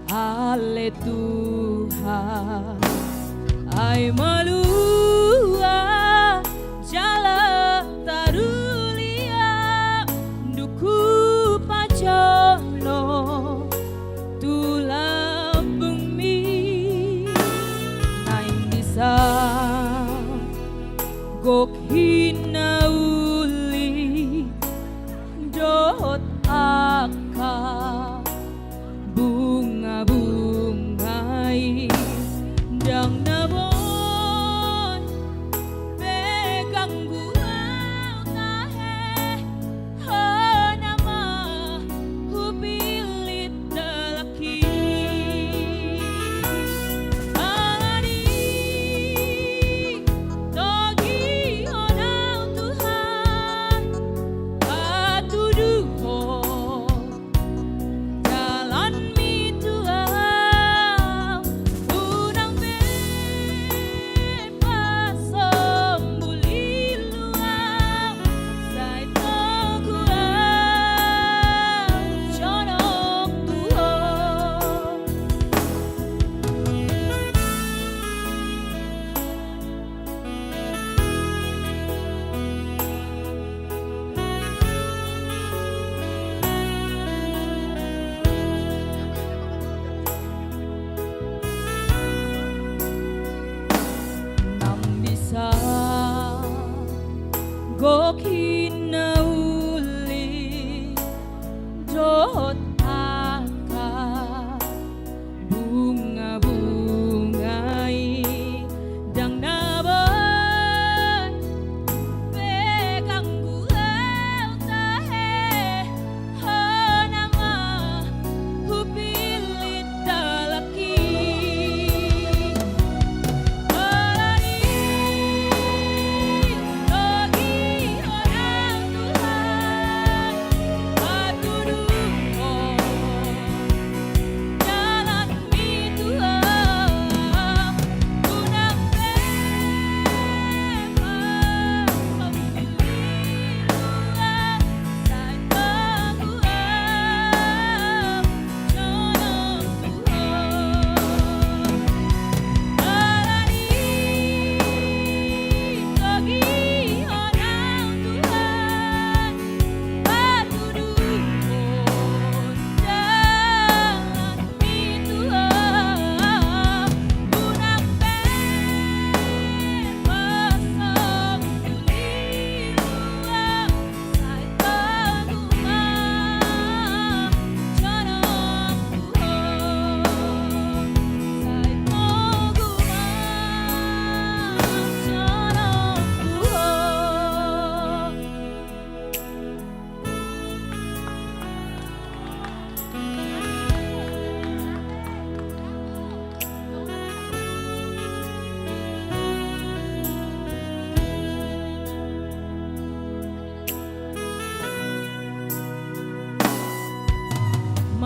ale Tuhan ai malua jala tarulia duku pacono tulang bumi naing bisa gok hinauli dot aka bunga-bungai dang nabon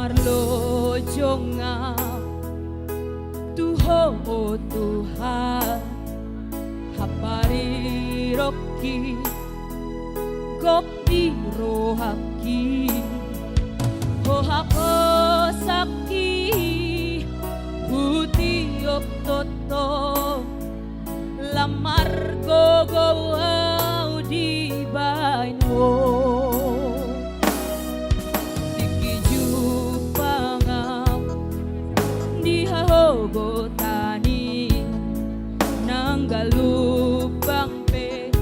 marlo jonga tuho o Tuhan hapari roki kopi rohaki ho hapo saki huti op toto lamar gogo au di baino Botani nanggalubang pe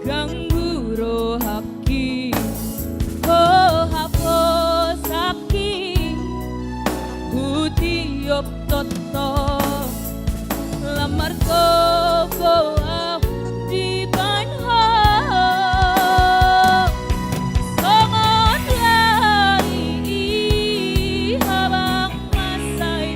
gangguro haki ho hapo saki hutiop toto lamar koko di banho songon lari habang masay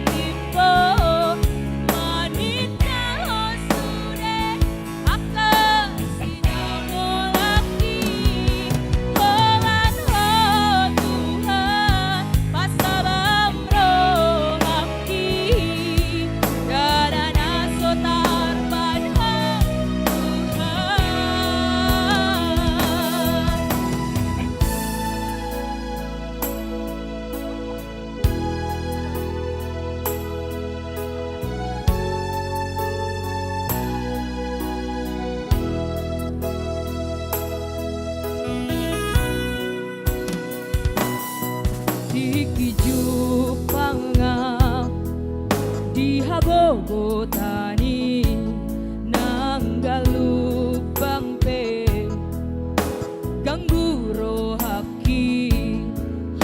Botani nanggalubang pe gangguro haki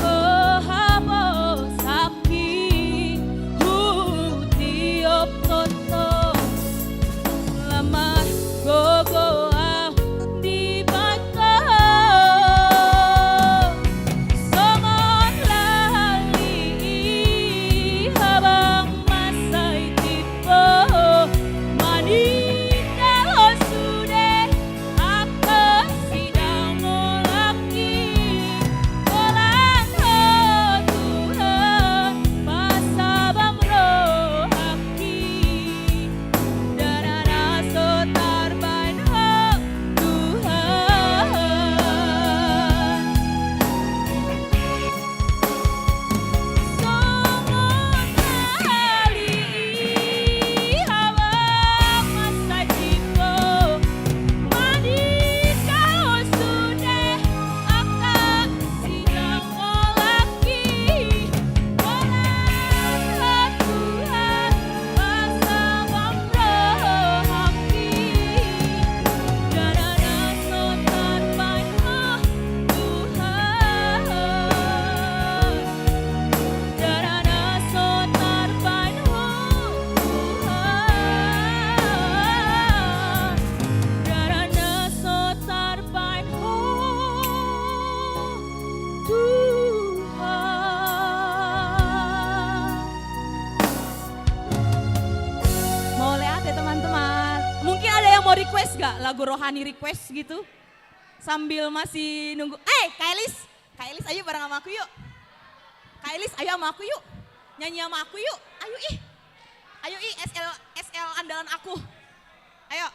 ho habo saki hutiop toto lamar gogo di bata songon lali habang masay mau request gak lagu rohani request gitu? Sambil masih nunggu. Kak Elis ayo bareng sama aku yuk. Kak Elis ayo sama aku yuk. Nyanyi sama aku yuk. Ayo SL andalan aku. Ayo.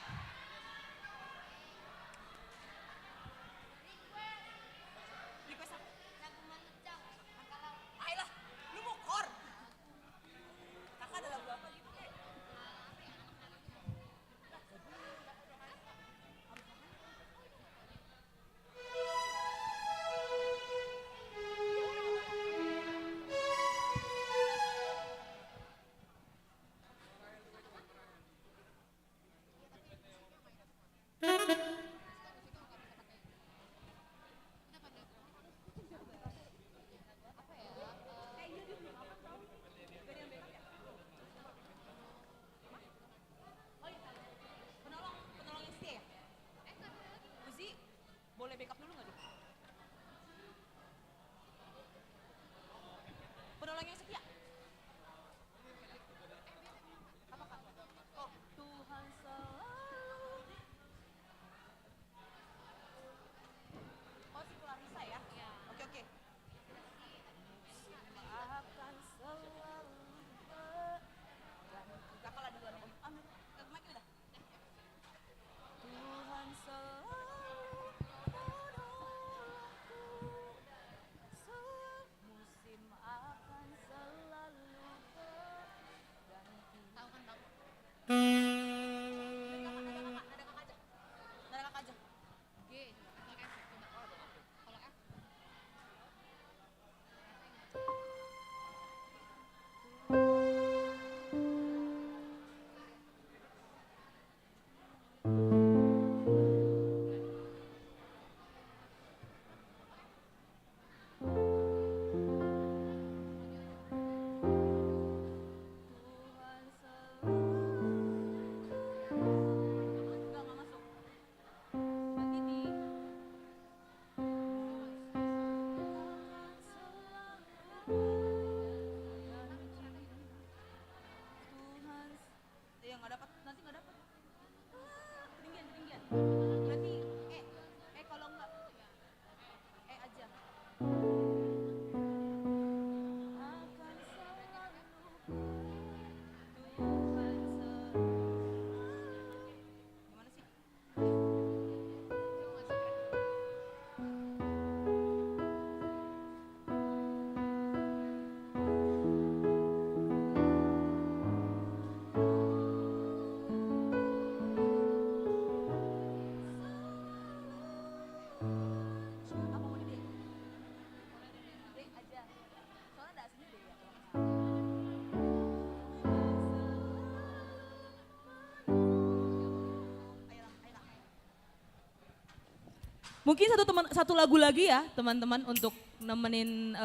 Mungkin satu lagu lagi ya teman-teman untuk nemenin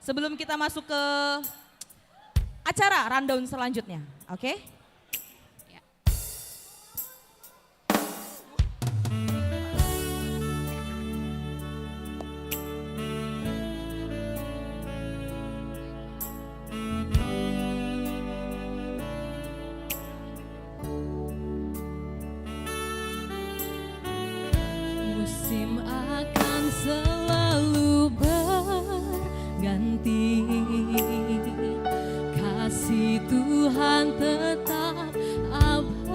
sebelum kita masuk ke acara rundown selanjutnya. Oke? Musim akan selalu berganti, kasih Tuhan tetap abadi,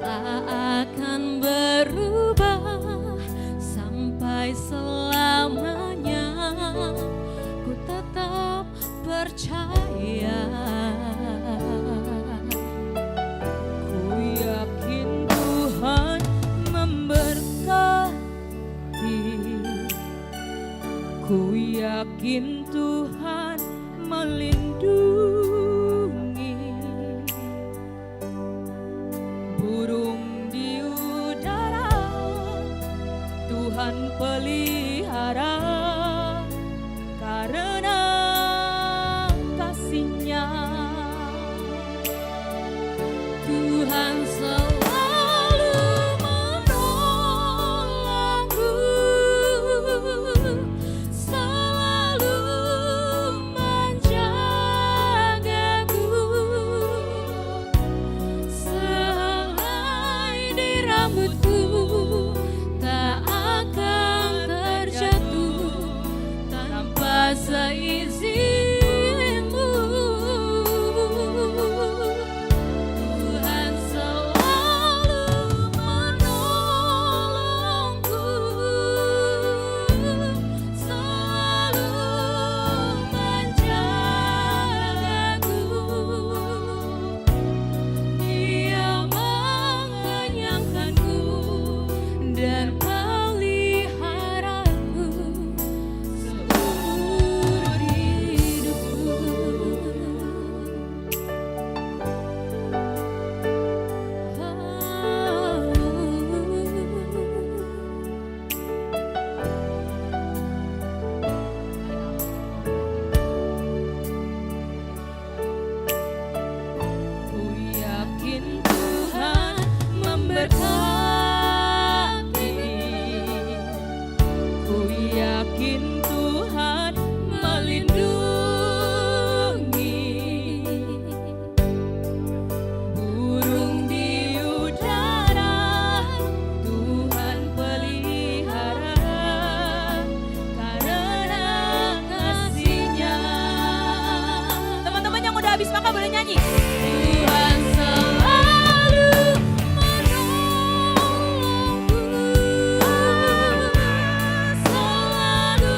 tak akan berubah sampai selamanya. Ku tetap percaya. Yakin Tuhan memberkati, ku yakin Tuhan melindungi, burung di udara Tuhan pelihara, karena kasih-Nya Tuhan selalu menolongku, selalu menjagaku, sehelai di rambutku tak akan terjatuh tanpa seizin. Dan peliharaku seumur hidupku. Ku yakin Tuhan memberkati, ku yakin Tuhan melindungi, burung di udara Tuhan pelihara, karena kasih-Nya. Teman-teman yang udah habis makan boleh nyanyi. Tuhan selalu menolongku, selalu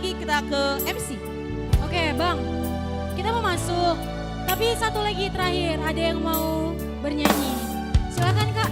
lagi kita ke MC. Oke Bang, kita mau masuk. Tapi satu lagi terakhir, ada yang mau bernyanyi. Silakan Kak.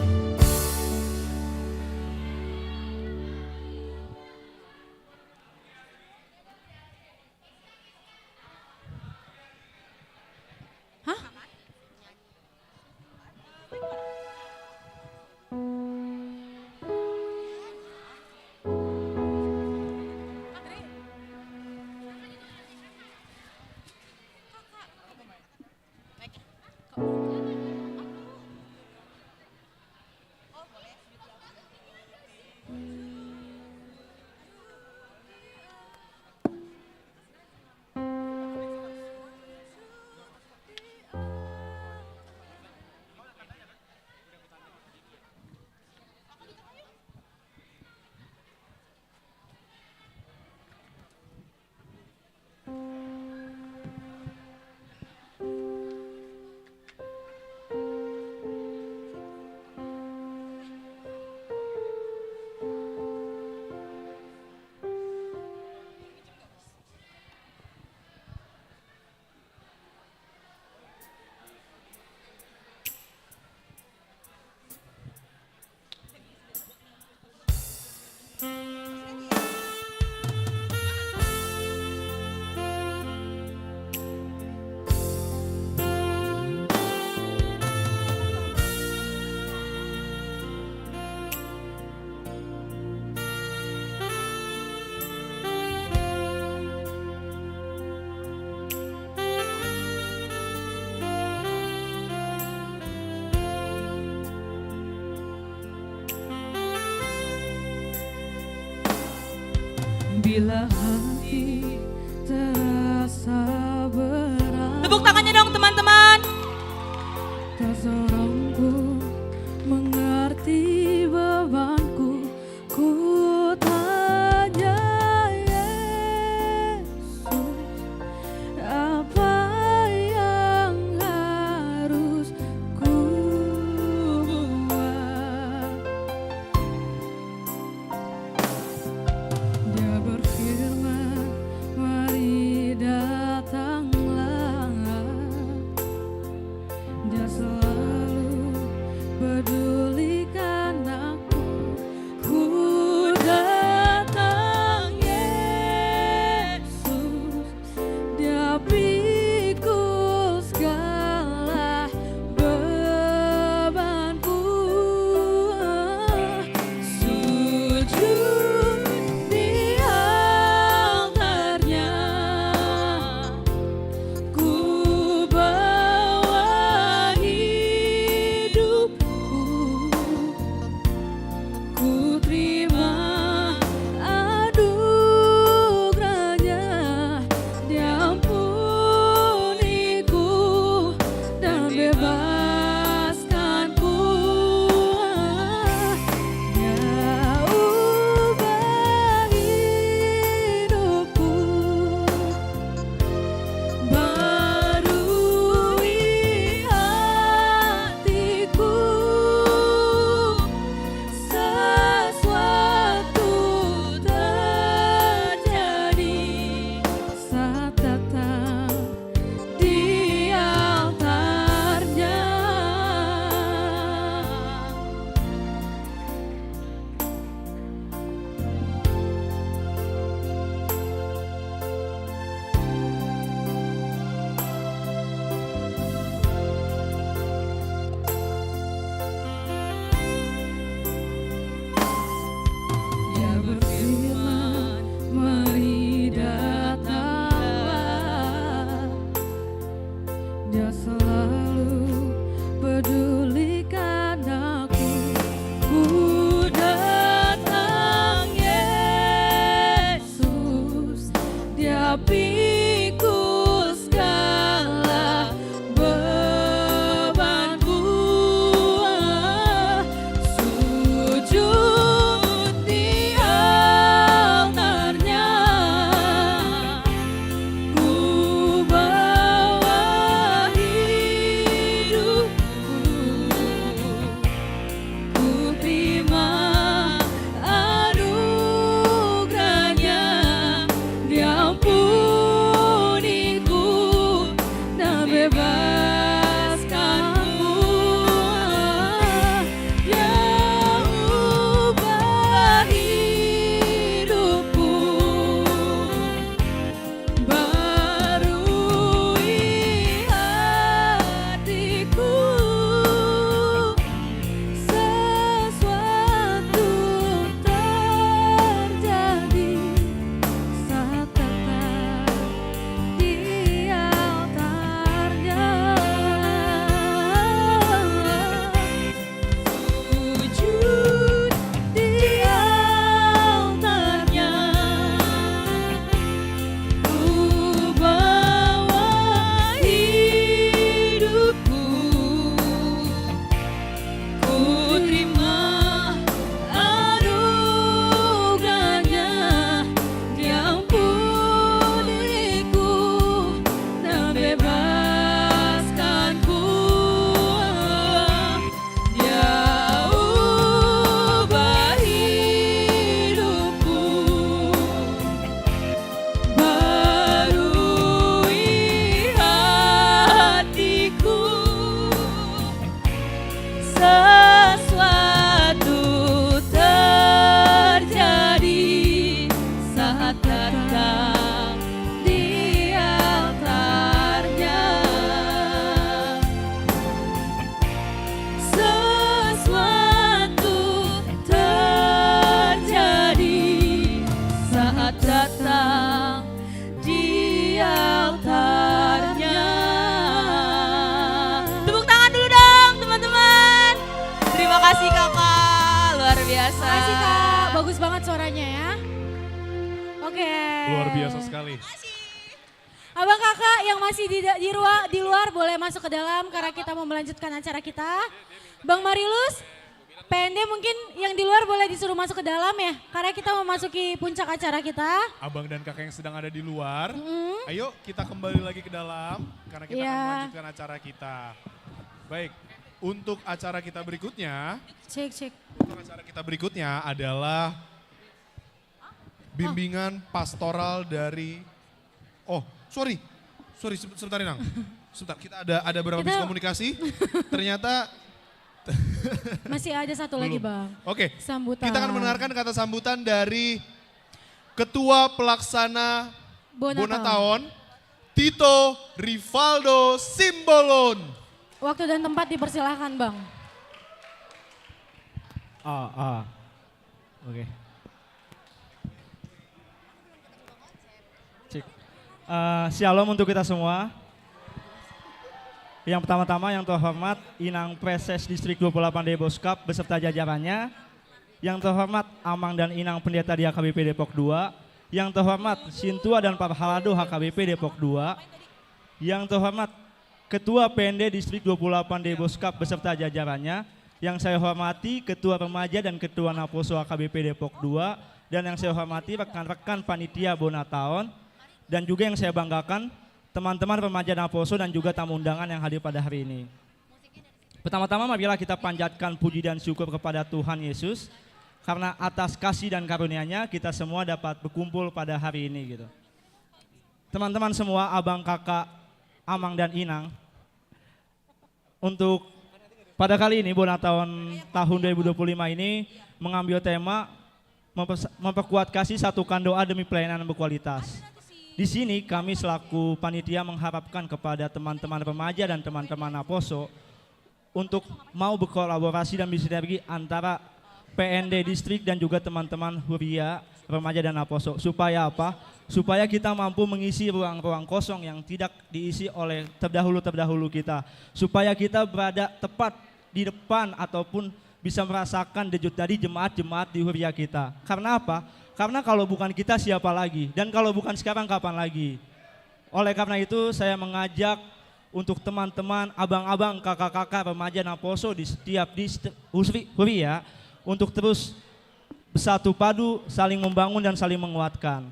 Bila hati terasa berat. Tepuk tangannya dong teman-teman. Tak seorang pun mengerti bebanku. Ku tanya Yesus, apa yang harus ku buat? Dia berfirman, mari datanglah. Dia selalu pedulikan aku. Ku datang Yesus, Dia pikul segala bebanku. Sujud di altarnya, ku bawa hidupku, ku terima anugerahnya. Dia ampuniku dan bebaskanku. Dia ubah hidupku, barui hatiku. Sesuatu terjadi saat datang di altarnya. Dia berfirman, mari datanglah. Dia selalu pedulikan aku. Ku datang Yesus, Dia pikul segala bebanku. Sujud di altarnya, ku bawa hidupku, ku terima anugerahnya. Dia biasa. Makasih Kak, bagus banget suaranya ya. Oke. Luar biasa sekali. Abang kakak yang masih di luar boleh masuk ke dalam karena kita mau melanjutkan acara kita. Bang Marilus, PND mungkin yang di luar boleh disuruh masuk ke dalam ya. Karena kita memasuki puncak acara kita. Abang dan kakak yang sedang ada di luar, ayo kita kembali lagi ke dalam karena kita akan melanjutkan acara kita. Baik, untuk acara kita berikutnya, untuk acara kita berikutnya adalah bimbingan pastoral dari, sorry sebentar Inang. Sebentar, kita ada beberapa miskomunikasi. Ternyata masih ada satu lagi Bang. Oke, Sambutan. kita akan mendengarkan kata sambutan dari Ketua Pelaksana Bonataon, Tito Rivaldo Simbolon. Waktu dan tempat dipersilahkan Bang. Oke. Cek. Shalom untuk kita semua. Yang pertama-tama yang terhormat Inang Preses Distrik 28 Deboskap beserta jajarannya. Yang terhormat Amang dan Inang Pendeta di HKBP Depok 2. Yang terhormat Sintua dan Parhalado HKBP Depok 2. Yang terhormat Ketua PND Distrik 28 Deboskap beserta jajarannya. Yang saya hormati Ketua Remaja dan Ketua Naposo HKBP Depok 2. Dan yang saya hormati rekan-rekan panitia Bonataon. Dan juga yang saya banggakan teman-teman remaja Naposo dan juga tamu undangan yang hadir pada hari ini. Pertama-tama marilah kita panjatkan puji dan syukur kepada Tuhan Yesus. Karena atas kasih dan karunia-Nya kita semua dapat berkumpul pada hari ini gitu. Teman-teman semua, abang, kakak, Amang dan Inang. Untuk pada kali ini Bonataon tahun 2025 ini mengambil tema memperkuat kasih, satukan doa demi pelayanan berkualitas. Di sini kami selaku panitia mengharapkan kepada teman-teman remaja dan teman-teman Naposo untuk mau berkolaborasi dan bersinergi antara PND distrik dan juga teman-teman Huria, remaja dan Naposo. Supaya apa? Supaya kita mampu mengisi ruang-ruang kosong yang tidak diisi oleh terdahulu kita. Supaya kita berada tepat di depan ataupun bisa merasakan denyut dari jemaat-jemaat di Huria kita. Karena apa? Karena kalau bukan kita siapa lagi? Dan kalau bukan sekarang kapan lagi? Oleh karena itu saya mengajak untuk teman-teman, abang-abang, kakak-kakak, remaja Naposo di setiap distrik Huria untuk terus bersatu padu, saling membangun dan saling menguatkan.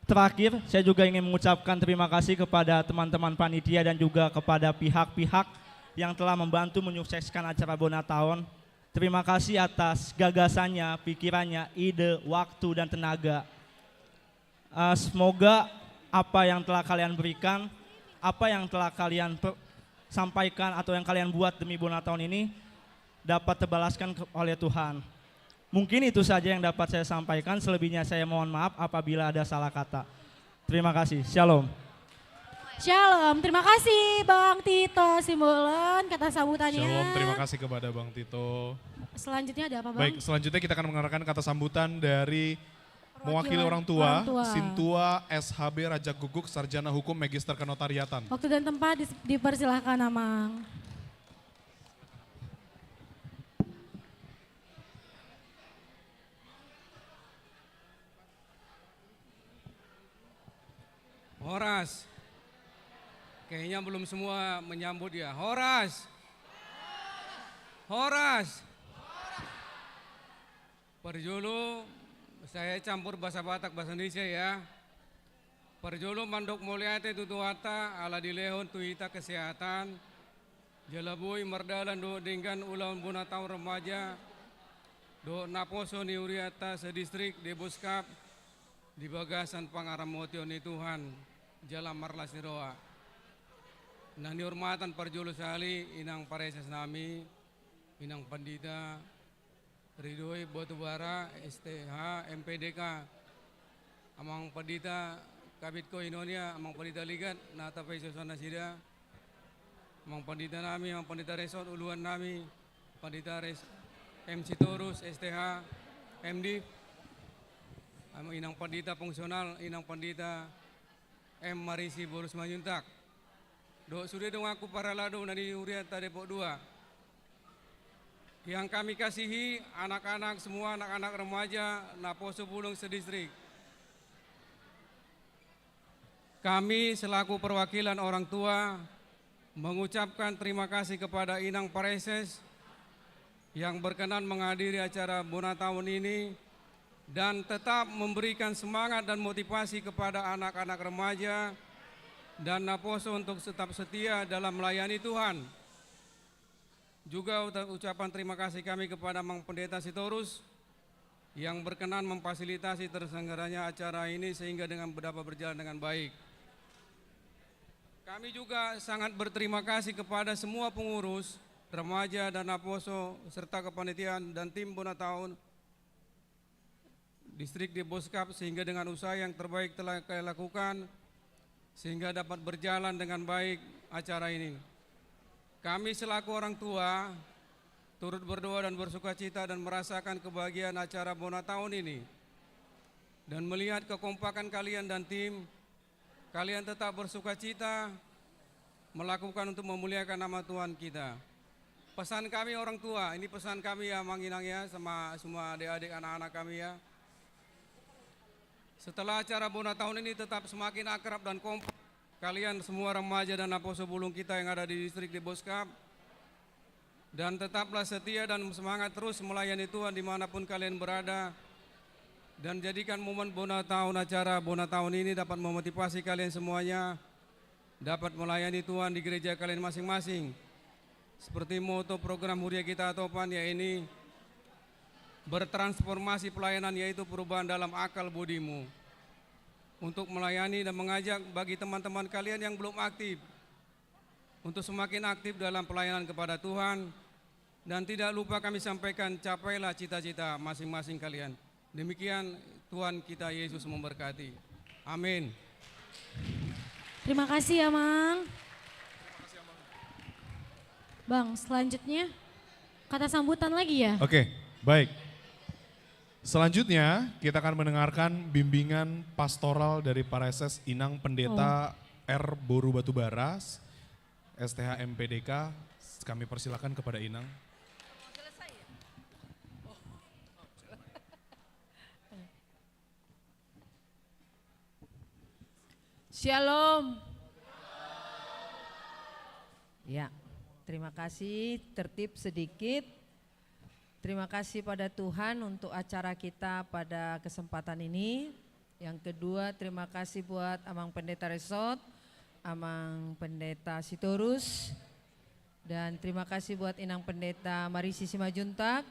Terakhir, saya juga ingin mengucapkan terima kasih kepada teman-teman panitia dan juga kepada pihak-pihak yang telah membantu menyukseskan acara Bonataon. Terima kasih atas gagasannya, pikirannya, ide, waktu, dan tenaga. Semoga apa yang telah kalian berikan, apa yang telah kalian sampaikan atau yang kalian buat demi Bonataon ini dapat terbalaskan oleh Tuhan. Mungkin itu saja yang dapat saya sampaikan, selebihnya saya mohon maaf apabila ada salah kata. Terima kasih, shalom. Shalom, terima kasih Bang Tito Simbolon kata sambutannya. Shalom, terima kasih kepada Bang Tito. Selanjutnya ada apa Bang? Baik, selanjutnya kita akan mendengarkan kata sambutan dari mewakili orang tua. Sintua SHB Raja Guguk, Sarjana Hukum Magister Kenotariatan. Waktu dan tempat dipersilahkan Amang. Horas. Kayaknya belum semua menyambut ya. Horas. Horas. Perjulu, saya campur bahasa Batak, bahasa Indonesia ya. Perjulu mandok muliate tutuata ala dilehon tuita kesehatan. Jalabui merdalan do dengan ulang Bonataon remaja. Do Naposo ni Uriata sedistrik Deboskap. Di bagasan pangaramotio ni Tuhan. Jalan marla siroa. Nah dihormatan perjulu sali inang pareses nami, inang pandita, Ridhoi Batubara, STH, MPDK, amang pandita kabit ko inonia, amang pandita ligat, nata pa isusana sida, amang pandita nami, amang pandita resort, uluan nami, pandita MC Torus, STH, MD, amang inang pandita fungsional, inang pandita M. Marisi Borus Manyuntak. Sudah dong aku para lado nani Uriata Depok 2. Yang kami kasihi anak-anak semua, anak-anak remaja Naposo Bulung sedistrik. Kami selaku perwakilan orang tua mengucapkan terima kasih kepada Inang Pareses yang berkenan menghadiri acara Bona tahun ini dan tetap memberikan semangat dan motivasi kepada anak-anak remaja dan Naposo untuk tetap setia dalam melayani Tuhan. Juga ucapan terima kasih kami kepada Mang Pendeta Sitorus yang berkenan memfasilitasi terselenggaranya acara ini sehingga dapat berjalan dengan baik. Kami juga sangat berterima kasih kepada semua pengurus, remaja dan Naposo serta kepanitiaan dan tim Bona tahun Distrik Deboskap sehingga dengan usaha yang terbaik telah kami lakukan sehingga dapat berjalan dengan baik acara ini. Kami selaku orang tua turut berdoa dan bersukacita dan merasakan kebahagiaan acara Bona tahun ini. Dan melihat kekompakan kalian dan tim, kalian tetap bersukacita melakukan untuk memuliakan nama Tuhan kita. Pesan kami orang tua, ini pesan kami ya Mang Inang ya, sama semua adik-adik anak-anak kami ya. Setelah acara Bona tahun ini tetap semakin akrab dan kompak. Kalian semua remaja dan Naposo Bulung kita yang ada di distrik Deboskap. Dan tetaplah setia dan semangat terus melayani Tuhan dimanapun kalian berada. Dan jadikan momen Bona tahun, acara Bona tahun ini dapat memotivasi kalian semuanya. Dapat melayani Tuhan di gereja kalian masing-masing. Seperti moto program Huria Kita Topan ya ini. Bertransformasi pelayanan yaitu perubahan dalam akal budimu. Untuk melayani dan mengajak bagi teman-teman kalian yang belum aktif untuk semakin aktif dalam pelayanan kepada Tuhan dan tidak lupa kami sampaikan capailah cita-cita masing-masing kalian. Demikian Tuhan kita Yesus memberkati. Amin. Terima kasih ya Mang. Bang, selanjutnya kata sambutan lagi ya? Oke, baik. Selanjutnya kita akan mendengarkan bimbingan pastoral dari Pareses Inang Pendeta R. Boru Batubara, STH MPDK. Kami persilakan kepada Inang. Shalom. Ya, terima kasih. Tertib sedikit. Terima kasih pada Tuhan untuk acara kita pada kesempatan ini. Yang kedua, terima kasih buat Amang Pendeta Resort, Amang Pendeta Sitorus, dan terima kasih buat Inang Pendeta Marisi Simajuntak.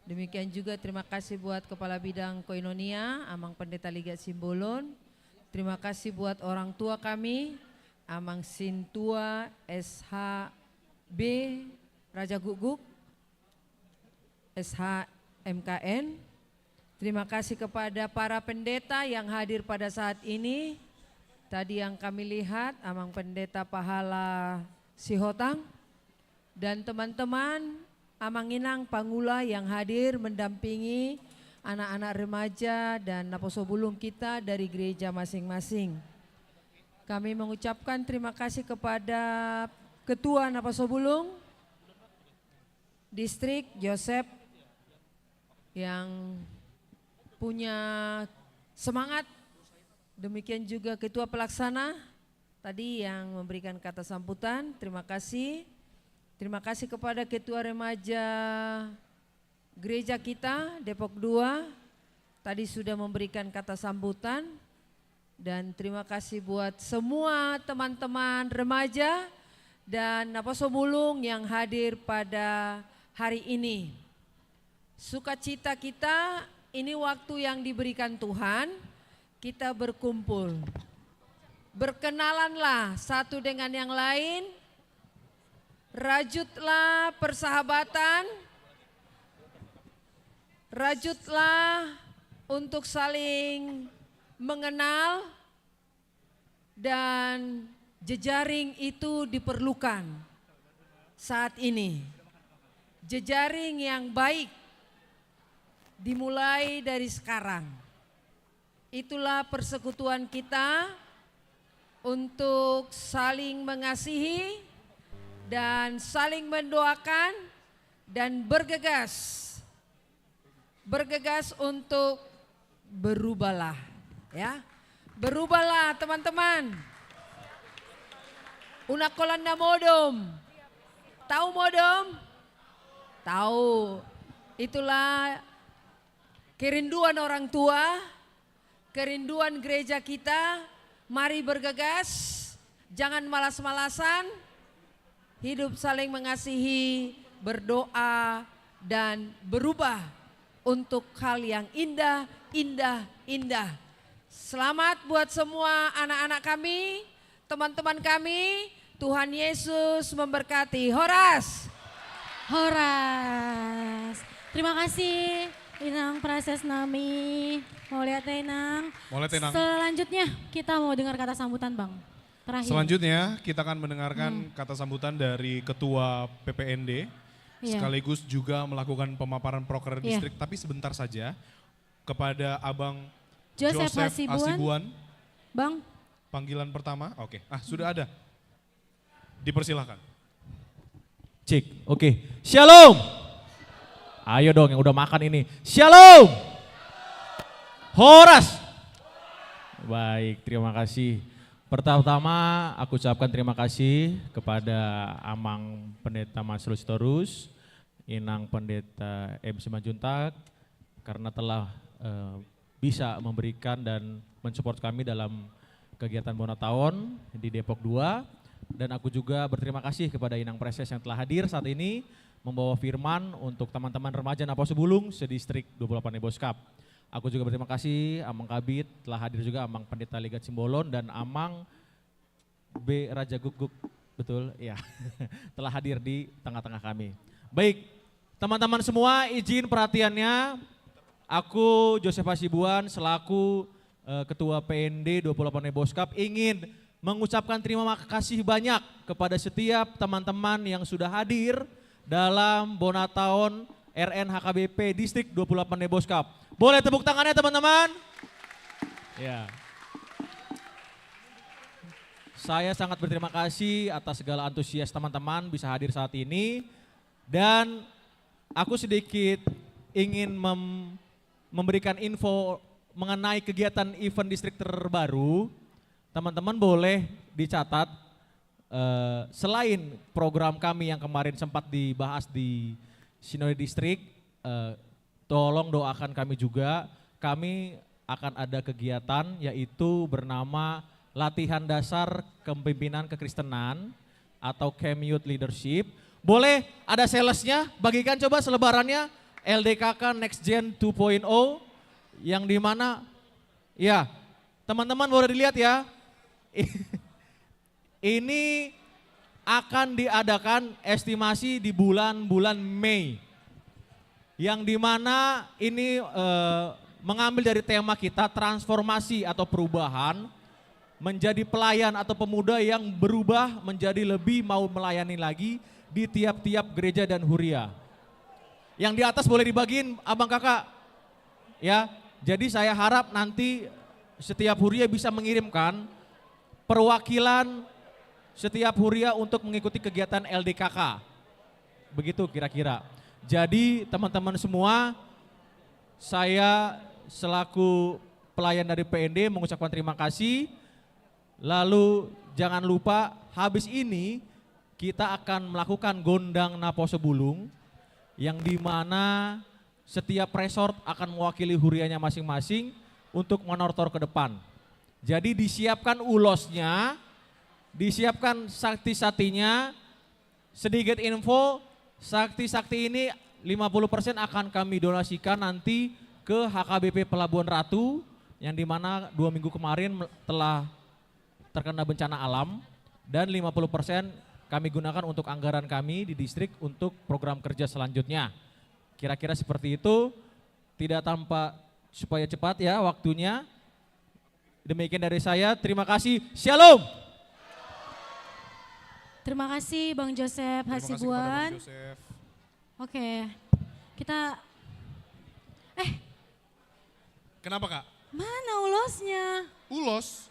Demikian juga terima kasih buat Kepala Bidang Koinonia, Amang Pendeta Ligat Simbolon. Terima kasih buat orang tua kami, Amang Sintua SHB Raja Guguk, SHMKN. Terima kasih kepada para pendeta yang hadir pada saat ini. Tadi yang kami lihat Amang Pendeta Pahala Sihotang dan teman-teman Amang Inang Pangula yang hadir mendampingi anak-anak remaja dan Naposo Bulung kita dari gereja masing-masing. Kami mengucapkan terima kasih kepada Ketua Naposo Bulung Distrik Joseph yang punya semangat, demikian juga Ketua Pelaksana tadi yang memberikan kata sambutan, terima kasih. Terima kasih kepada Ketua Remaja Gereja kita Depok 2, tadi sudah memberikan kata sambutan. Dan terima kasih buat semua teman-teman remaja dan Naposo Bulung yang hadir pada hari ini. Sukacita kita, ini waktu yang diberikan Tuhan, kita berkumpul. Berkenalanlah satu dengan yang lain, rajutlah persahabatan, rajutlah untuk saling mengenal, dan jejaring itu diperlukan saat ini. Jejaring yang baik dimulai dari sekarang. Itulah persekutuan kita untuk saling mengasihi dan saling mendoakan dan bergegas untuk berubahlah, ya. Berubahlah teman-teman. Unakolanda modom. Tahu modom? Tahu. Itulah kerinduan orang tua, kerinduan gereja kita. Mari bergegas, jangan malas-malasan. Hidup saling mengasihi, berdoa, dan berubah untuk hal yang indah, indah, indah. Selamat buat semua anak-anak kami, teman-teman kami. Tuhan Yesus memberkati. Horas. Horas. Terima kasih Inang Prases Nami. Mau lihat Inang. Mau lihat Inang. Selanjutnya kita mau dengar kata sambutan Bang. Terakhir. Selanjutnya kita akan mendengarkan kata sambutan dari Ketua PPND. Iya. Sekaligus juga melakukan pemaparan proker Iya. distrik. Tapi sebentar saja kepada Abang Joseph Hasibuan. Bang. Panggilan pertama, oke. Sudah ada. Dipersilahkan. Cik, oke. Shalom. Ayo dong yang udah makan ini. Shalom. Horas. Baik, terima kasih. Pertama-tama aku ucapkan terima kasih kepada Amang Pendeta Masrul Sitorus, Inang Pendeta MC Manjuntak, karena telah bisa memberikan dan mensupport kami dalam kegiatan Bonataon di Depok 2. Dan aku juga berterima kasih kepada Inang Preses yang telah hadir saat ini membawa firman untuk teman-teman remaja Napo Sebulung sedistrik 28 Boskap. Aku juga berterima kasih Amang Kabit telah hadir juga, Amang Pendeta Ligat Simbolon dan Amang B Raja Guguk, betul ya, telah hadir di tengah-tengah kami. Baik, teman-teman semua izin perhatiannya, aku Joseph Hasibuan selaku Ketua PND 28 Boskap ingin mengucapkan terima kasih banyak kepada setiap teman-teman yang sudah hadir dalam Bonataon RN HKBP Distrik 28 Boskap. Boleh tepuk tangannya teman-teman? Ya. Saya sangat berterima kasih atas segala antusias teman-teman bisa hadir saat ini. Dan aku sedikit ingin memberikan info mengenai kegiatan event distrik terbaru. Teman-teman boleh dicatat, selain program kami yang kemarin sempat dibahas di Sinode Distrik, tolong doakan kami juga. Kami akan ada kegiatan yaitu bernama Latihan Dasar Kepemimpinan Kekristenan atau Camp Youth Leadership. Boleh ada salesnya, bagikan coba selebarannya LDKK Next Gen 2.0 yang dimana, ya teman-teman boleh dilihat ya. Ini akan diadakan estimasi di bulan-bulan Mei. Yang dimana ini mengambil dari tema kita transformasi atau perubahan menjadi pelayan atau pemuda yang berubah menjadi lebih mau melayani lagi di tiap-tiap gereja dan huria. Yang di atas boleh dibagiin abang kakak. Ya, jadi saya harap nanti setiap huria bisa mengirimkan perwakilan setiap huria untuk mengikuti kegiatan LDKK. Begitu kira-kira. Jadi teman-teman semua, saya selaku pelayan dari PND mengucapkan terima kasih. Lalu jangan lupa habis ini kita akan melakukan gondang Napo Sebulung yang dimana setiap resort akan mewakili hurianya masing-masing untuk menortor ke depan. Jadi disiapkan ulosnya, disiapkan sakti-saktinya. Sedikit info, sakti-sakti ini 50% akan kami donasikan nanti ke HKBP Pelabuhan Ratu yang dimana 2 minggu kemarin telah terkena bencana alam dan 50% kami gunakan untuk anggaran kami di distrik untuk program kerja selanjutnya. Kira-kira seperti itu, tidak tanpa supaya cepat ya waktunya. Demikian dari saya, terima kasih, shalom. Terima kasih Bang Joseph Hasibuan. Oke, kita, Kenapa kak? mana ulosnya? Ulos?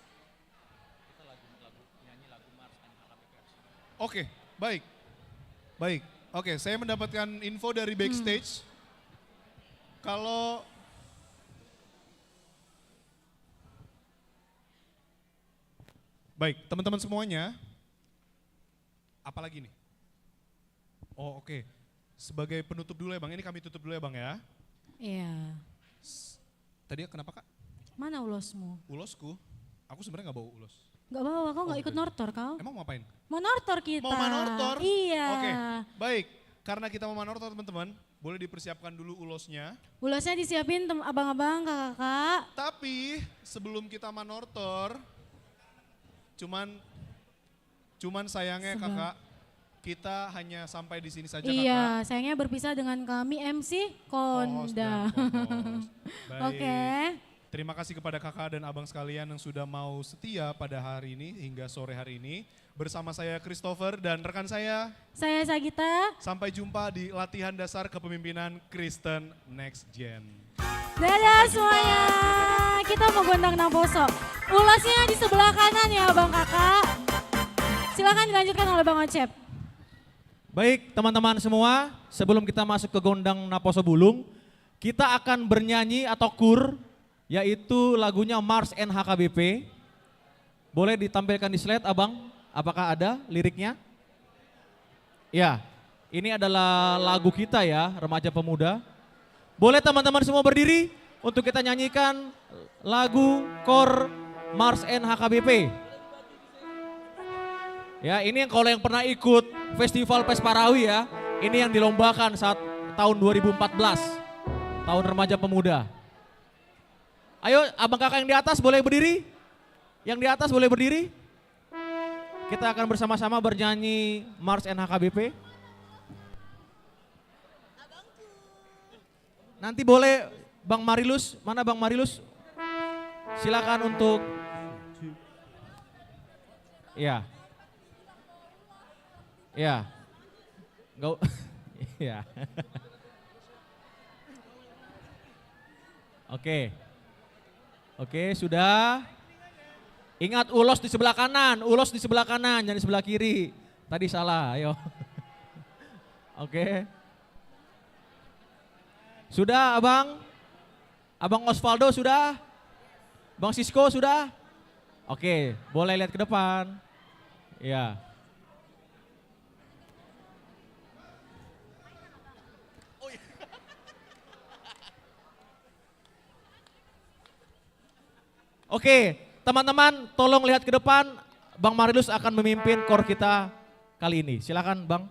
Oke, baik. Baik, Oke, saya mendapatkan info dari backstage. Kalau baik, teman-teman semuanya, apalagi nih? Oh, oke. Sebagai penutup dulu ya Bang, ini kami tutup dulu ya Bang ya. Iya. Tadi kenapa Kak? Mana ulosmu? Ulosku? Aku sebenarnya nggak bawa ulos. Gak bawa, kau gak ikut nortor kau? Emang mau ngapain? Mau nortor kita. Mau manortor? Iya. Oke, baik. Karena kita mau manortor teman-teman, boleh dipersiapkan dulu ulosnya. Ulosnya disiapin abang-abang, kakak-kakak. Tapi sebelum kita manortor, cuman sayangnya kakak, kita hanya sampai di sini saja kakak. Iya, sayangnya berpisah dengan kami MC Konda. Baik. Oke. Terima kasih kepada kakak dan abang sekalian yang sudah mau setia pada hari ini hingga sore hari ini. Bersama saya Christopher dan rekan saya. Saya Sagita. Sampai jumpa di latihan dasar kepemimpinan Kristen Next Gen. Dadah semuanya. Kita mau gondang Naposo. Ulasnya di sebelah kanan ya Bang Kakak. Silakan dilanjutkan oleh Bang Ocep. Baik teman-teman semua, sebelum kita masuk ke gondang Naposo Bulung, kita akan bernyanyi atau kur, yaitu lagunya Mars NHKBP. Boleh ditampilkan di slide abang, apakah ada liriknya? Ya, ini adalah lagu kita ya, remaja pemuda. Boleh teman-teman semua berdiri untuk kita nyanyikan lagu kor Mars NHKBP. Ya, ini kalau yang pernah ikut Festival Pesparawi ya, ini yang dilombakan saat tahun 2014, tahun remaja pemuda. Ayo abang kakak yang di atas boleh berdiri? Yang di atas boleh berdiri? Kita akan bersama-sama bernyanyi Mars NHKBP. Nanti boleh Bang Marilus, mana Bang Marilus? Silakan untuk, ya. Ya, enggak, ya. Oke, sudah. Ingat ulos di sebelah kanan, jangan di sebelah kiri. Tadi salah, ayo. Oke. Sudah abang? Abang Osvaldo sudah? Bang Sisko sudah? Oke, boleh lihat ke depan. Ya. Oke, teman-teman tolong lihat ke depan, Bang Marilus akan memimpin kor kita kali ini. Silakan Bang.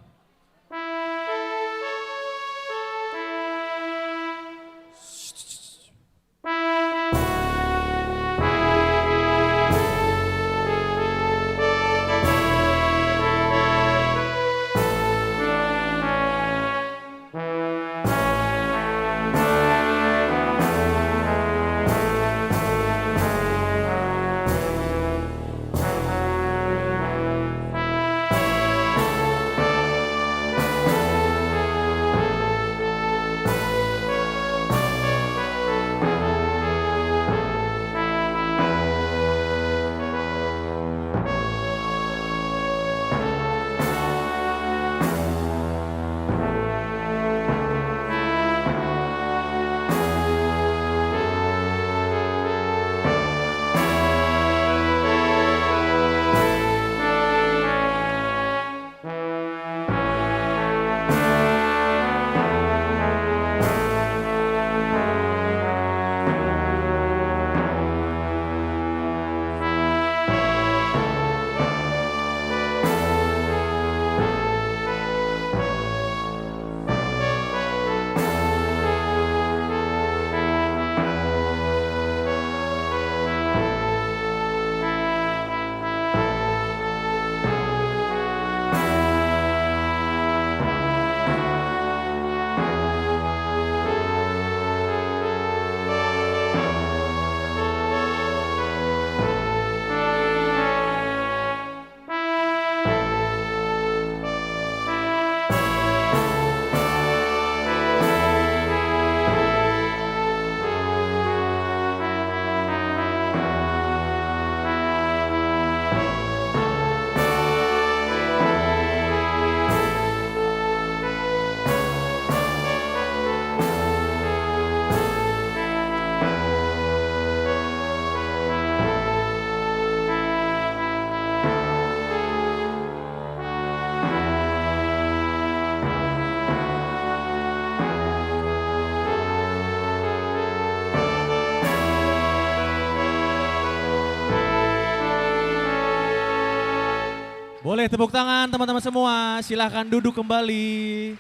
Boleh tepuk tangan teman-teman semua, silahkan duduk kembali.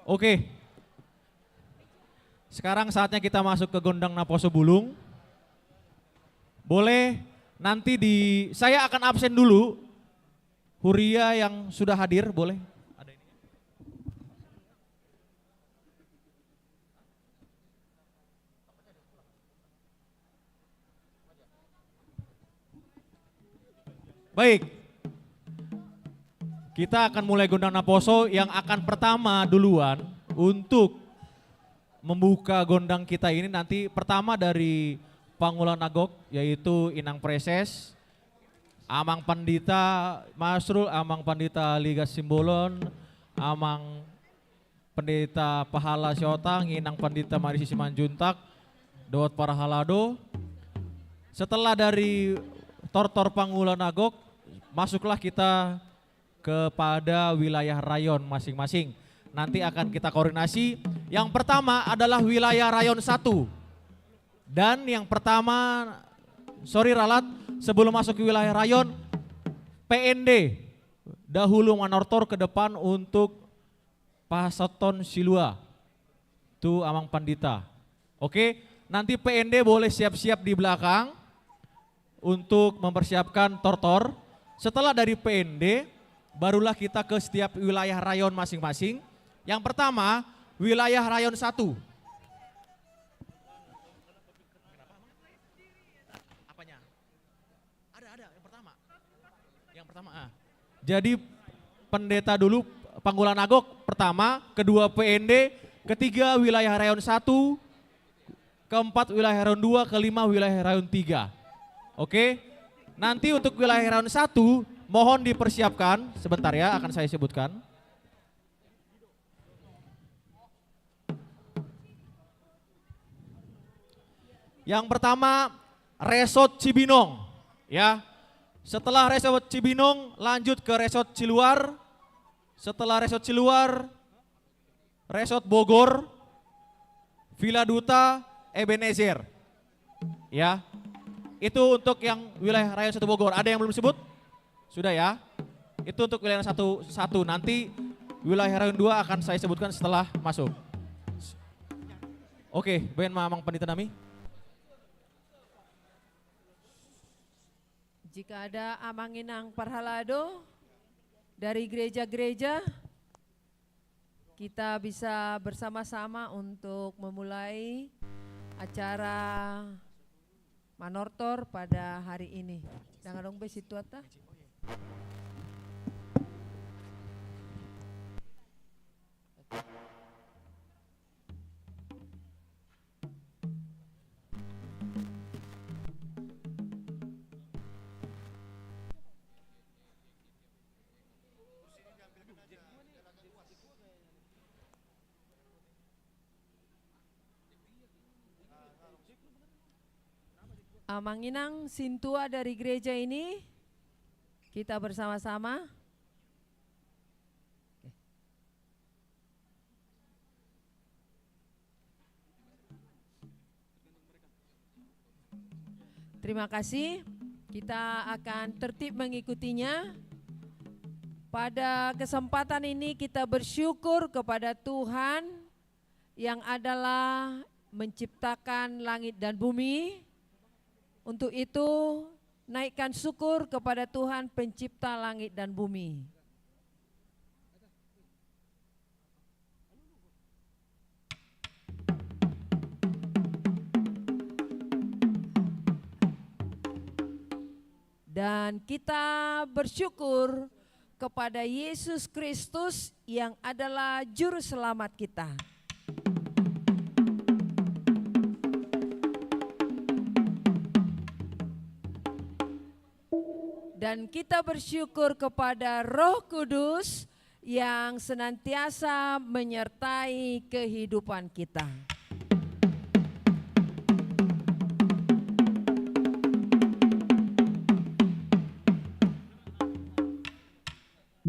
Oke, sekarang saatnya kita masuk ke Gondang Naposo Bulung. Boleh nanti saya akan absen dulu. Huria yang sudah hadir boleh. Baik, kita akan mulai Gondang Naposo yang akan pertama duluan untuk membuka gondang kita ini nanti pertama dari Pangulan Nagok yaitu Inang Preses, Amang Pandita Masrul, Amang Pandita Liga Simbolon, Amang Pendeta Pahala Siotang, Inang Pandita Marisi Simanjuntak, Dawat Parahalado. Setelah dari Tortor Pangulan Nagok, masuklah kita kepada wilayah rayon masing-masing. Nanti akan kita koordinasi. Yang pertama adalah wilayah rayon 1. Dan yang pertama, sorry Ralat, sebelum masuk ke wilayah rayon, PND dahulu manortor ke depan untuk Pasaton Silua. Itu Amang Pandita. Oke, nanti PND boleh siap-siap di belakang untuk mempersiapkan tortor. Setelah dari PND, barulah kita ke setiap wilayah rayon masing-masing. Yang pertama, wilayah rayon 1. Apanya? Ada yang pertama. Jadi pendeta dulu Pangulan Nagok pertama, kedua PND, ketiga wilayah rayon 1, keempat wilayah rayon 2, kelima wilayah rayon 3. Oke, nanti untuk wilayah rayon 1 mohon dipersiapkan, sebentar ya akan saya sebutkan. Yang pertama Resort Cibinong ya. Setelah Resort Cibinong lanjut ke Resort Ciluar. Setelah Resort Ciluar, Resort Bogor, Villa Duta, Ebenezer. Ya. Itu untuk yang wilayah rayon 1 Bogor. Ada yang belum disebut? Sudah ya. Itu untuk wilayah 1. Nanti wilayah rayon 2 akan saya sebutkan setelah masuk. Oke, Ben Mamang Pandita Nami. Jika ada Amanginang Parhalado dari gereja-gereja, kita bisa bersama-sama untuk memulai acara manortor pada hari ini. Jangan dong besituata. Amanginang Sintua dari gereja ini, kita bersama-sama. Terima kasih, kita akan tertib mengikutinya. Pada kesempatan ini kita bersyukur kepada Tuhan yang adalah menciptakan langit dan bumi. Untuk itu, naikkan syukur kepada Tuhan pencipta langit dan bumi. Dan kita bersyukur kepada Yesus Kristus yang adalah juru selamat kita. Dan kita bersyukur kepada Roh Kudus yang senantiasa menyertai kehidupan kita.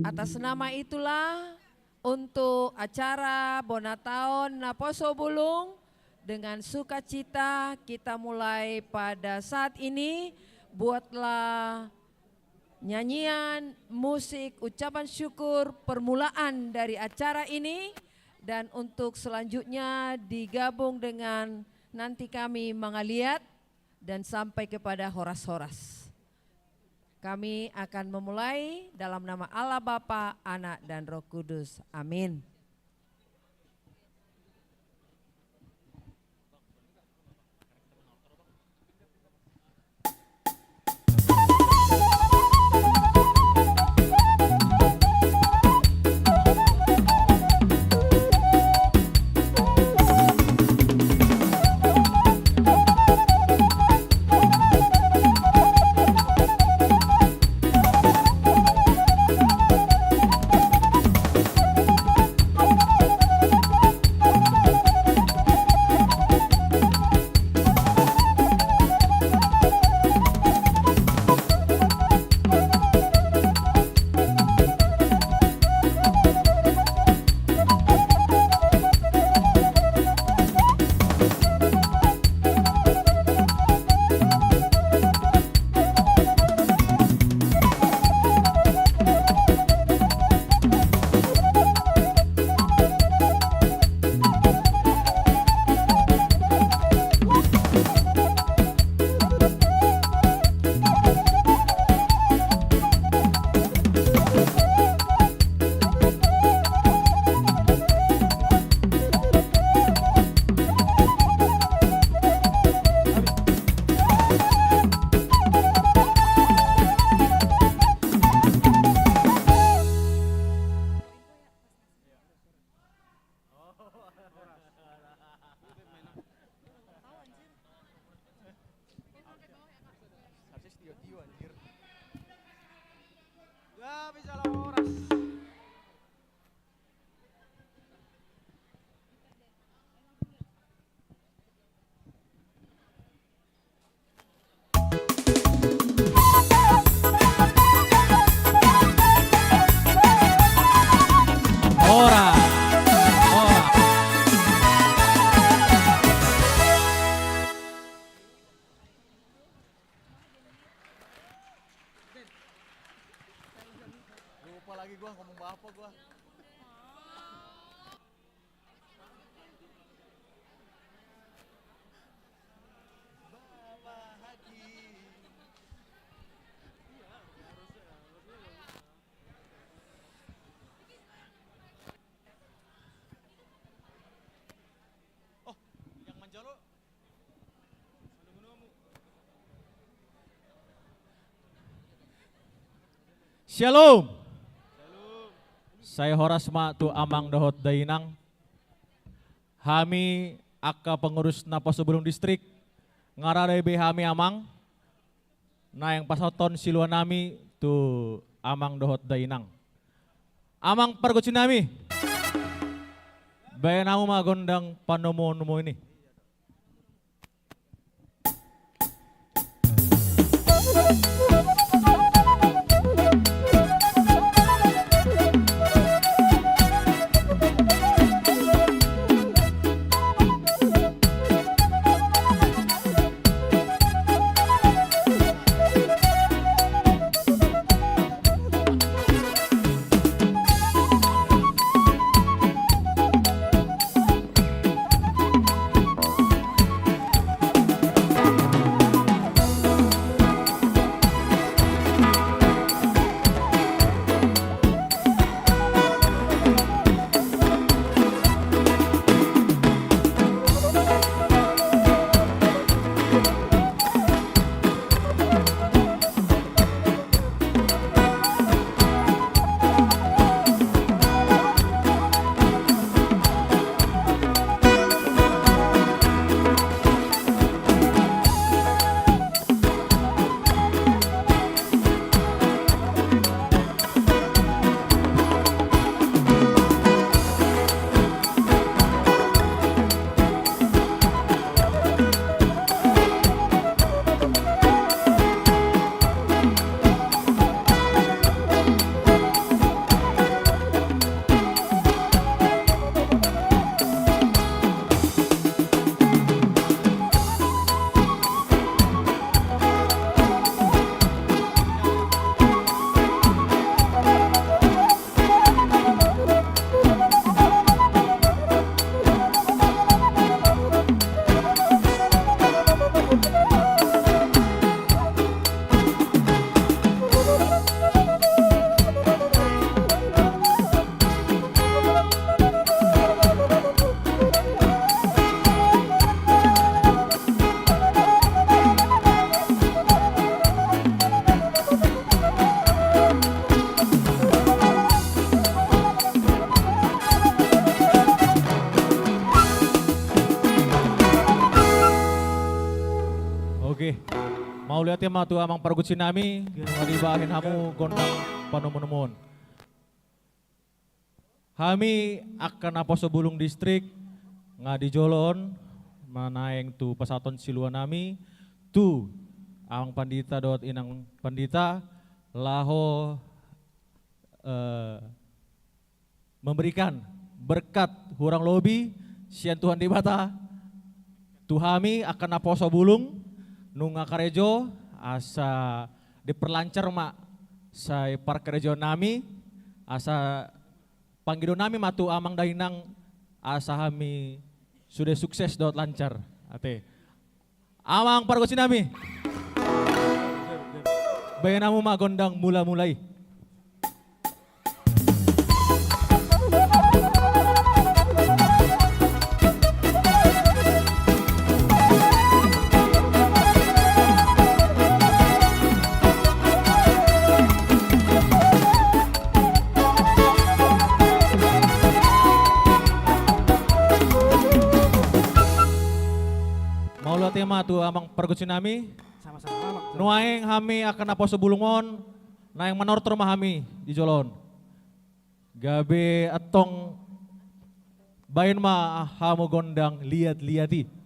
Atas nama itulah untuk acara Bonataon Naposo Bulung dengan sukacita kita mulai pada saat ini. Buatlah nyanyian, musik, ucapan syukur permulaan dari acara ini, dan untuk selanjutnya digabung dengan nanti kami mengaliat dan sampai kepada horas-horas. Kami akan memulai dalam nama Allah Bapa, Anak dan Roh Kudus. Amin. Lupa lagi gua ngomong apa gua. Oh, yang Manjalo. Shalom. Saya Horas tu Amang Dohot Dainang. Hami akka pengurus Naposo Bulung Distrik. Ngaradai hami Amang. Na yang pasoton siluan nami tu Amang Dohot Dainang. Amang pergucinami. Bayan namu magondang panomo-nomo ini. lihat ya matu amang parguci nami, ngadibahin hamu gondang panumun-numun. Kami akan aposo bulung distrik ngadi jolon manaeng tu pasaton siluan nami tu amang pandita dot inang pandita laho memberikan berkat hurang lobi sian Tuhan di bata tuhami akan aposo bulung nunga karejo asa diperlancar mak say parkerejo nami asa panggido nami matu amang dahinang asa kami sudah sukses dot lancar ate amang pargosi nami bayanamu magondang mula-mulai. Tema tu amang pergusin nami Sama-sama. nuaeng hami akan aposo bulungon naeng manortor mahami di jolon gabe atong bayin ma hamu gondang liat-liati.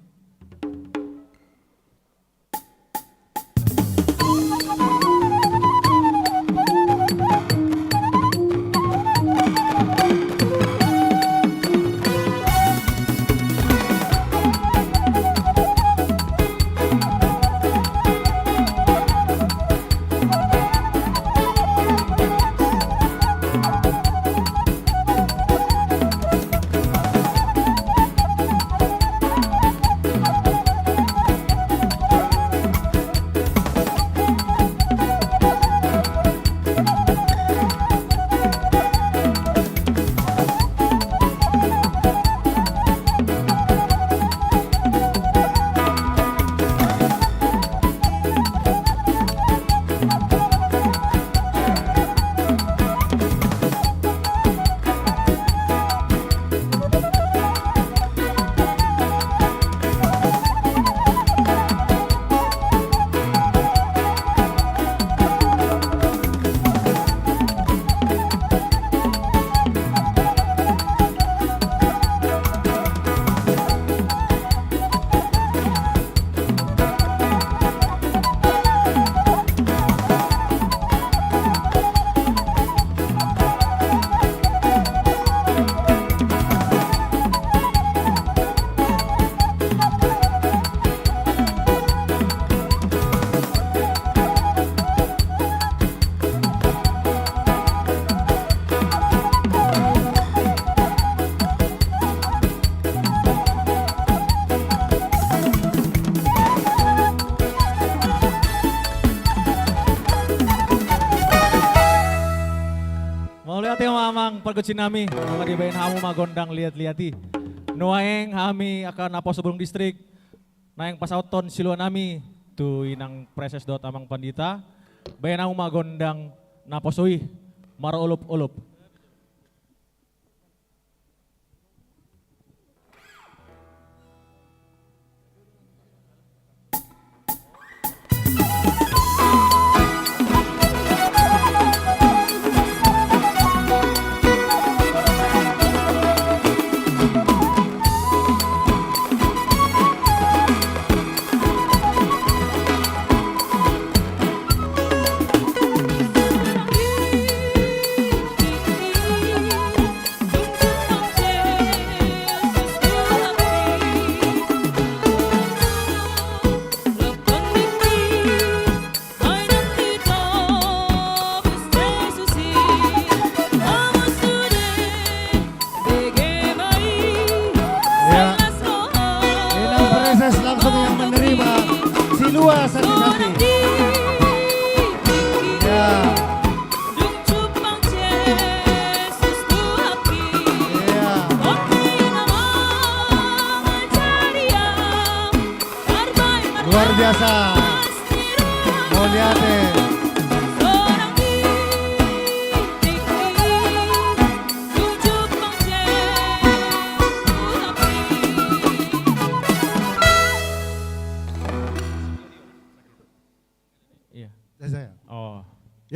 Pergusin nami, dibayin hamu magondang liat-liati. Nuaeng hami akan apo sebelum distrik. Naeng pasauton siluan nami tu inang preses dot amang pandita. Bayin hamu magondang naposoi maro ulup-ulup. Luar biasa. Mau lihat deh.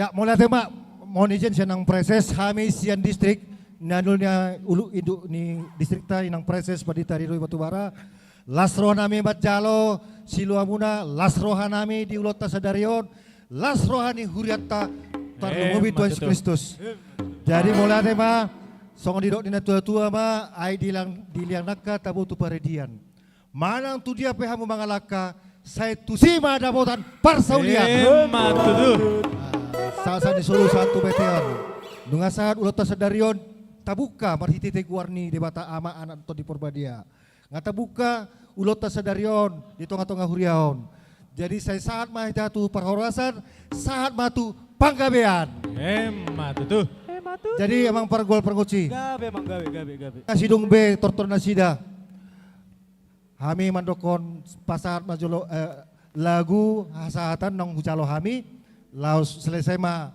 Ya, mulai tema mohon izin senang proses kami sian distrik nanulnya ulu induk ni distrik ta inang proses padita ridoi batubara. Lasroh nami bat jalo siluamuna lasroha nami di ulota sadarion lasrohani huriatta tarlumobi Tuhan Yesus Kristus. Jadi mulai tema song didok dina tua-tua ma ai diliang naka tabu tu paredian. Manang tu dia pehamu mangalaka saya tusima dabotan parsaulian. Saat di Solo satu meteor. Nunga saat ulota sadarion tabuka marhiti warni debata ama anak to di Purbadia. Ngata buka ulota sadarion di tonga-tonga huriaon. Jadi saya saat mah jatuh perhorasan, saat matu panggabean. Hemat itu. Jadi emang pergol perguci. Gabe emang gabe. Nasidung B tortor nasida. Kami mandokon pasar majolo lagu hasahatan nong hucalo kami. Laus selesai mah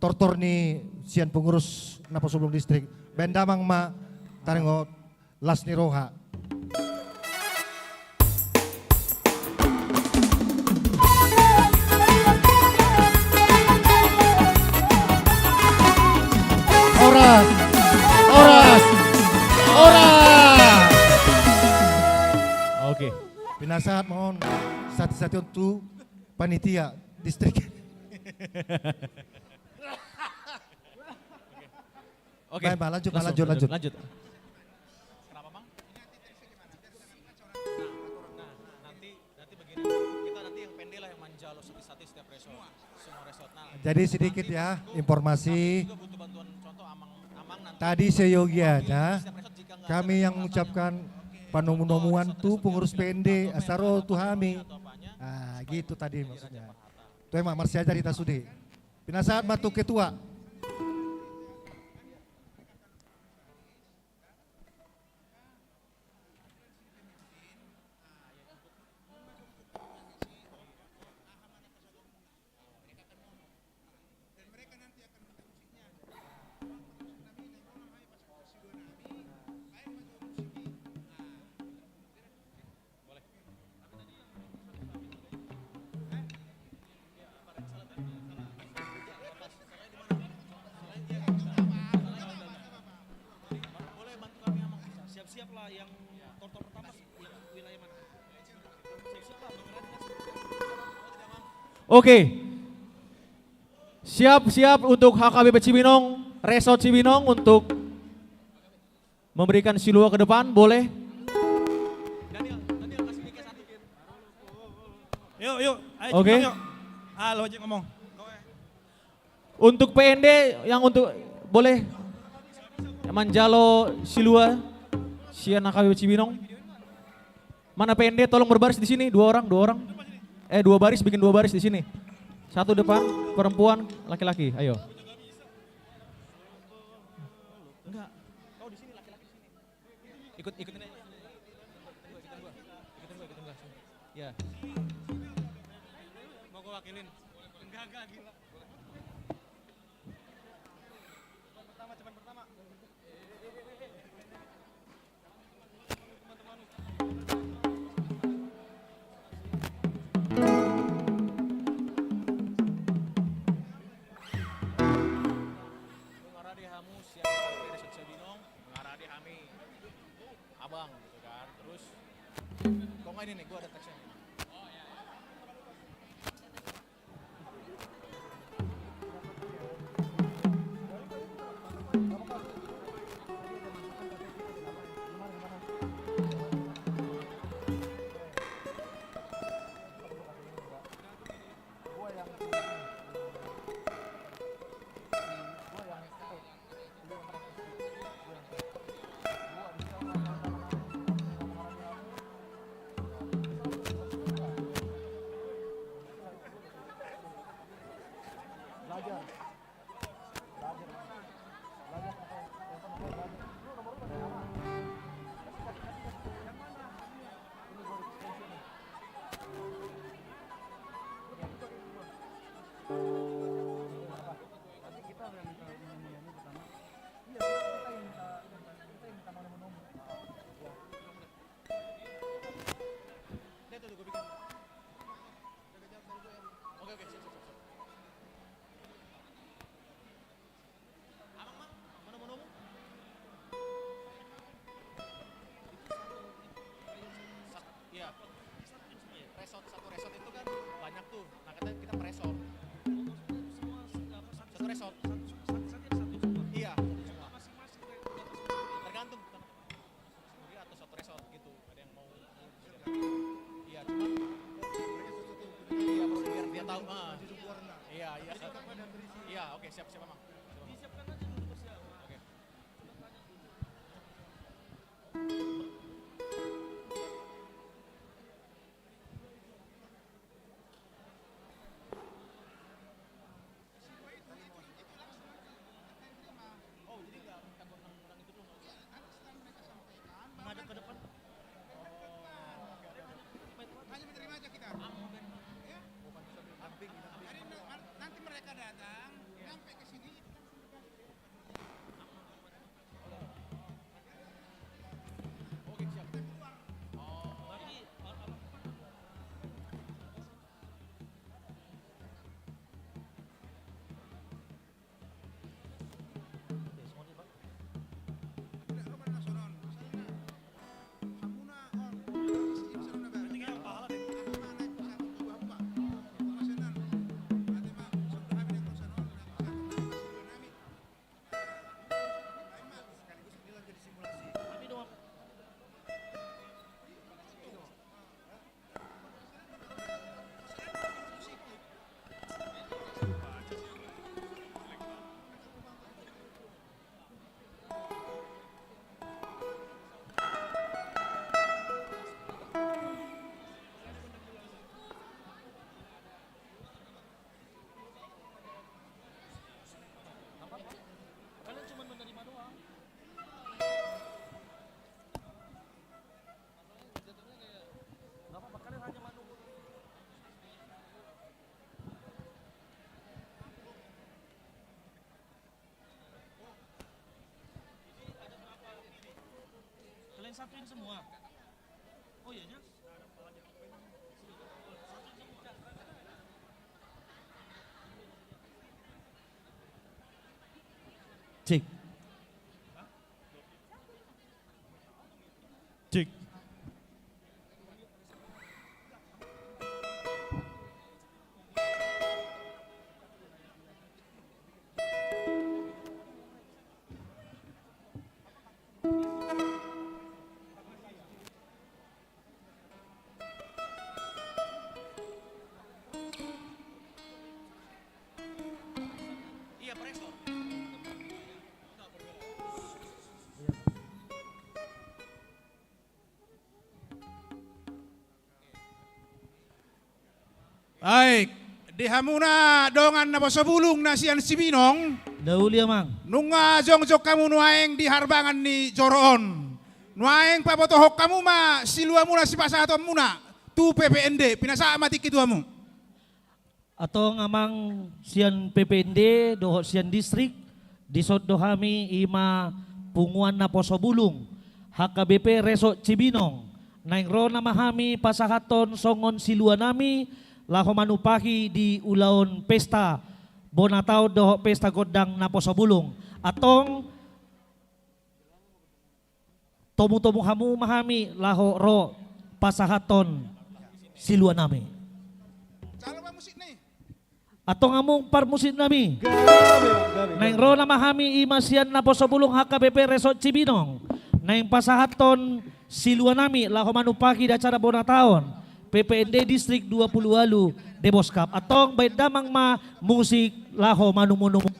tortor ni sian pengurus napa sebelum distrik. Bendamang ma taringot las ni roha. Oras. Oke. Pinasahat mohon satu-satu untuk panitia distrik. Oke. Baik, lanjut. Kenapa Bang? Nanti begini, kita nanti yang pendek lah yang manjalo sati-sati setiap resort, semua resort. Jadi sedikit ya informasi. Tadi seyogianya kami yang mengucapkan panomuan tu pengurus PND asaro tuhami. Ah gitu tadi maksudnya. Tuh emang Marsya dari Tasudi. Pinasaat matu ketua. Oke. Siap untuk HKBP Cibinong, Resort Cibinong untuk memberikan silua ke depan, boleh? Yuk, ayo Oke. yuk. Lo aja ngomong. Untuk PND yang untuk boleh Manjalo Silua, Sian HKBP Cibinong. Mana PND tolong berbaris di sini, dua orang. Dua baris, bikin dua baris di sini. Satu depan, perempuan, laki-laki, ayo. Enggak, kau di sini laki-laki sini. Ikutin aja. Ikutin gua. Ya. Mau gua wakilin? Enggak, gila. Cepat pertama. Abang gitu kan, terus kok nggak ini nih, gue ada teksnya. satuin semua. Oh iya, Jas. Cek. Cek. Iya, Presto. Baik, dihamuna dongan na pasabulong na siyan si Binong. Dauli amang. Nunga jongjok kamu nuaeng di harbangan ni Joroon. Nuaeng papotohok kamu ma silua muna si pasaton muna. Tu PPND, pinasa mati kituamu. Atong amang sian PPND doho sian distrik disod dohami ima punguan na posobulong HKBP Reso Cibinong naing ro na mahami pasahaton songon silua nami laho manupahi di ulaon pesta Bonatao doho pesta godang na posobulong atong tomu-tomu hamu mahami laho ro pasahaton silua nami. Atong among parmusit nami. Naing ro na mahami imasian na posobulong HKBP Resort Cibinong. Naing pasahaton silua nami laho manupaki da acara Bonataon. PPND Distrik 28 Deboskap. Atong bait damang ma musik laho manumunumu.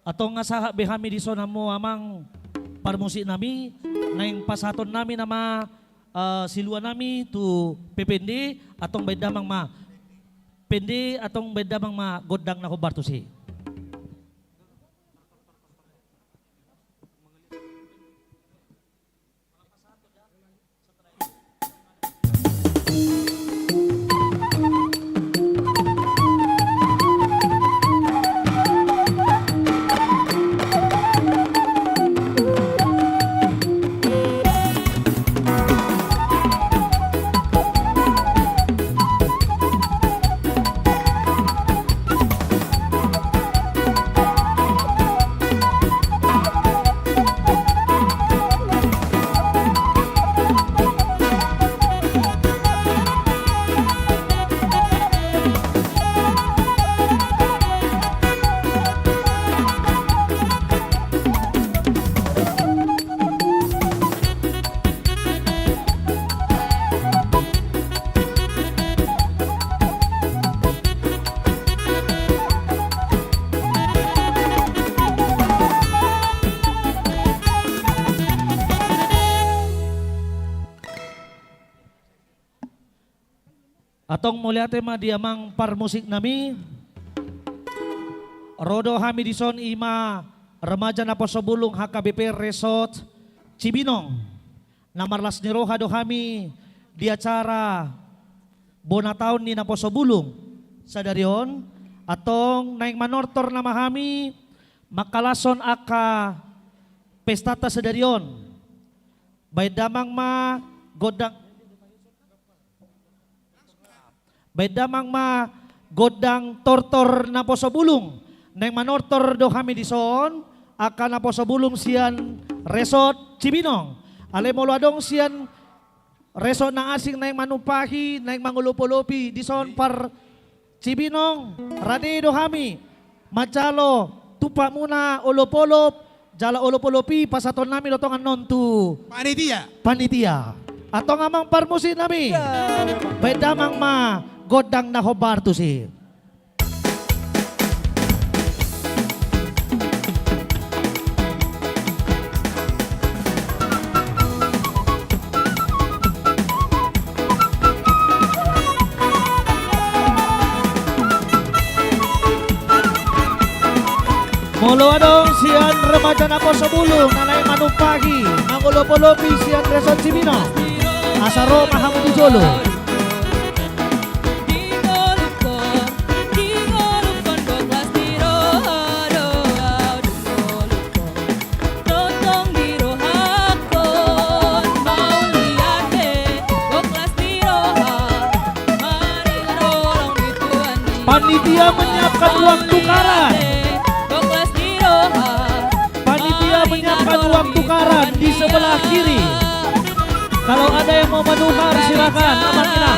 Atong nga sa behami di sona mo amang parmusik nami naing pasaton nami nama silua nami tu PPND atong bedamang ma pende atong bedamang ma godang na kubartusi. Atong mulia tema diamang par musik nami. Rodo Hamidison Ima remaja na Posobulong HKBP Resort Cibinong. Namarlas ni Roha Dohami di acara Bonataon ni Naposobulong sa darion. Atong naing manortor na mahami makalason aka pestata sa darion. Bay damang ma godang godang tortor na Posobulong. Nang manortor do kami dison, akan na Posobulong siyan resort Cibinong. Alemolwadong siyan resort na asing nang manumpahi, nang mangulupulupi dison par Cibinong. Radi do kami, Majalo, tupa muna ulupulop, jala ulupulupi, pasaton namin otongan nontu. Panitia. Atong amang parmusin nami. Bedamang ma godang na hobartu si. Molo adong sian remaja na Posobulong nanay manumpagi mangulopolopi sian Resort Cibinong. Asaro Mahamudu Jolo. Panitia menyiapkan uang tukaran. Panitia menyiapkan uang tukaran di sebelah kiri. Kalau ada yang mau menukar silakan, aman ina.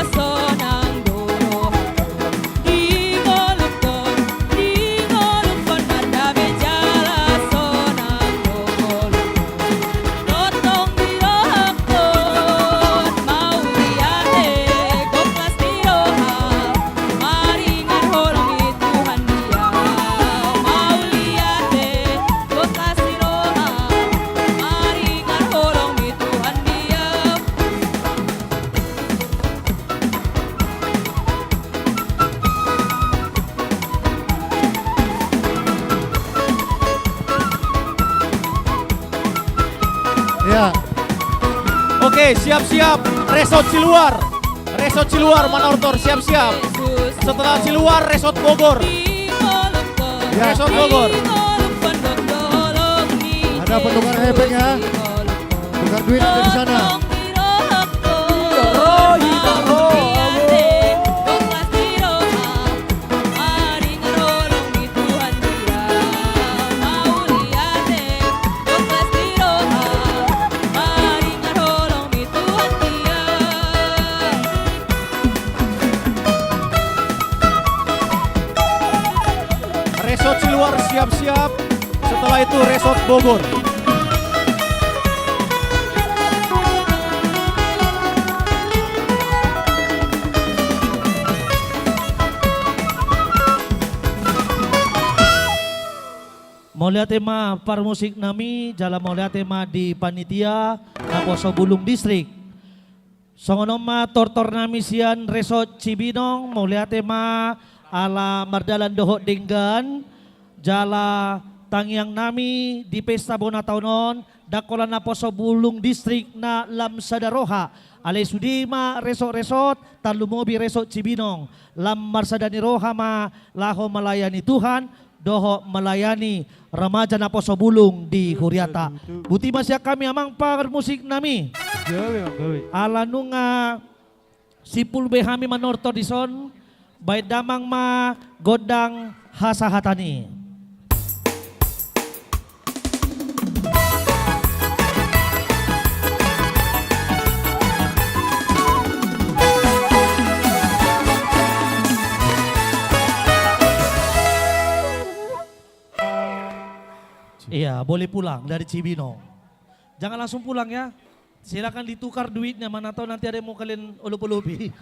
Ya. Oke, siap-siap. Resort Ciluar manortor siap-siap. Setelah Ciluar Resort Bogor. Ya. Resort Bogor. Ada penukar hepeng ya. Tukar duit ada di sana. Resort Ciluar siap-siap. Setelah itu Resort Bogor. Mulia tema par musik nami jala mulia tema di panitia na Posobulong District. Songonoma tortor nami sian Resort Cibinong mulia tema ala mardalan doho denggan jala tangyang nami di pesta Bonataonon dakolan na Posobulong District na Lamsadaroha alay sudima resort talumobi Resort Cibinong lam marsadani roha ma laho malayani Tuhan doho melayani remaja na Posobulong di Huriata. Buti masya kami amang par musik nami. Ala nunga sipul behami manorto dison bay damang ma godang hasahatani. Iya, boleh pulang dari Cibinong. Jangan langsung pulang ya. Silakan ditukar duitnya, mana tahu nanti ada yang mau kalian ulup-ulupi.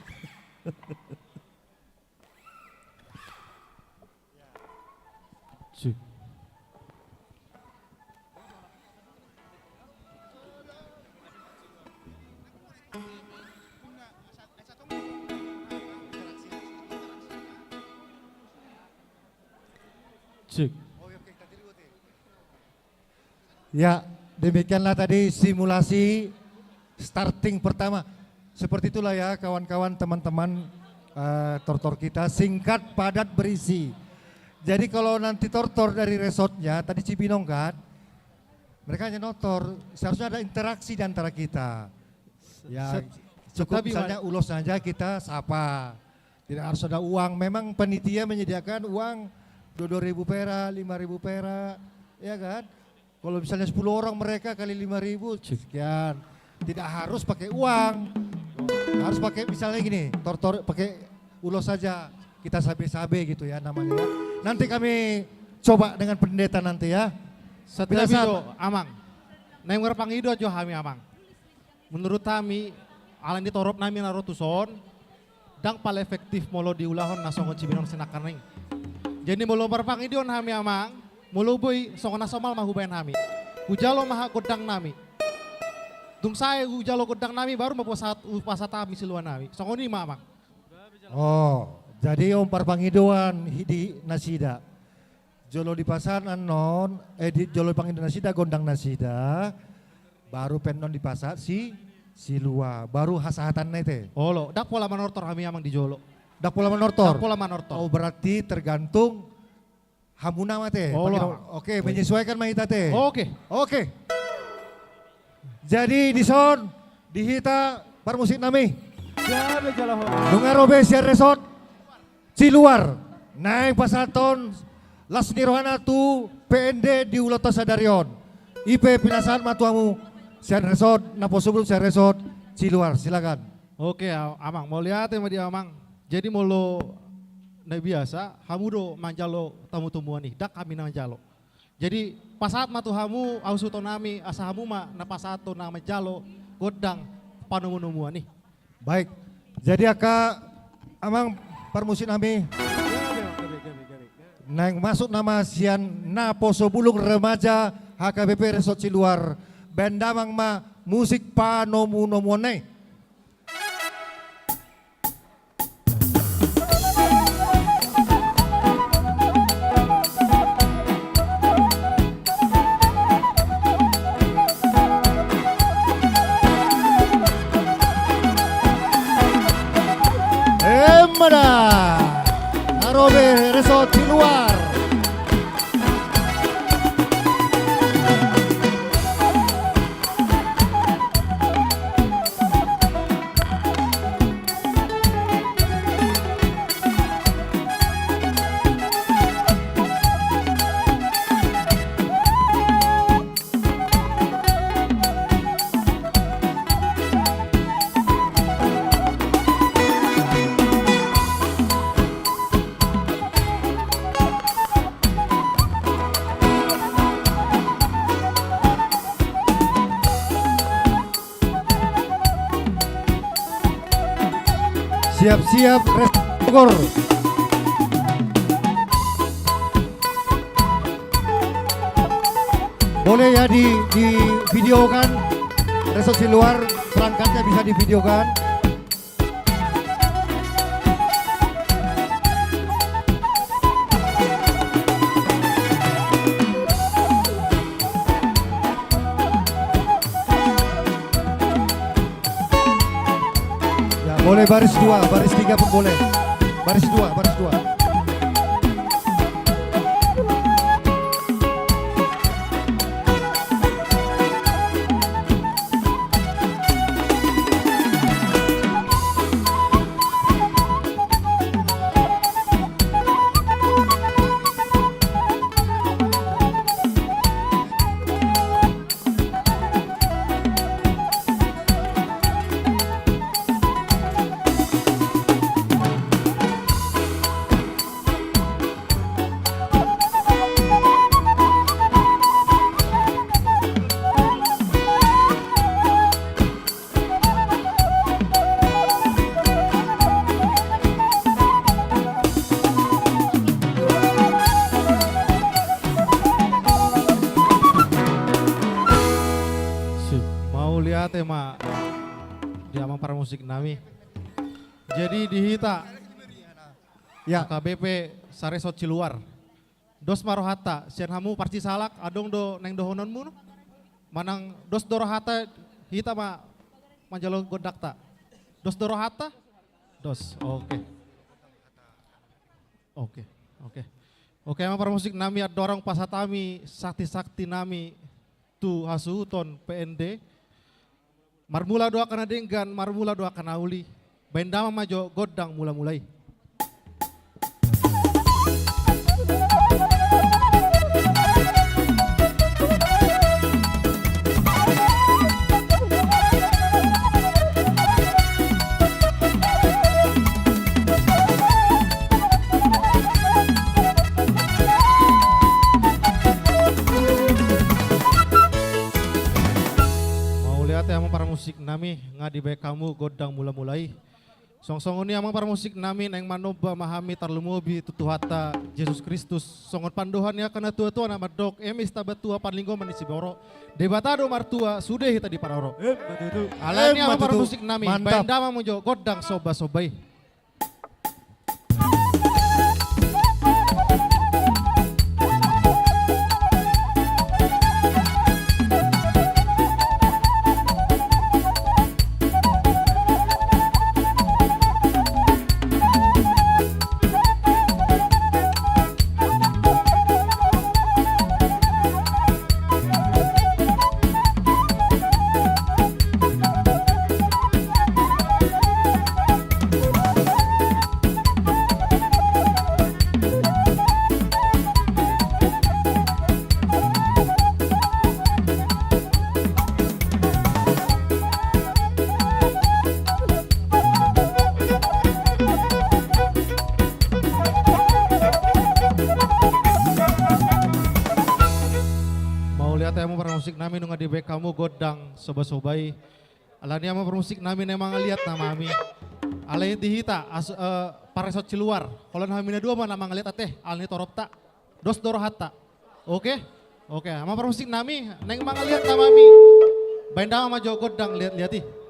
Cek. Ya, demikianlah tadi simulasi starting pertama. Seperti itulah ya kawan-kawan teman-teman tortor kita, singkat padat berisi. Jadi kalau nanti tortor dari resortnya, tadi Cibinong kan, mereka hanya notor, seharusnya ada interaksi di antara kita. Ya, cukup misalnya ulos saja kita sapa, tidak harus ada uang. Memang panitia menyediakan uang 2.000 perak, 5.000 perak, ya kan? Kalau misalnya 10 orang mereka kali 5.000 sekian. Tidak harus pakai uang. Harus pakai misalnya gini, tortor pakai ulos saja. Kita sabe-sabe gitu ya namanya. Nanti kami coba dengan pendeta nanti ya. Setelah itu amang. Neng pangido jo kami amang. Menurut kami alan di torop nami narotuson dang paling efektif molo diulahon nasongon Cibinong senakan ring. Jadi molo berpangidion kami amang. Mulu boy songon nasomal mahubayan kami. Ujalo maha godang nami. Dung saya ujalo godang nami baru mau pasat kami siluan nami. Songon ini mamang. Oh, jadi om parpangidoan di nasida. Jolo di pasaran non, jolo pangidoan nasida gondang nasida. Baru penon di pasar si silua, baru hasahatan nete. Oh lo, dak pola manortor kami amang di jolo. Dak pola manortor. Dak pola manortor. Oh berarti tergantung hamuna mate. Oh, oke, menyesuaikan mahita teh. Oke. Oke. Jadi di son, di hita parmusik nami. Nungarobe siar resort, Ciluar, naik pasaton, las nirwana tu PND di Uloto Sadarion. IP pinasan matuamu, siar resort, napo sebelum siar resort, Ciluar, silakan. Oke, amang, mau lihat ya dia amang. Jadi mau lo nah biasa, hamudo manjalo tamu-tumuan nih, dak kami manjalo. Jadi pasat matu hamu ausuto nami asa hamu ma na pasato na manjalo godang panumu-numuan nih. Baik, jadi aka amang permusik nami. Nang masuk nama sian na poso bulung remaja HKBP Resort Ciluar. Bendamang ma musik panomu-nomuan nih. Narobe Resort Ciluar. Siap-siap Bogor. Boleh ya di videokan, Resort Ciluar perangkatnya bisa di videokan. Boleh baris 2, baris 3 pun boleh. Baris 2, baris 2. Tema di amang para musik nami. Jadi di hita ya KBP Saresot Ciluar. dos marohata, sian hamu parci salak, adong do neng dohononmu no? Manang dos dorohata hita manjalo godak ta. Dos dorohata? Dos, oke. Oke, emang para musik nami adorang pasatami sakti-sakti nami tu hasuton PND. Marmula doa kana denggan, marmula doa kana uli. Bendama majo godang mula-mulai. Amang para musik nami ngadi baik kamu godang mula-mulai. Song-song ini amang para musik nami neng manoba mahami tarlumubi tutuhata Yesus Kristus. Songon pandohan ya karena tua-tua nama dok emis tabatua panlinggo manisi boro. Debatado martua sudah hita di paroro. Alani amang para musik nami bandama mojo godang soba-sobai. Musik nami nunga di baik kamu godang soba-sobai. Alani ama musik nami nemang lihat nama ami. Alai dihita paresot ciluar. Kalau hamina dua mana mang lihat teh alni toropta. Dos dorohata. Oke? Ama musik nami neng mang lihat nama ami. Bendama majo godang lihat-lihati.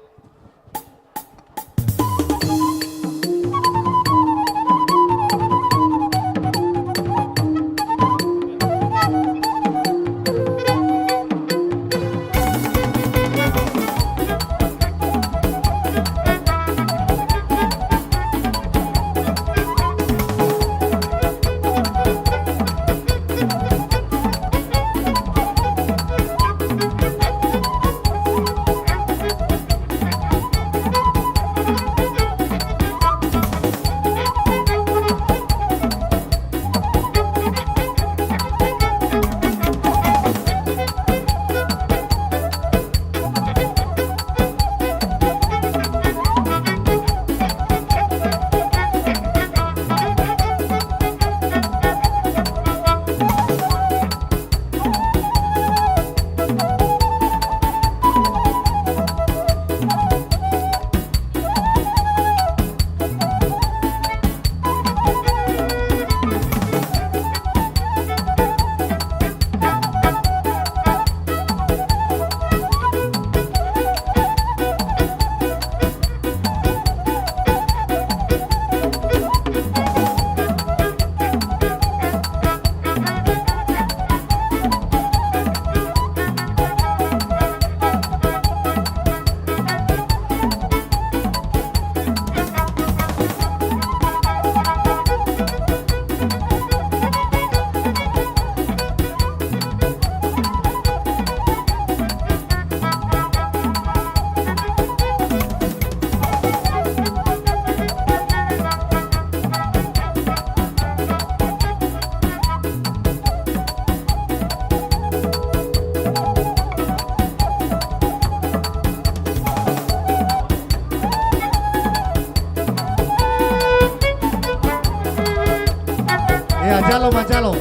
Majalo.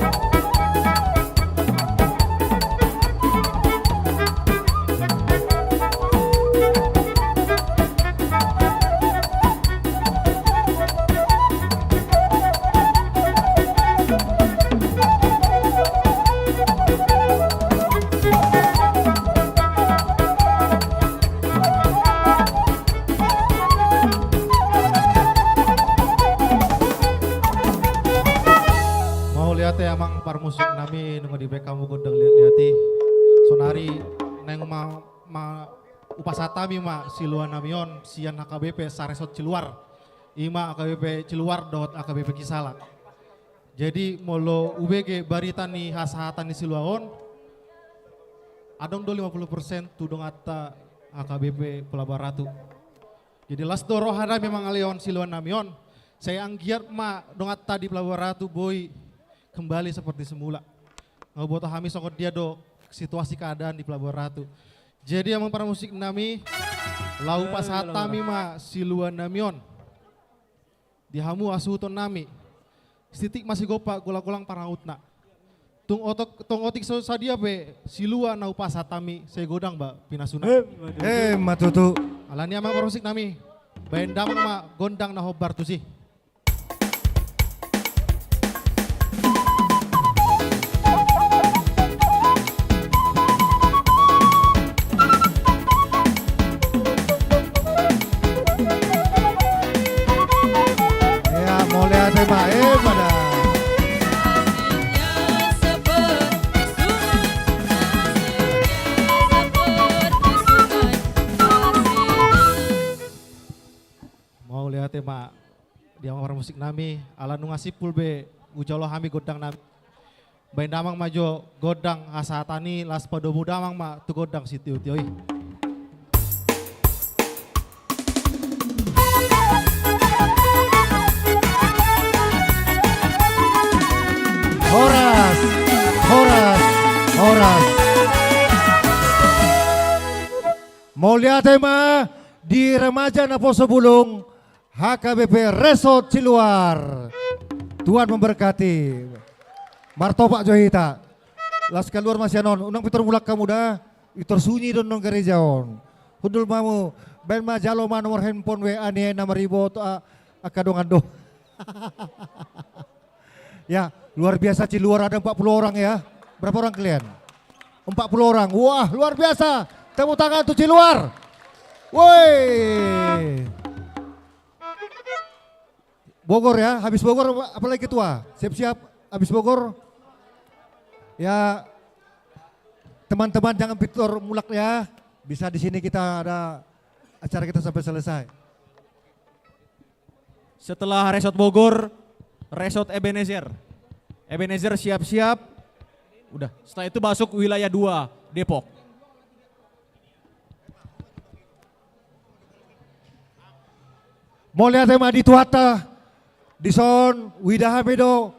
lihat amang par musik nami nunggu di kamu godang lihat sonari neng ma upasatami ma siluan namion sian HKBP saresot Ciluar ima AKBP Ciluar dot AKBP Kisalak. Jadi molo UBG baritani hasahatan di siluaon adong do 50% tudong atta AKBP Pelabaratu. Jadi las dorohana memang alion siluan namion. Saya anggiat ma dongat tadi Pelabaratu boy kembali seperti semula. Ngoboto kami songkot dia do situasi keadaan di Pelabaratu. Jadi yang para musik nami lau pas hatami ma siluan namion. Dihamu asuton nami. Stitik masih gopa gulang-gulang parautna. Tung otik sadia be silua nau pas hatami saya godang ba pinasuna. Matutu. Alani amang para musik nami. Bendam ma gondang na hobar tu sih. Mau lihat tema dia orang musik nami ala nungasipul be ujolo hami godang nami bain damang majo godang hasatani las padomu damang ma tu godang sitiu tioi. Horas. Mau lihat tema di remaja na Poso Bulung HKBP Resort Ciluar. Tuhan memberkati. Martopak Johita. Las keluar masyanon. Unang pitor mulak kamu dah. Itor sunyi don nong gerejaon. Hundul mamu. Ben majalo ma nomor handphone WA nih 6.000 to akadongan do. Ya, luar biasa Ciluar ada 40 orang ya. Berapa orang kalian? 40 orang. Wah, luar biasa. Tepuk tangan untuk Ciluar. Woi. Bogor ya, habis Bogor apalagi tua. Siap-siap habis Bogor. Ya, teman-teman jangan pitor mulak ya. Bisa di sini kita ada acara kita sampai selesai. Setelah Resort Bogor, Resort Ebenezer. Ebenezer siap-siap. Udah, setelah itu masuk wilayah 2, Depok. Mau lihat tema di Tuata, di Son, Widaha Bedo.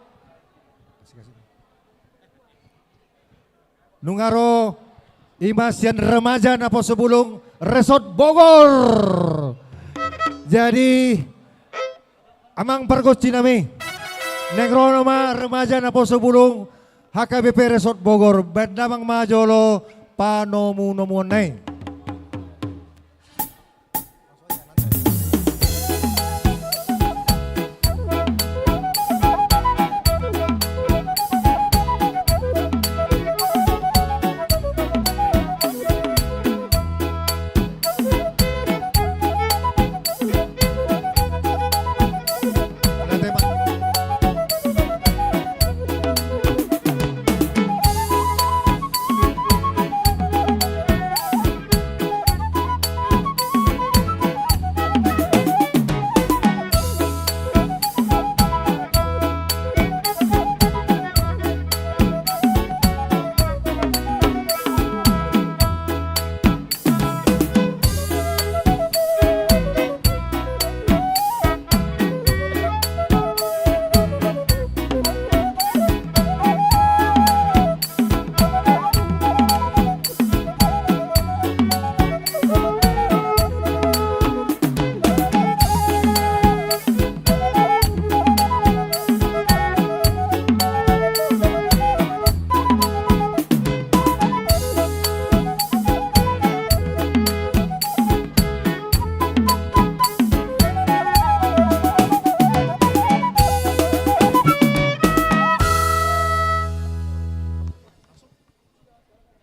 Nungaro, Imasian Remaja na Poso Bulung, Resort Bogor. Jadi, amang pergos cinami. Negrono ma Remaja na Poso Bulung, HKBP Resort Bogor. Bendamang majolo, panomu nomonay.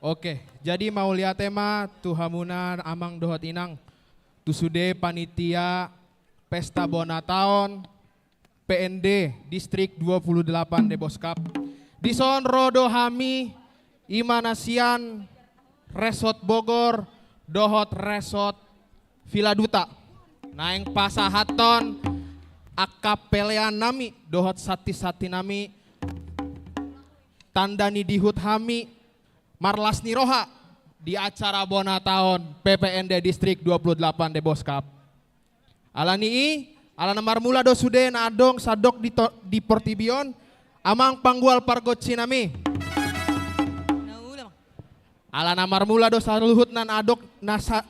Oke, jadi mau lihat tema Tuhamuna Amang Dohot Inang Tusude Panitia Pesta Bonataon PND Distrik 28 Deboskap. Dison Rodo Hami Imanasian Resort Bogor Dohot Resort Villa Duta. Naeng pasahaton akapelean nami dohot sati-sati nami tandani dihut hami marlas niroha di acara bona tahun PPND Distrik 28 Deboskap. Alani alana marmula do sude na adong sadok di Portibion amang panggual pargotsi nami. Alana marmula do saluhut nan adok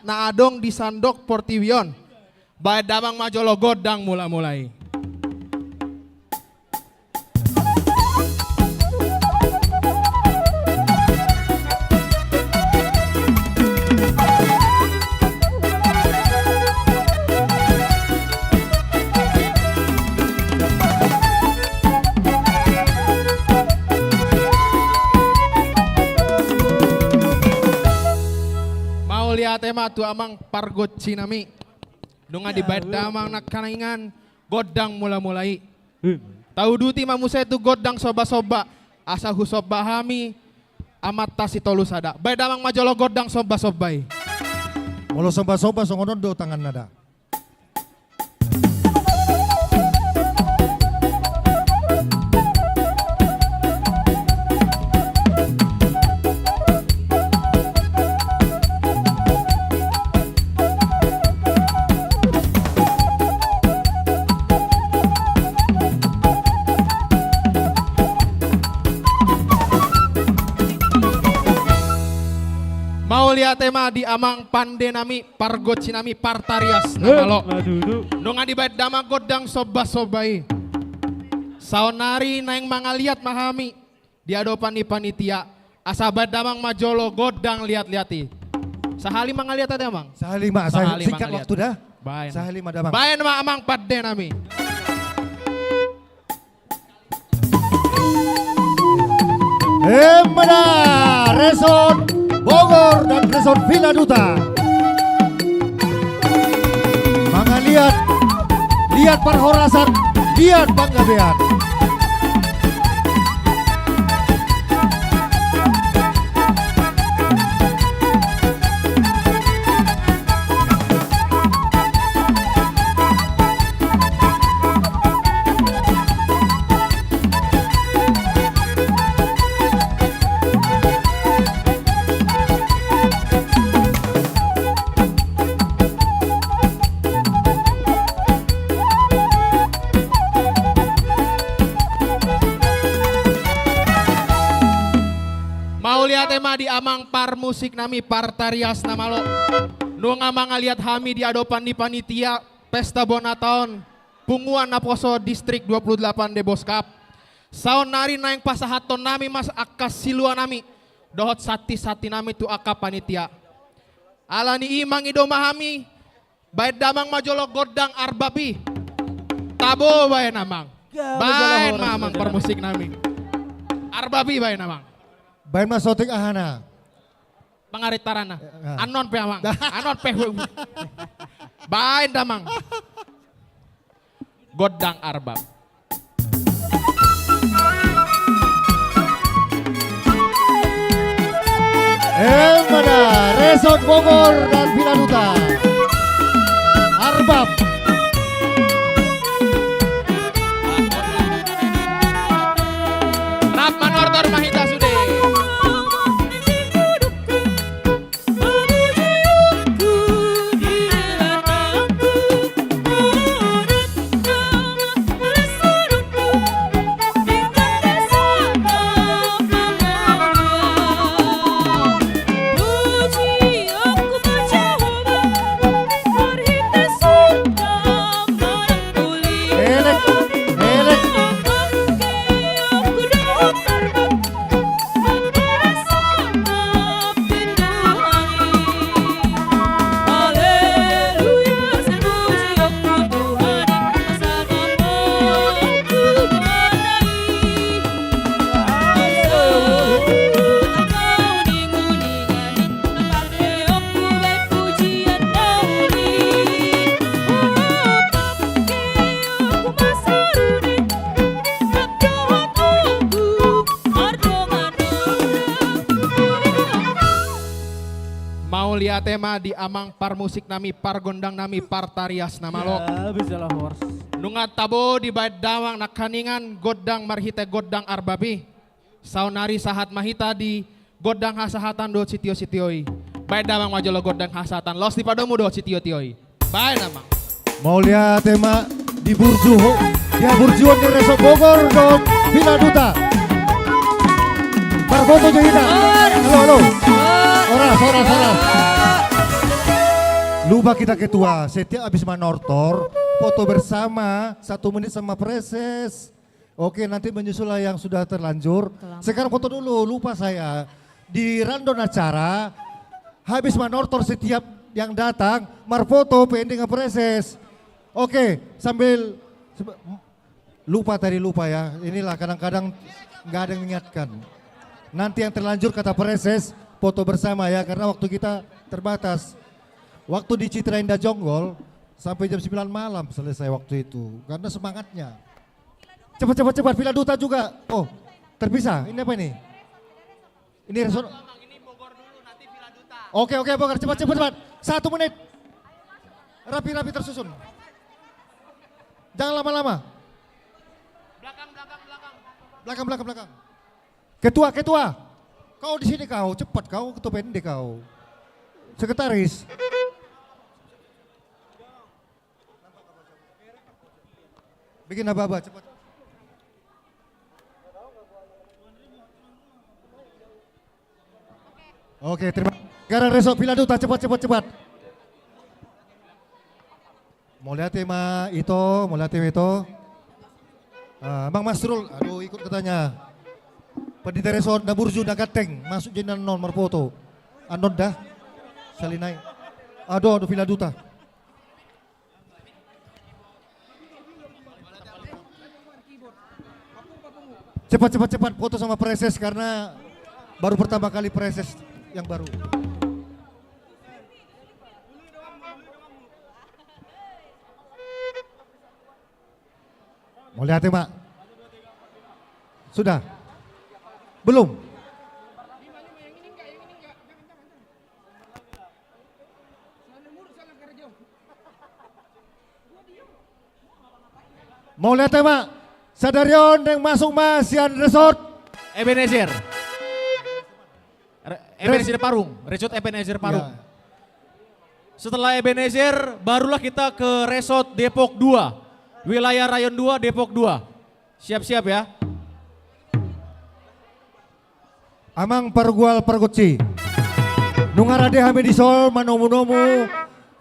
na adong di sandok Portibion. Bae damang majolo godang mula-mulai. Mau lihat tema tu amang pargot cinami. Nunga di bait damang nakanaingan godang mula-mulai. Tahu duti mamusa itu godang soba-soba asa husob bahami amat tasi tolu sada. Bait damang majolo godang soba-sobai. Molo soba-soba songonon do tangan nada. Mau lihat tema di amang pande nami pargot sinami partarias namalo. Nunga di bait dama godang soba-sobai. Saonari naeng mangaliat mahami di adopan di panitia. Asa bait damang majolo godang lihat-lihati. Sahali mangaliat ada amang? Sahali mah singkat waktu dah. Baen. Sahali mah damang. Baen mah amang pade nami. Emana Resort Bogor dan Resort Villa Duta. Mangga lihat perhorasan, lihat panggabean. Tema di amang par musik nami partarias namalo. Nunga mangaliat hami di adopan di panitia pesta bona tahun punguan naposo Distrik 28 Deboskap. Saon nari naeng pasahaton nami mas akas silua nami dohot sati-sati nami tu aka panitia. Alani imang idoma hami bait damang majolo godang arbabi. Tabo bae namang. Bae mamang par musik nami. Arbabi bae namang. Bain mas sotik ahana. Pangarit tarana. Anon pe amang. Anon pe. Bain damang. Godang arbab. Emana Resort Bogor dan Villa Duta. Arbab. Rap manortor mahita sude. Mulia tema di amang par musik nami, par gondang nami, par tarias namalo. Ya, bisa lah horse. Nungat tabo di bait dawang nakaningan godang marhite godang arbabi. Saunari sahat mahita di godang hasahatan do sitio-sitioi. Bait dawang wajolo godang hasatan los di padomu do sitio-tioi. Baik namang. Mulia tema di Burju, dia Burjuan di Resort Bogor dong, Villa Duta. Berfoto juga kita. Halo. Oras. Lupa kita ketua, setiap habis manortor, foto bersama 1 menit sama preses. Oke, nanti menyusul yang sudah terlanjur. Sekarang foto dulu, lupa saya. Di random acara, habis manortor setiap yang datang, marfoto pending preses. Oke, sambil lupa ya. Inilah kadang-kadang nggak ada yang mengingatkan. Nanti yang terlanjur kata preses, foto bersama ya, karena waktu kita terbatas. Waktu di Citra Indah Jonggol sampai jam 9 malam selesai waktu itu, karena semangatnya. Cepat, Villa Duta juga. Oh, terpisah. Ini apa ini? Ini resort. Oke, Bogor, cepat. 1 menit. Rapi tersusun. Jangan lama-lama. Belakang. Ketua. Kau di sini kau, cepat kau, ketua PND kau. Sekretaris. Bikin apa cepat. Oke, terima kasih. Sekarang Resort Villa Duta, cepat. Mau lihat tema itu. Bang Masrul, aduh ikut katanya. Pendeta Resort da Burju da Gateng, masuk jenderal nomor foto. Andon dah, salinai. Aduh Villa Duta. Cepat foto sama preses karena baru pertama kali preses yang baru. Mau lihat ya, Pak? Sudah? Belum? Mau lihat ya, Pak? Sadarion yang masuk Masian Resort. Ebenezer Parung, Resort Ebenezer Parung. Ya. Setelah Ebenezer, barulah kita ke Resort Depok 2, wilayah Rayon 2, Depok 2. Siap-siap ya. Amang Pargual Pargoci. Nungarade Hamidisol manomu-nomu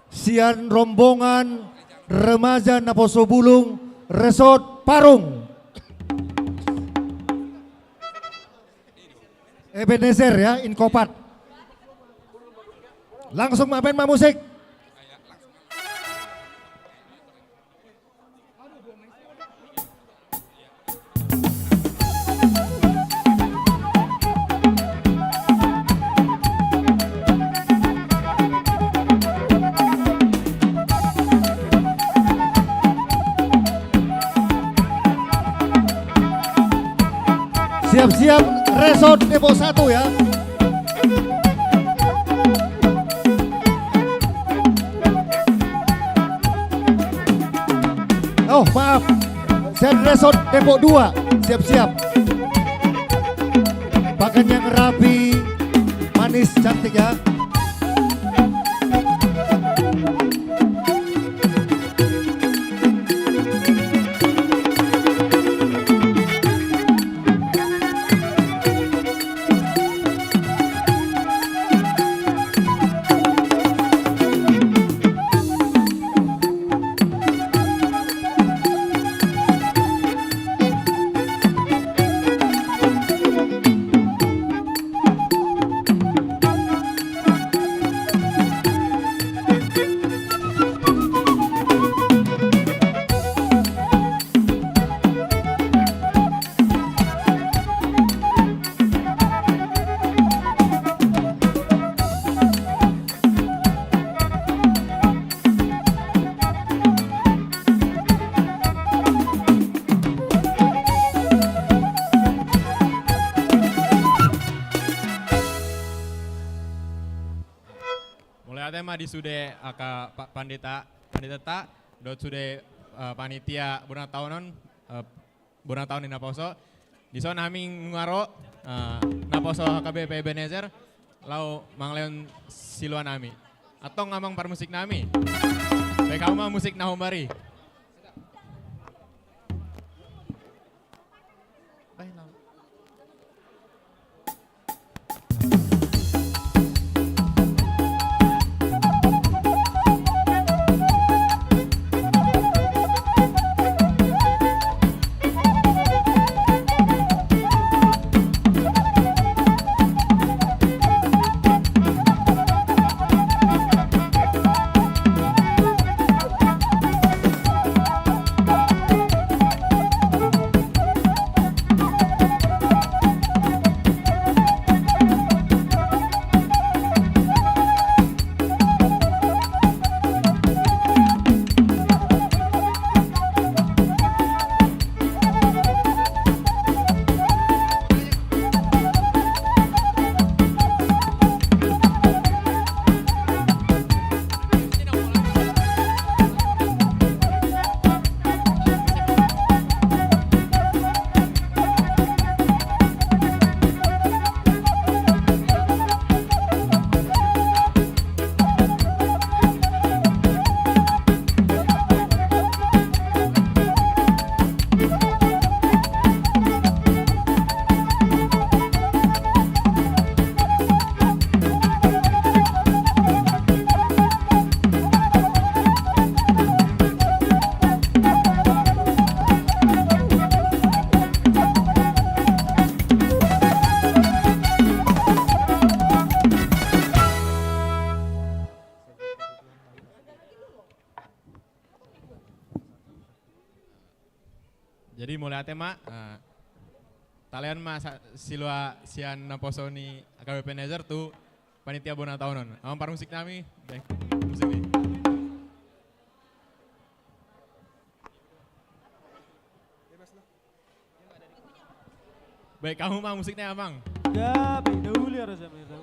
sian rombongan remaja Naposo Bulung Resort Parung. Ebenezer ya, Inkopat. Langsung main musik. Siap-siap Resort Depok 1 ya. Oh maaf, saya Resort Depok 2, siap-siap. Pakaian yang rapi, manis, cantik ya. nama di sude aka Pak Pandita ta dot sude panitia Bonataon di Naposo. Di sana kami ngaro Naposo HKBP Ebenezer lau mangleon siluan nami. Atau ngamang parmusik nami. Baik kamu mah musik nahumbari. Jadi mulai tema talian mas silua sian naposoni AKBP Nezer tu panitia Bonataonon. Amang par musik nami, baik musik ini. Baik kamu mah musiknya amang. Ya, beda uli harus beda.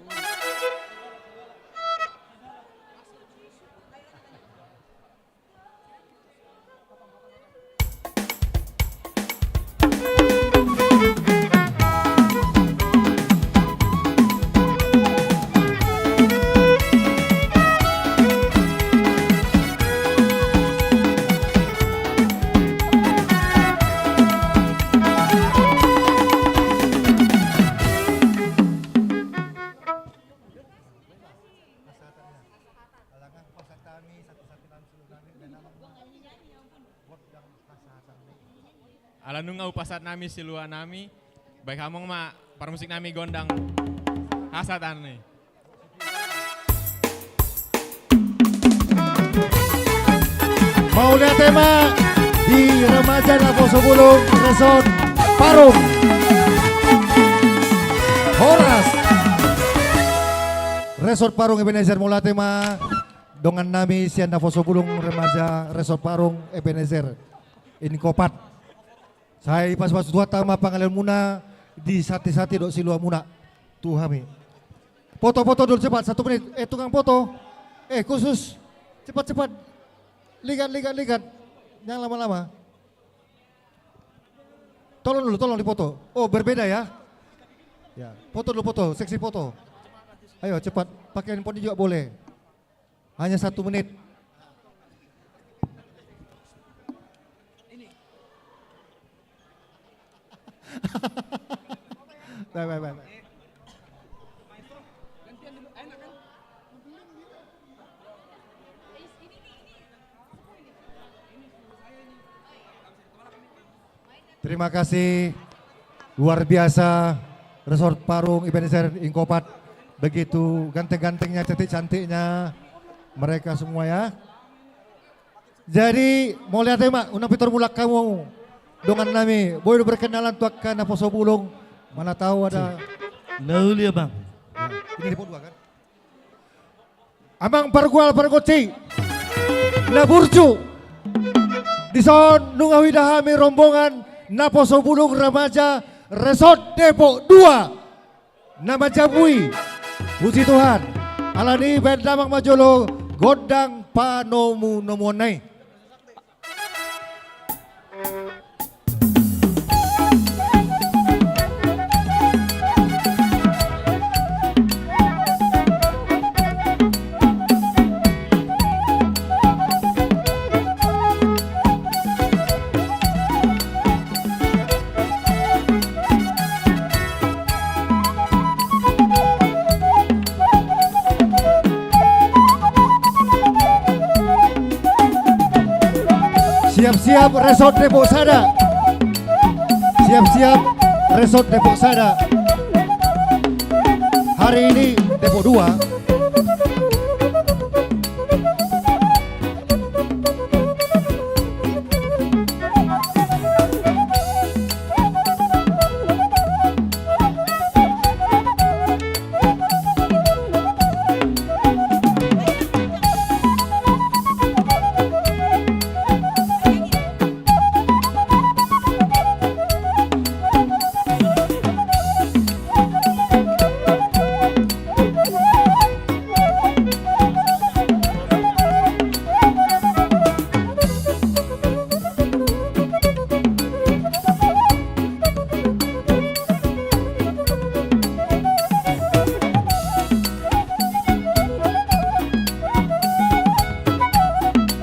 Alanung ngau pasat nami silua nami, baik hamong ma par musik nami gondang hasatan nih. Mau lihat tema di Remaja Naposo Bulung Resort Parung. Horas. Resort Parung Ebenezer mula tema dongan nami sian Naposo Bulung Remaja Resort Parung Ebenezer. Ini kopat. Saya pas dua tama pangalian muna di sati-sati dok silua muna. Tuh kami. Foto-foto dulu cepat 1 menit. Tukang foto. Khusus cepat-cepat. Lihat. Jangan lama-lama. Tolong dipoto. Oh berbeda ya. Ya, foto dulu foto, seksi foto. Ayo cepat, pakai handphone juga boleh. Hanya 1 menit. Baik. Terima kasih luar biasa Resort Parung Ebenezer Ingkopat, begitu ganteng-gantengnya, cantik-cantiknya mereka semua ya. Jadi mau lihat tema unang pitor mulak kamu dengan nami boleh berkenalan tuakan Naposo Bulung, mana tahu ada Lauli ya bang. Ini di dua kan. Amang pargual pargoci Naburju Dison nungawi dahami rombongan Naposo Bulung Remaja Resort Depok 2. Nama Jabui. Puji Tuhan. Alani berdamang majolo godang panomu nomonai. Siap-siap Resort Depok Sada. Siap-siap Resort Depok Sada. Hari ini Depok 2.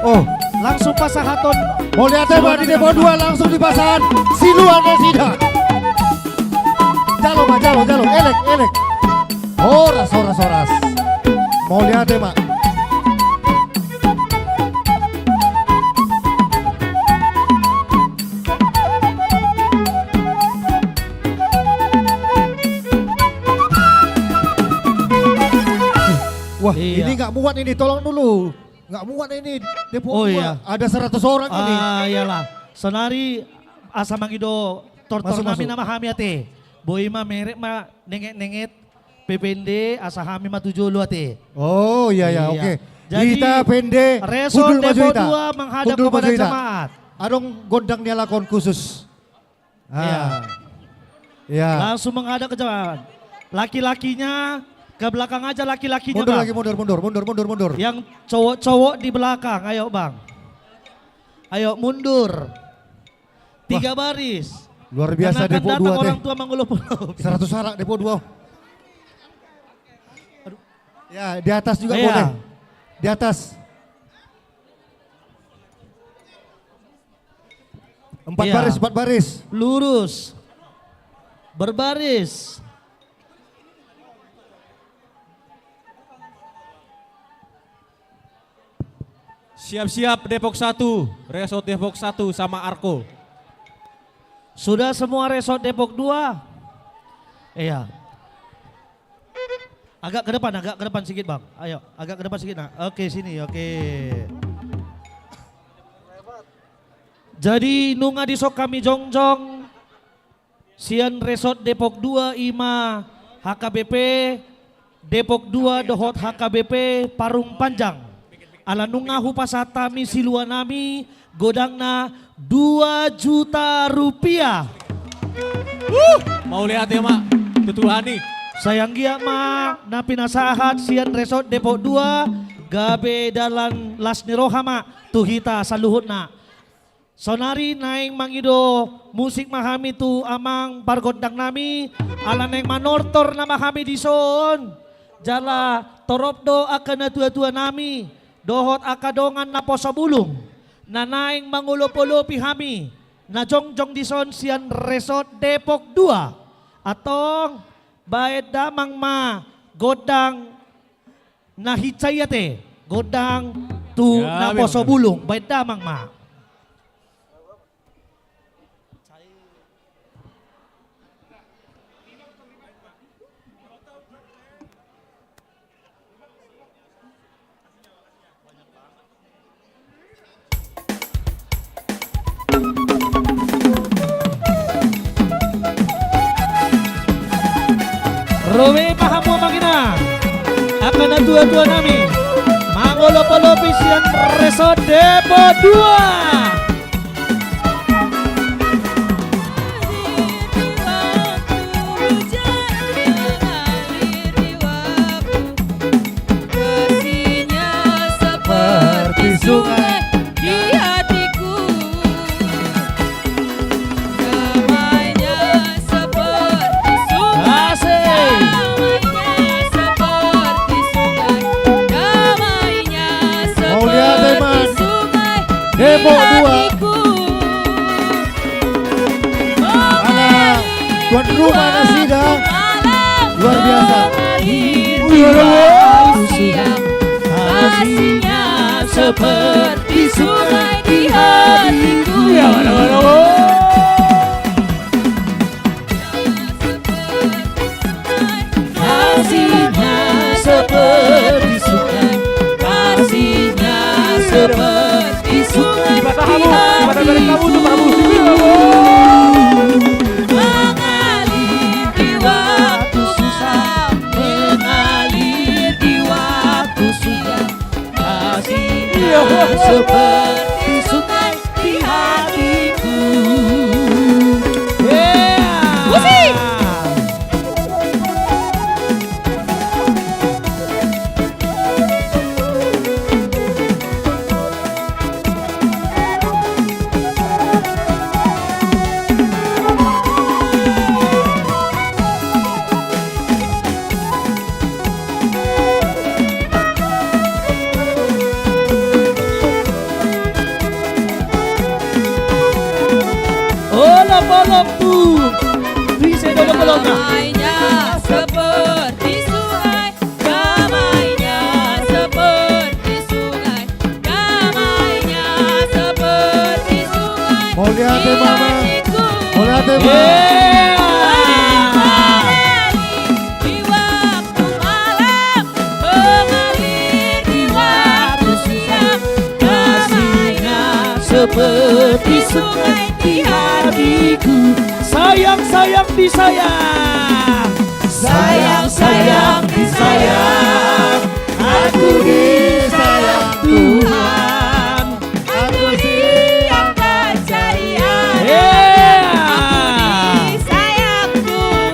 Oh, langsung pasang haton. Mau lihat tembak di Depok 2 langsung dipasang. Siluannya tidak. Jalo, elek. Horas. Mau lihat tembak. Wah, Iya. ini nggak muat ini, tolong dulu. Nggak muat ini, Depok Oh 2. iya. Ada 100 orang ini. Iyalah. Sonari asa mangido tortor Masuk, nami masuk. nama kami ate. Boy ma merek ma nenget PPND asa kami ma 7 lu ate. Oh iya, oke. Jadi Kita pende Resort kudul maju Depok kita. 2 menghadap Kudul kepada maju kita. jemaat. Adong gondang dia lakon khusus. Ya. Langsung menghadap ke jemaat. Laki-lakinya ke belakang aja laki-lakinya Mundur Bang. lagi, mundur. Yang cowok-cowok di belakang, ayo Bang. Ayo mundur. 3 baris. Luar biasa Karena akan Depok datang 2 teh. orang tua mengulup-ulup. 100 arak Depok 2. Ya, di atas juga Iya. boleh. Di atas. 4 Iya. baris, 4 baris. Lurus. Berbaris. Siap-siap Depok 1, Resort Depok 1 sama Arko. Sudah semua Resort Depok 2? Iya. Agak ke depan sedikit Bang. Ayo, agak ke depan sedikit. Nah, oke sini, oke. Jadi nunga disok kami jongjong. Sian Resort Depok 2 Ima HKBP Depok 2 Dohot HKBP Parung Panjang. Ala nunga hupasata mi siluanami godangna 2 juta rupiah. Mau lihat ya Mak, tutuhani. Sayang gia ma na pinasahat Sian Resort Depok 2 gabe dalan las nirohama tuhita saluhut na. Sonari naing mangido musik mahami tu amang pargodang nami ala naing manortor na mahami dison. Jala toropdo akan na tua-tua nami dohot akadongan na posobulung na naing mangulup-ulupi hami na jongjong dison Sian Resort Depok 2 atong baet damang ma godang na hitsayate godang tu Ya, na posobulung baet damang ma. Rumi pahamu magina akan na tua-tua nami mangolop-olopi Sian Resort Depok 2. Tuan rumah Nasida. Luar biasa. Kasihnya seperti sungai di hatiku. Kasihnya seperti sungai, kasihnya seperti sungai di hatiku. Mengalir di waktu susah, mengalir di waktu suka. Kasihnya seperti sungai di hatiku. Musik! Damainya seperti sungai, damainya seperti sungai, damainya seperti sungai. Mau lihat di mama, hatiku. mau lihat mama. Di waktu malam, mengalir di waktu siang, damainya seperti sungai di hatiku. Sayang disayang, sayang disayang, aku disayang Tuhan, aku diangkat jarian, aku disayang Tuhan,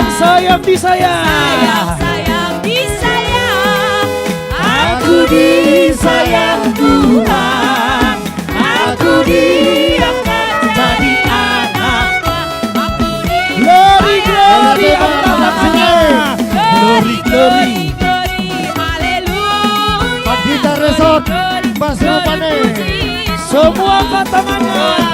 sayang disayang, aku disayang Tuhan, aku diangkat jadi glory anak-anaknya, glory, haleluya. Pandita Resort, Mas Rupane. Semua angkat tangannya.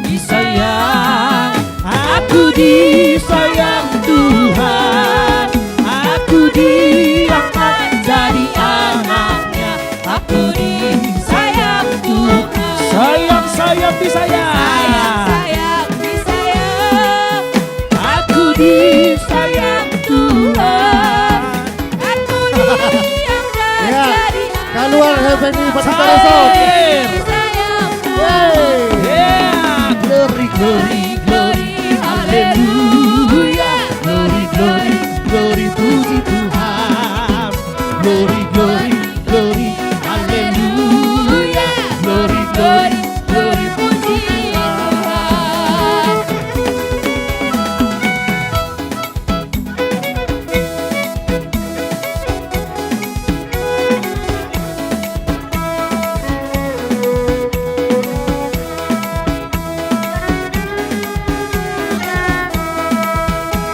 Disayang, aku disayang Tuhan, aku diangkat jadi anaknya, aku disayang Tuhan. Sayang disayang, aku disayang Tuhan, aku diangkat Ya, jadi keluar Heavenly Pandita Resort. Glory, haleluya, glory, puji Tuhan, glory, haleluya, glory, puji Tuhan.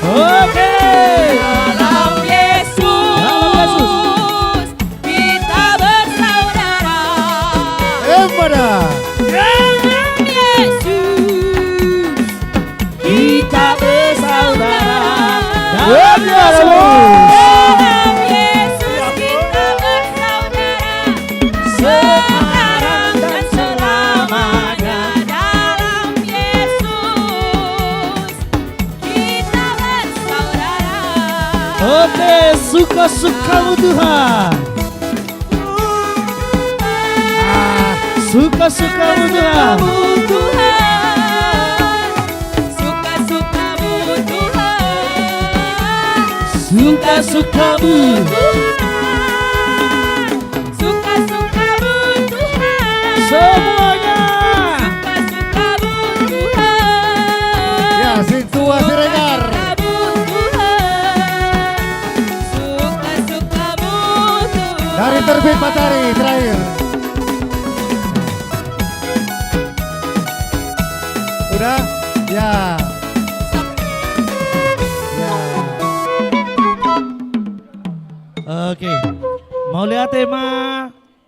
Oke. Dalam Yesus kita bersaudara. Dalam Yesus kita bersaudara. Dalam Yesus kita bersaudara. Sekarang dan selamanya. Dalam Yesus kita bersaudara. Oke, suka-sukamu Tuhan. Suka-sukamu Tuhan. Suka-sukamu Tuhan. Suka-sukamu. Suka-sukamu Tuhan. Semuanya. Suka-sukamu Tuhan. Ya, Sintua Siregar. Suka-sukamu Tuhan. Dari Terbit Matahari terakhir. Udah? Ya. Ya. Oke. Mau lihat tema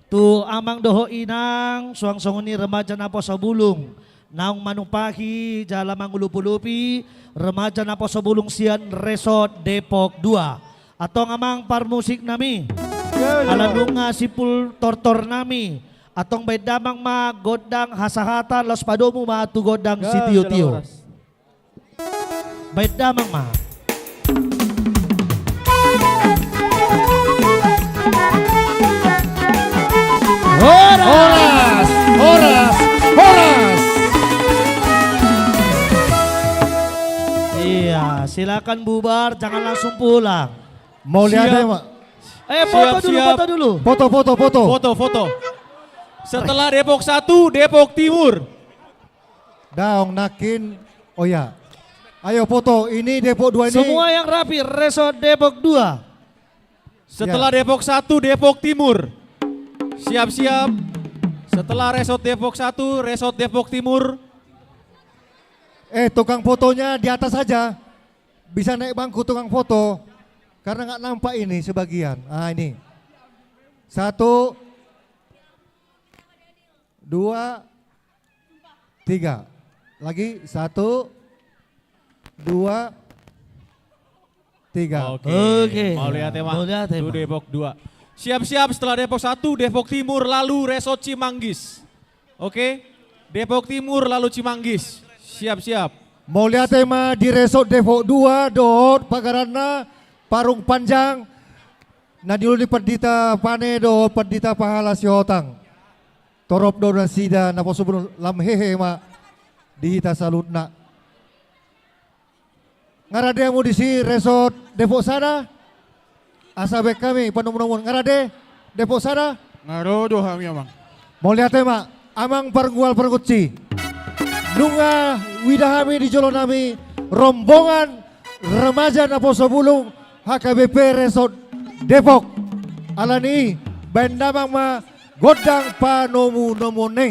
tu amang doho inang suang songoni remaja napo sabulung. Naung manupaki jala mangulupi remaja napo sabulung sian resort Depok 2. Atau ngamang parmusik nami. Alanunga sipul tortor nami. Atong bedamang ma godang hasahatan los padomu ma tu godang sitio-tio. Bedamang ma. Horas, horas, horas. Iya, silakan bubar, jangan langsung pulang. Mau lihat ya, Mak? Foto dulu, foto dulu. Foto, foto, foto. Foto, foto. Setelah Depok 1, Depok Timur. Daong nakin, oh ya. Ayo foto, ini Depok 2 ini. Semua yang rapi, Resort Depok 2. Setelah Depok 1, Depok Timur. Siap-siap. Setelah Resort Depok 1, Resort Depok Timur. Tukang fotonya di atas saja. Bisa naik bangku tukang foto. Karena nggak nampak ini sebagian. Ah ini. 1, 2, 3. Lagi 1, 2, 3. Oke. Mau lihat tema? Itu Depok 2. Siap-siap setelah Depok 1, Depok Timur lalu Resort Cimanggis. Oke. Depok Timur lalu Cimanggis. Siap-siap. Mau lihat tema di Resort Depok 2, dot pagarana parung panjang. Nah dulu di perdita pane dot perdita pahala si hotang. Torop do dan sida na posubun lam hehe ma dihita salutna. Ngarade mu di si Resort Depok sana. Asabek kami penuh-penuh ngarade Depok sana. Ngarodo kami amang. Mau lihat tema amang pergual perguci. Nunga widahami di jolo nami rombongan remaja Naposo Bulung HKBP Resort Depok alani bendamang ma godang panomu nomone.